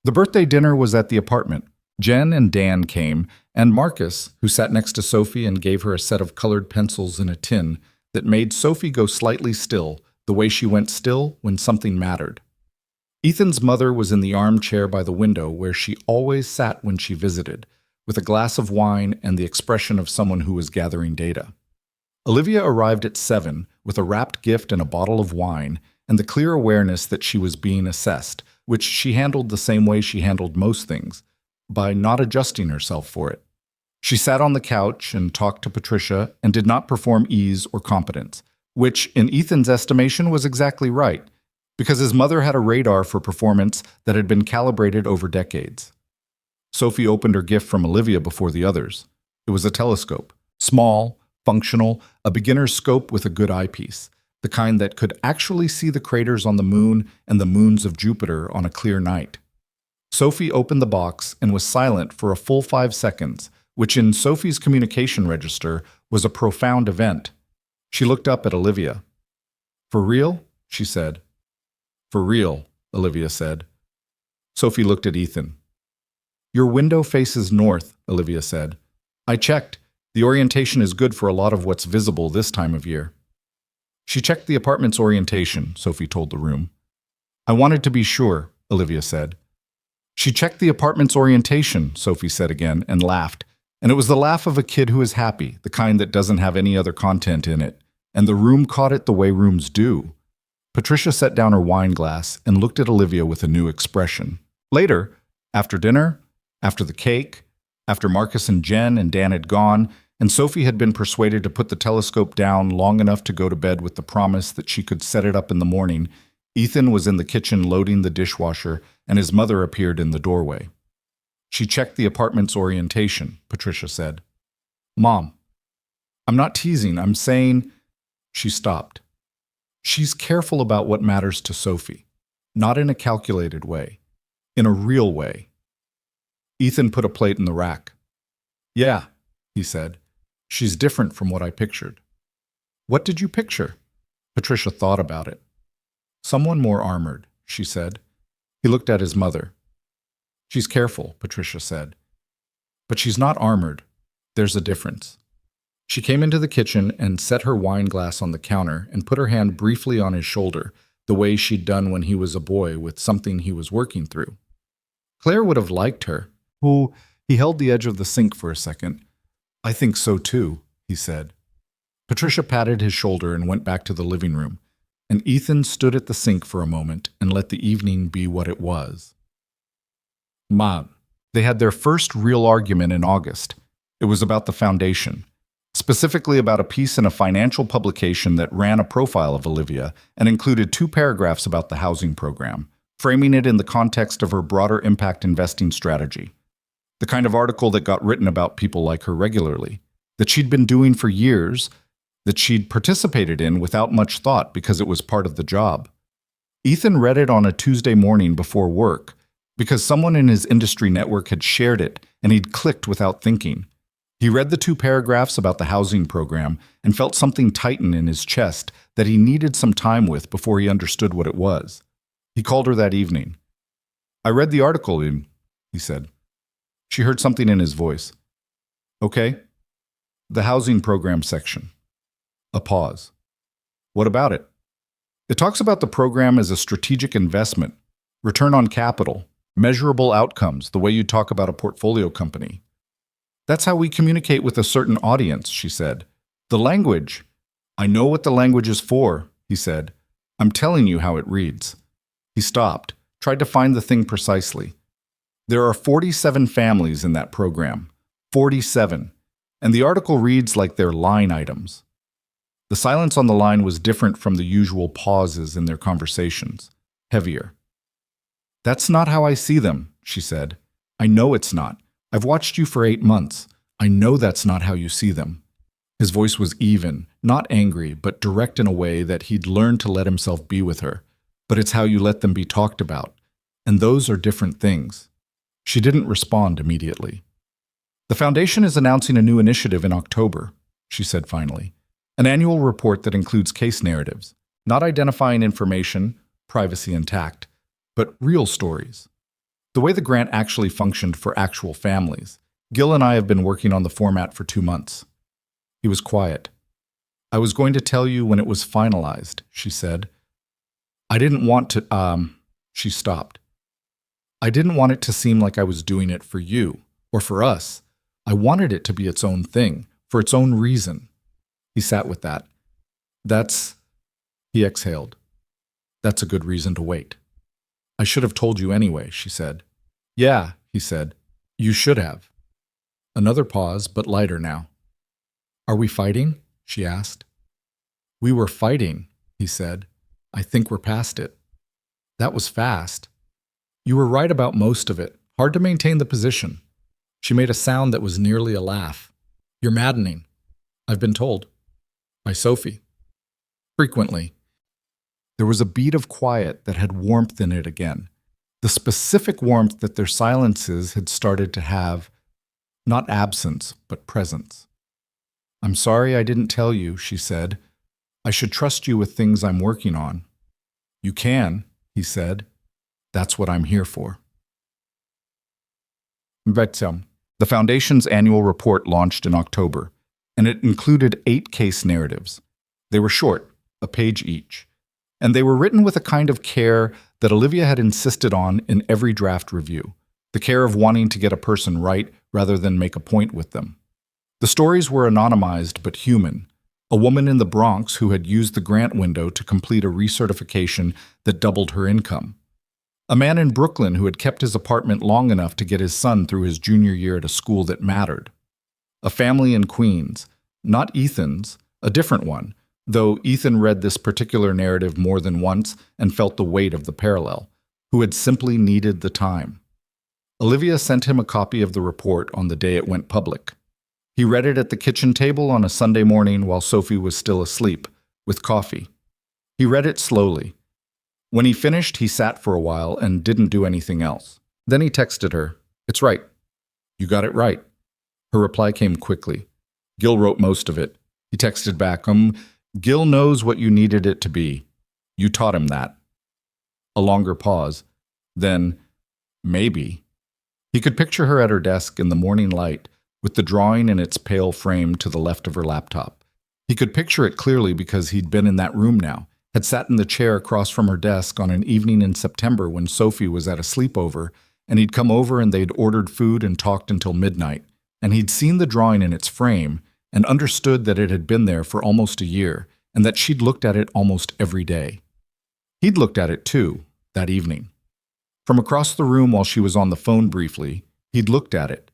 The birthday dinner was at the apartment. Jen and Dan came, and Marcus, who sat next to Sophie and gave her a set of colored pencils in a tin that made Sophie go slightly still, the way she went still when something mattered. Ethan's mother was in the armchair by the window where she always sat when she visited, with a glass of wine and the expression of someone who was gathering data. Olivia arrived at 7 with a wrapped gift and a bottle of wine and the clear awareness that she was being assessed, which she handled the same way she handled most things, by not adjusting herself for it. She sat on the couch and talked to Patricia and did not perform ease or competence, which in Ethan's estimation was exactly right, because his mother had a radar for performance that had been calibrated over decades. Sophie opened her gift from Olivia before the others. It was a telescope, small, functional, a beginner's scope with a good eyepiece, the kind that could actually see the craters on the moon and the moons of Jupiter on a clear night. Sophie opened the box and was silent for a full 5 seconds, which in Sophie's communication register was a profound event. She looked up at Olivia. "For real?" she said. "For real," Olivia said. Sophie looked at Ethan. "Your window faces north," Olivia said. "I checked. The orientation is good for a lot of what's visible this time of year." She checked the apartment's orientation, Sophie told the room. "I wanted to be sure," Olivia said. She checked the apartment's orientation, Sophie said again, and laughed. And it was the laugh of a kid who is happy, the kind that doesn't have any other content in it. And the room caught it the way rooms do. Patricia set down her wine glass and looked at Olivia with a new expression. Later, after dinner, after the cake, after Marcus and Jen and Dan had gone, and Sophie had been persuaded to put the telescope down long enough to go to bed with the promise that she could set it up in the morning, Ethan was in the kitchen loading the dishwasher, and his mother appeared in the doorway. She checked the apartment's orientation, Patricia said. "Mom, I'm not teasing, I'm saying—" She stopped. She's careful about what matters to Sophie, not in a calculated way, in a real way. Ethan put a plate in the rack. "Yeah," he said. "She's different from what I pictured." "What did you picture?" Patricia thought about it. "Someone more armored," she said. He looked at his mother. "She's careful," Patricia said. "But she's not armored. There's a difference." She came into the kitchen and set her wine glass on the counter and put her hand briefly on his shoulder, the way she'd done when he was a boy with something he was working through. Claire would have liked her. "Oh," he held the edge of the sink for a second. "I think so too," he said. Patricia patted his shoulder and went back to the living room, and Ethan stood at the sink for a moment and let the evening be what it was. Mom. They had their first real argument in August. It was about the foundation, specifically about a piece in a financial publication that ran a profile of Olivia and included 2 paragraphs about the housing program, framing it in the context of her broader impact investing strategy. The kind of article that got written about people like her regularly, that she'd been doing for years, that she'd participated in without much thought because it was part of the job. Ethan read it on a Tuesday morning before work because someone in his industry network had shared it and he'd clicked without thinking. He read the 2 paragraphs about the housing program and felt something tighten in his chest that he needed some time with before he understood what it was. He called her that evening. "I read the article, he said. She heard something in his voice. "Okay." "The housing program section." A pause. "What about it?" "It talks about the program as a strategic investment, return on capital, measurable outcomes, the way you talk about a portfolio company." "That's how we communicate with a certain audience," she said. "The language." "I know what the language is for," he said. "I'm telling you how it reads." He stopped, tried to find the thing precisely. There are 47 families in that program. 47. And the article reads like they're line items. The silence on the line was different from the usual pauses in their conversations, heavier. "That's not how I see them," she said. "I know it's not. I've watched you for 8 months. I know that's not how you see them." His voice was even, not angry, but direct in a way that he'd learned to let himself be with her. "But it's how you let them be talked about. And those are different things." She didn't respond immediately. "The foundation is announcing a new initiative in October," she said finally. "An annual report that includes case narratives, not identifying information, privacy intact, but real stories. The way the grant actually functioned for actual families. Gil and I have been working on the format for 2 months." He was quiet. "I was going to tell you when it was finalized," she said. "I didn't want to, She stopped. "I didn't want it to seem like I was doing it for you, or for us. I wanted it to be its own thing, for its own reason." He sat with that. He exhaled. "That's a good reason to wait." "I should have told you anyway," she said. "Yeah," he said. "You should have." Another pause, but lighter now. "Are we fighting?" she asked. "We were fighting," he said. "I think we're past it." That was fast. "You were right about most of it. Hard to maintain the position." She made a sound that was nearly a laugh. "You're maddening. I've been told. By Sophie. Frequently." There was a beat of quiet that had warmth in it again. The specific warmth that their silences had started to have, not absence, but presence. "I'm sorry I didn't tell you," she said. "I should trust you with things I'm working on." "You can," he said. "That's what I'm here for." The Foundation's annual report launched in October, and it included 8 case narratives. They were short, a page each, and they were written with a kind of care that Olivia had insisted on in every draft review, the care of wanting to get a person right rather than make a point with them. The stories were anonymized but human. A woman in the Bronx who had used the grant window to complete a recertification that doubled her income. A man in Brooklyn who had kept his apartment long enough to get his son through his junior year at a school that mattered. A family in Queens, not Ethan's, a different one, though Ethan read this particular narrative more than once and felt the weight of the parallel, who had simply needed the time. Olivia sent him a copy of the report on the day it went public. He read it at the kitchen table on a Sunday morning while Sophie was still asleep, with coffee. He read it slowly. When he finished, he sat for a while and didn't do anything else. Then he texted her, "It's right. You got it right." Her reply came quickly. "Gil wrote most of it." He texted back, "Gil knows what you needed it to be. You taught him that." A longer pause. Then, "Maybe." He could picture her at her desk in the morning light, with the drawing in its pale frame to the left of her laptop. He could picture it clearly because he'd been in that room now, had sat in the chair across from her desk on an evening in September when Sophie was at a sleepover, and he'd come over and they'd ordered food and talked until midnight, and he'd seen the drawing in its frame and understood that it had been there for almost a year, and that she'd looked at it almost every day. He'd looked at it too, that evening. From across the room while she was on the phone briefly, he'd looked at it,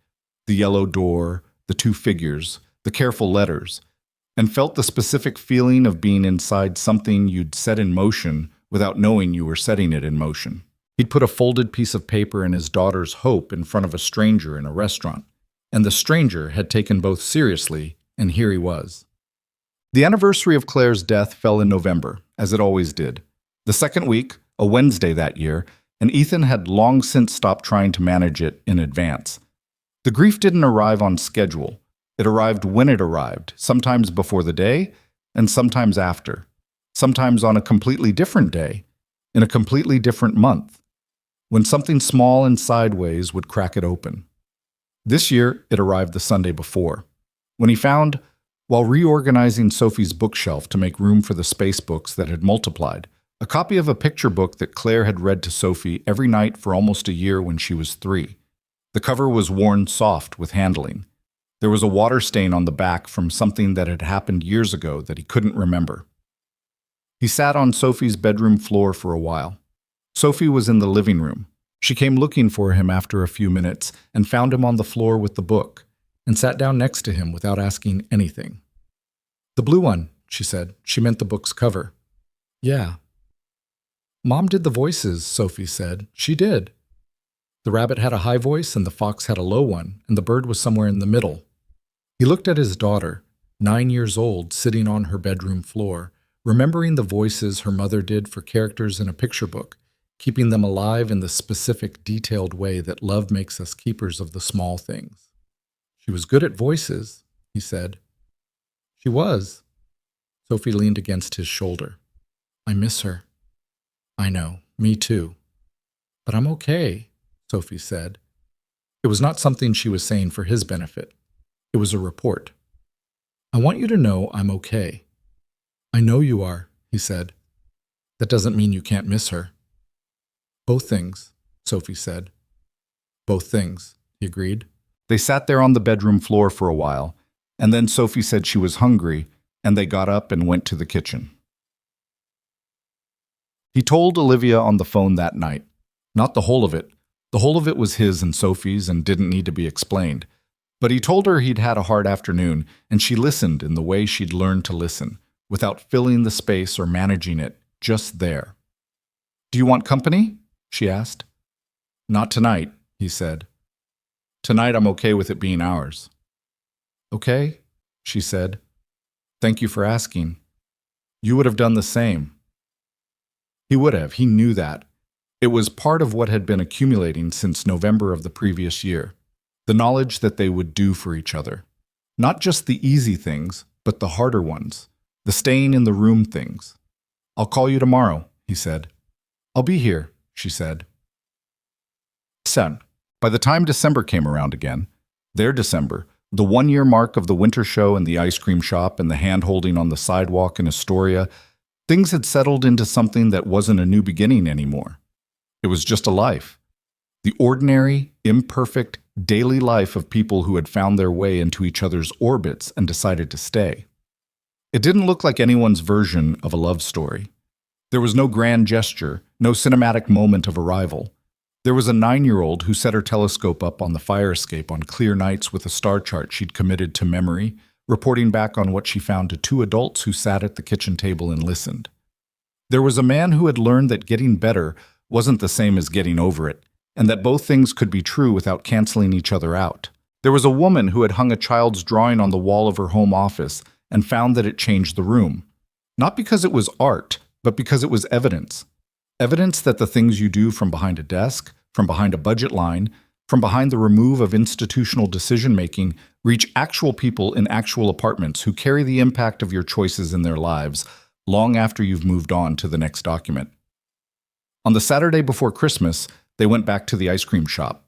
the yellow door, the 2 figures, the careful letters, and felt the specific feeling of being inside something you'd set in motion without knowing you were setting it in motion. He'd put a folded piece of paper in his daughter's hope in front of a stranger in a restaurant, and the stranger had taken both seriously, and here he was. The anniversary of Claire's death fell in November, as it always did. The second week, a Wednesday that year, and Ethan had long since stopped trying to manage it in advance. The grief didn't arrive on schedule. It arrived when it arrived, sometimes before the day, and sometimes after. Sometimes on a completely different day, in a completely different month, when something small and sideways would crack it open. This year, it arrived the Sunday before, when he found, while reorganizing Sophie's bookshelf to make room for the space books that had multiplied, a copy of a picture book that Claire had read to Sophie every night for almost a year when she was 3. The cover was worn soft with handling. There was a water stain on the back from something that had happened years ago that he couldn't remember. He sat on Sophie's bedroom floor for a while. Sophie was in the living room. She came looking for him after a few minutes and found him on the floor with the book, and sat down next to him without asking anything. "The blue one," she said. She meant the book's cover. "Yeah." "Mom did the voices," Sophie said. "She did. The rabbit had a high voice and the fox had a low one, and the bird was somewhere in the middle." He looked at his daughter, 9 years old, sitting on her bedroom floor, remembering the voices her mother did for characters in a picture book, keeping them alive in the specific, detailed way that love makes us keepers of the small things. "She was good at voices," he said. "She was." Sophie leaned against his shoulder. "I miss her." "I know, me too." "But I'm okay," Sophie said. It was not something she was saying for his benefit. It was a report. "I want you to know I'm okay." "I know you are," he said. "That doesn't mean you can't miss her." "Both things," Sophie said. "Both things," he agreed. They sat there on the bedroom floor for a while, and then Sophie said she was hungry, and they got up and went to the kitchen. He told Olivia on the phone that night. Not the whole of it. The whole of it was his and Sophie's and didn't need to be explained. But he told her he'd had a hard afternoon, and she listened in the way she'd learned to listen, without filling the space or managing it, just there. "Do you want company?" she asked. "Not tonight," he said. "Tonight I'm okay with it being ours." "Okay," she said. "Thank you for asking. You would have done the same." He would have. He knew that. It was part of what had been accumulating since November of the previous year. The knowledge that they would do for each other. Not just the easy things, but the harder ones. The staying in the room things. "I'll call you tomorrow," he said. "I'll be here," she said. Son. By the time December came around again, their December, the 1-year mark of the winter show and the ice cream shop and the hand-holding on the sidewalk in Astoria, things had settled into something that wasn't a new beginning anymore. It was just a life. The ordinary, imperfect, daily life of people who had found their way into each other's orbits and decided to stay. It didn't look like anyone's version of a love story. There was no grand gesture, no cinematic moment of arrival. There was a 9-year-old who set her telescope up on the fire escape on clear nights with a star chart she'd committed to memory, reporting back on what she found to 2 adults who sat at the kitchen table and listened. There was a man who had learned that getting better wasn't the same as getting over it, and that both things could be true without canceling each other out. There was a woman who had hung a child's drawing on the wall of her home office and found that it changed the room. Not because it was art, but because it was evidence. Evidence that the things you do from behind a desk, from behind a budget line, from behind the remove of institutional decision-making, reach actual people in actual apartments who carry the impact of your choices in their lives long after you've moved on to the next document. On the Saturday before Christmas, they went back to the ice cream shop.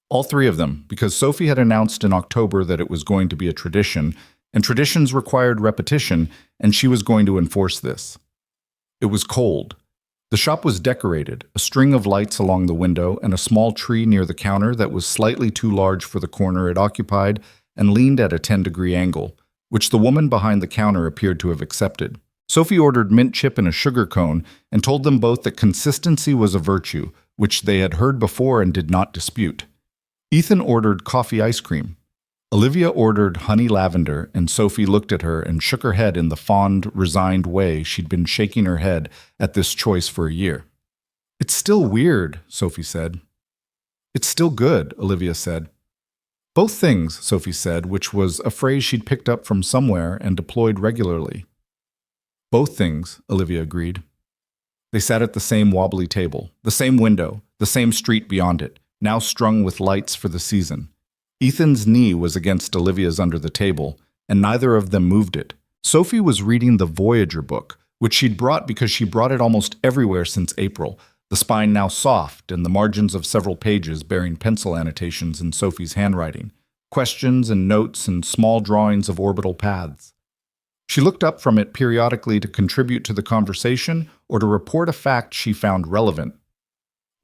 All 3 of them, because Sophie had announced in October that it was going to be a tradition, and traditions required repetition, and she was going to enforce this. It was cold. The shop was decorated, a string of lights along the window and a small tree near the counter that was slightly too large for the corner it occupied and leaned at a 10-degree angle, which the woman behind the counter appeared to have accepted. Sophie ordered mint chip and a sugar cone and told them both that consistency was a virtue, which they had heard before and did not dispute. Ethan ordered coffee ice cream. Olivia ordered honey lavender, and Sophie looked at her and shook her head in the fond, resigned way she'd been shaking her head at this choice for a year. It's still weird, Sophie said. It's still good, Olivia said. Both things, Sophie said, which was a phrase she'd picked up from somewhere and deployed regularly. Both things, Olivia agreed. They sat at the same wobbly table, the same window, the same street beyond it, now strung with lights for the season. Ethan's knee was against Olivia's under the table, and neither of them moved it. Sophie was reading the Voyager book, which she'd brought because she brought it almost everywhere since April, the spine now soft and the margins of several pages bearing pencil annotations in Sophie's handwriting, questions and notes and small drawings of orbital paths. She looked up from it periodically to contribute to the conversation or to report a fact she found relevant.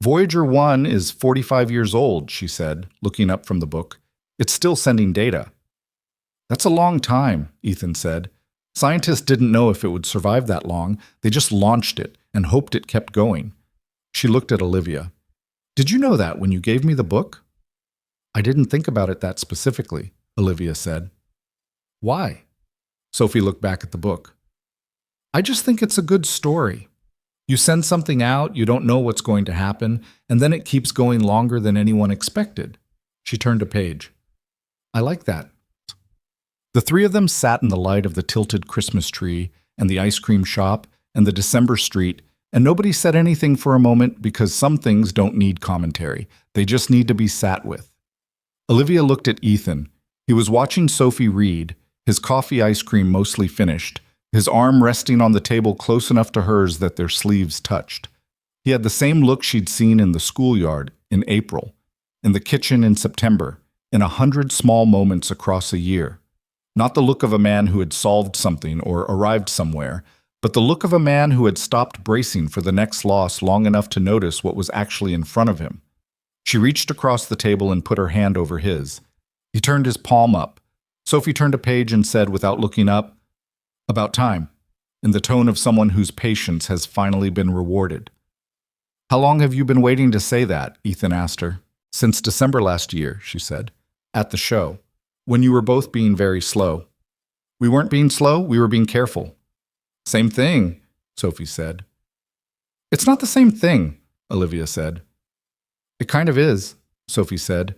Voyager 1 is 45 years old, she said, looking up from the book. It's still sending data. That's a long time, Ethan said. Scientists didn't know if it would survive that long. They just launched it and hoped it kept going. She looked at Olivia. Did you know that when you gave me the book? I didn't think about it that specifically, Olivia said. Why? Sophie looked back at the book. I just think it's a good story. You send something out, you don't know what's going to happen, and then it keeps going longer than anyone expected. She turned a page. I like that. The three of them sat in the light of the tilted Christmas tree and the ice cream shop and the December street, and nobody said anything for a moment because some things don't need commentary. They just need to be sat with. Olivia looked at Ethan. He was watching Sophie read, his coffee ice cream mostly finished, his arm resting on the table close enough to hers that their sleeves touched. He had the same look she'd seen in the schoolyard in April, in the kitchen in September, in 100 small moments across a year. Not the look of a man who had solved something or arrived somewhere, but the look of a man who had stopped bracing for the next loss long enough to notice what was actually in front of him. She reached across the table and put her hand over his. He turned his palm up. Sophie turned a page and said, without looking up, "About time," in the tone of someone whose patience has finally been rewarded. How long have you been waiting to say that? Ethan asked her. Since December last year, she said. At the show. When you were both being very slow. We weren't being slow, we were being careful. Same thing, Sophie said. It's not the same thing, Olivia said. It kind of is, Sophie said,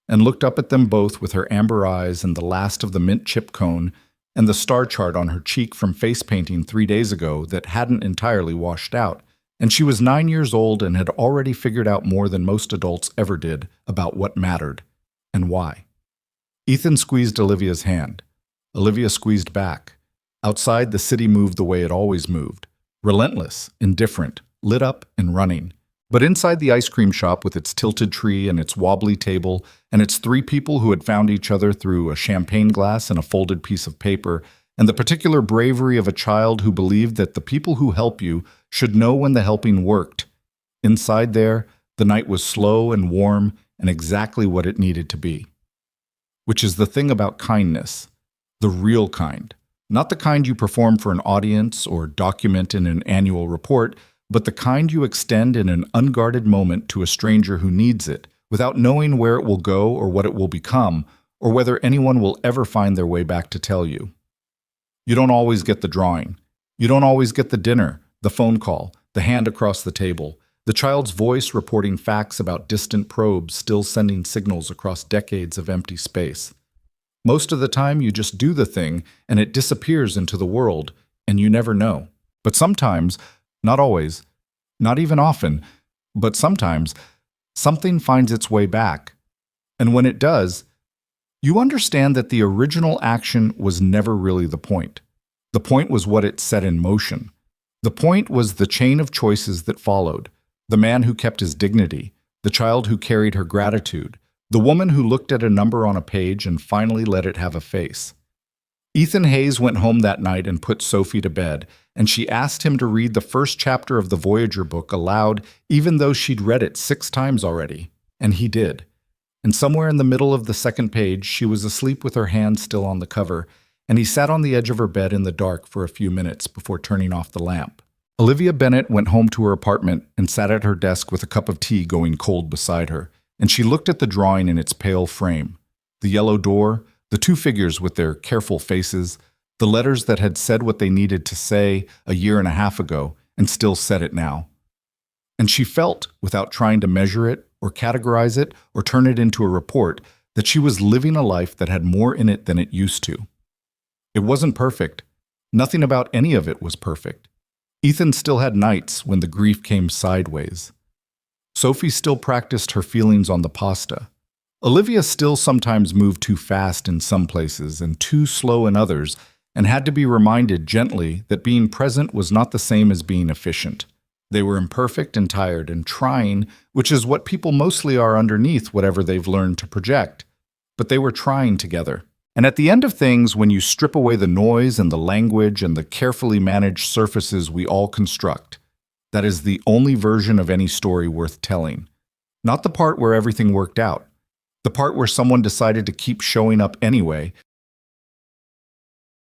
and looked up at them both with her amber eyes and the last of the mint chip cone and the star chart on her cheek from face painting 3 days ago that hadn't entirely washed out, and she was 9 years old and had already figured out more than most adults ever did about what mattered and why. Ethan squeezed Olivia's hand. Olivia squeezed back. Outside, the city moved the way it always moved. Relentless, indifferent, lit up and running. But inside the ice cream shop with its tilted tree and its wobbly table and its three people who had found each other through a champagne glass and a folded piece of paper and the particular bravery of a child who believed that the people who help you should know when the helping worked. Inside there, the night was slow and warm and exactly what it needed to be. Which is the thing about kindness, the real kind. Not the kind you perform for an audience or document in an annual report, but the kind you extend in an unguarded moment to a stranger who needs it, without knowing where it will go or what it will become, or whether anyone will ever find their way back to tell you. You don't always get the drawing. You don't always get the dinner, the phone call, the hand across the table, the child's voice reporting facts about distant probes still sending signals across decades of empty space. Most of the time, you just do the thing, and it disappears into the world, and you never know. But sometimes, not always, not even often, but sometimes, something finds its way back. And when it does, you understand that the original action was never really the point. The point was what it set in motion. The point was the chain of choices that followed. The man who kept his dignity, the child who carried her gratitude, the woman who looked at a number on a page and finally let it have a face. Ethan Hayes went home that night and put Sophie to bed, and she asked him to read the first chapter of the Voyager book aloud, even though she'd read it 6 times already. And he did. And somewhere in the middle of the second page, she was asleep with her hand still on the cover, and he sat on the edge of her bed in the dark for a few minutes before turning off the lamp. Olivia Bennett went home to her apartment and sat at her desk with a cup of tea going cold beside her, and she looked at the drawing in its pale frame. The yellow door, the 2 figures with their careful faces, the letters that had said what they needed to say a year and a half ago and still said it now. And she felt, without trying to measure it or categorize it or turn it into a report, that she was living a life that had more in it than it used to. It wasn't perfect. Nothing about any of it was perfect. Ethan still had nights when the grief came sideways. Sophie still practiced her feelings on the pasta. Olivia still sometimes moved too fast in some places and too slow in others, and had to be reminded gently that being present was not the same as being efficient. They were imperfect and tired and trying, which is what people mostly are underneath whatever they've learned to project. But they were trying together. And at the end of things, when you strip away the noise and the language and the carefully managed surfaces we all construct, that is the only version of any story worth telling. Not the part where everything worked out. The part where someone decided to keep showing up anyway,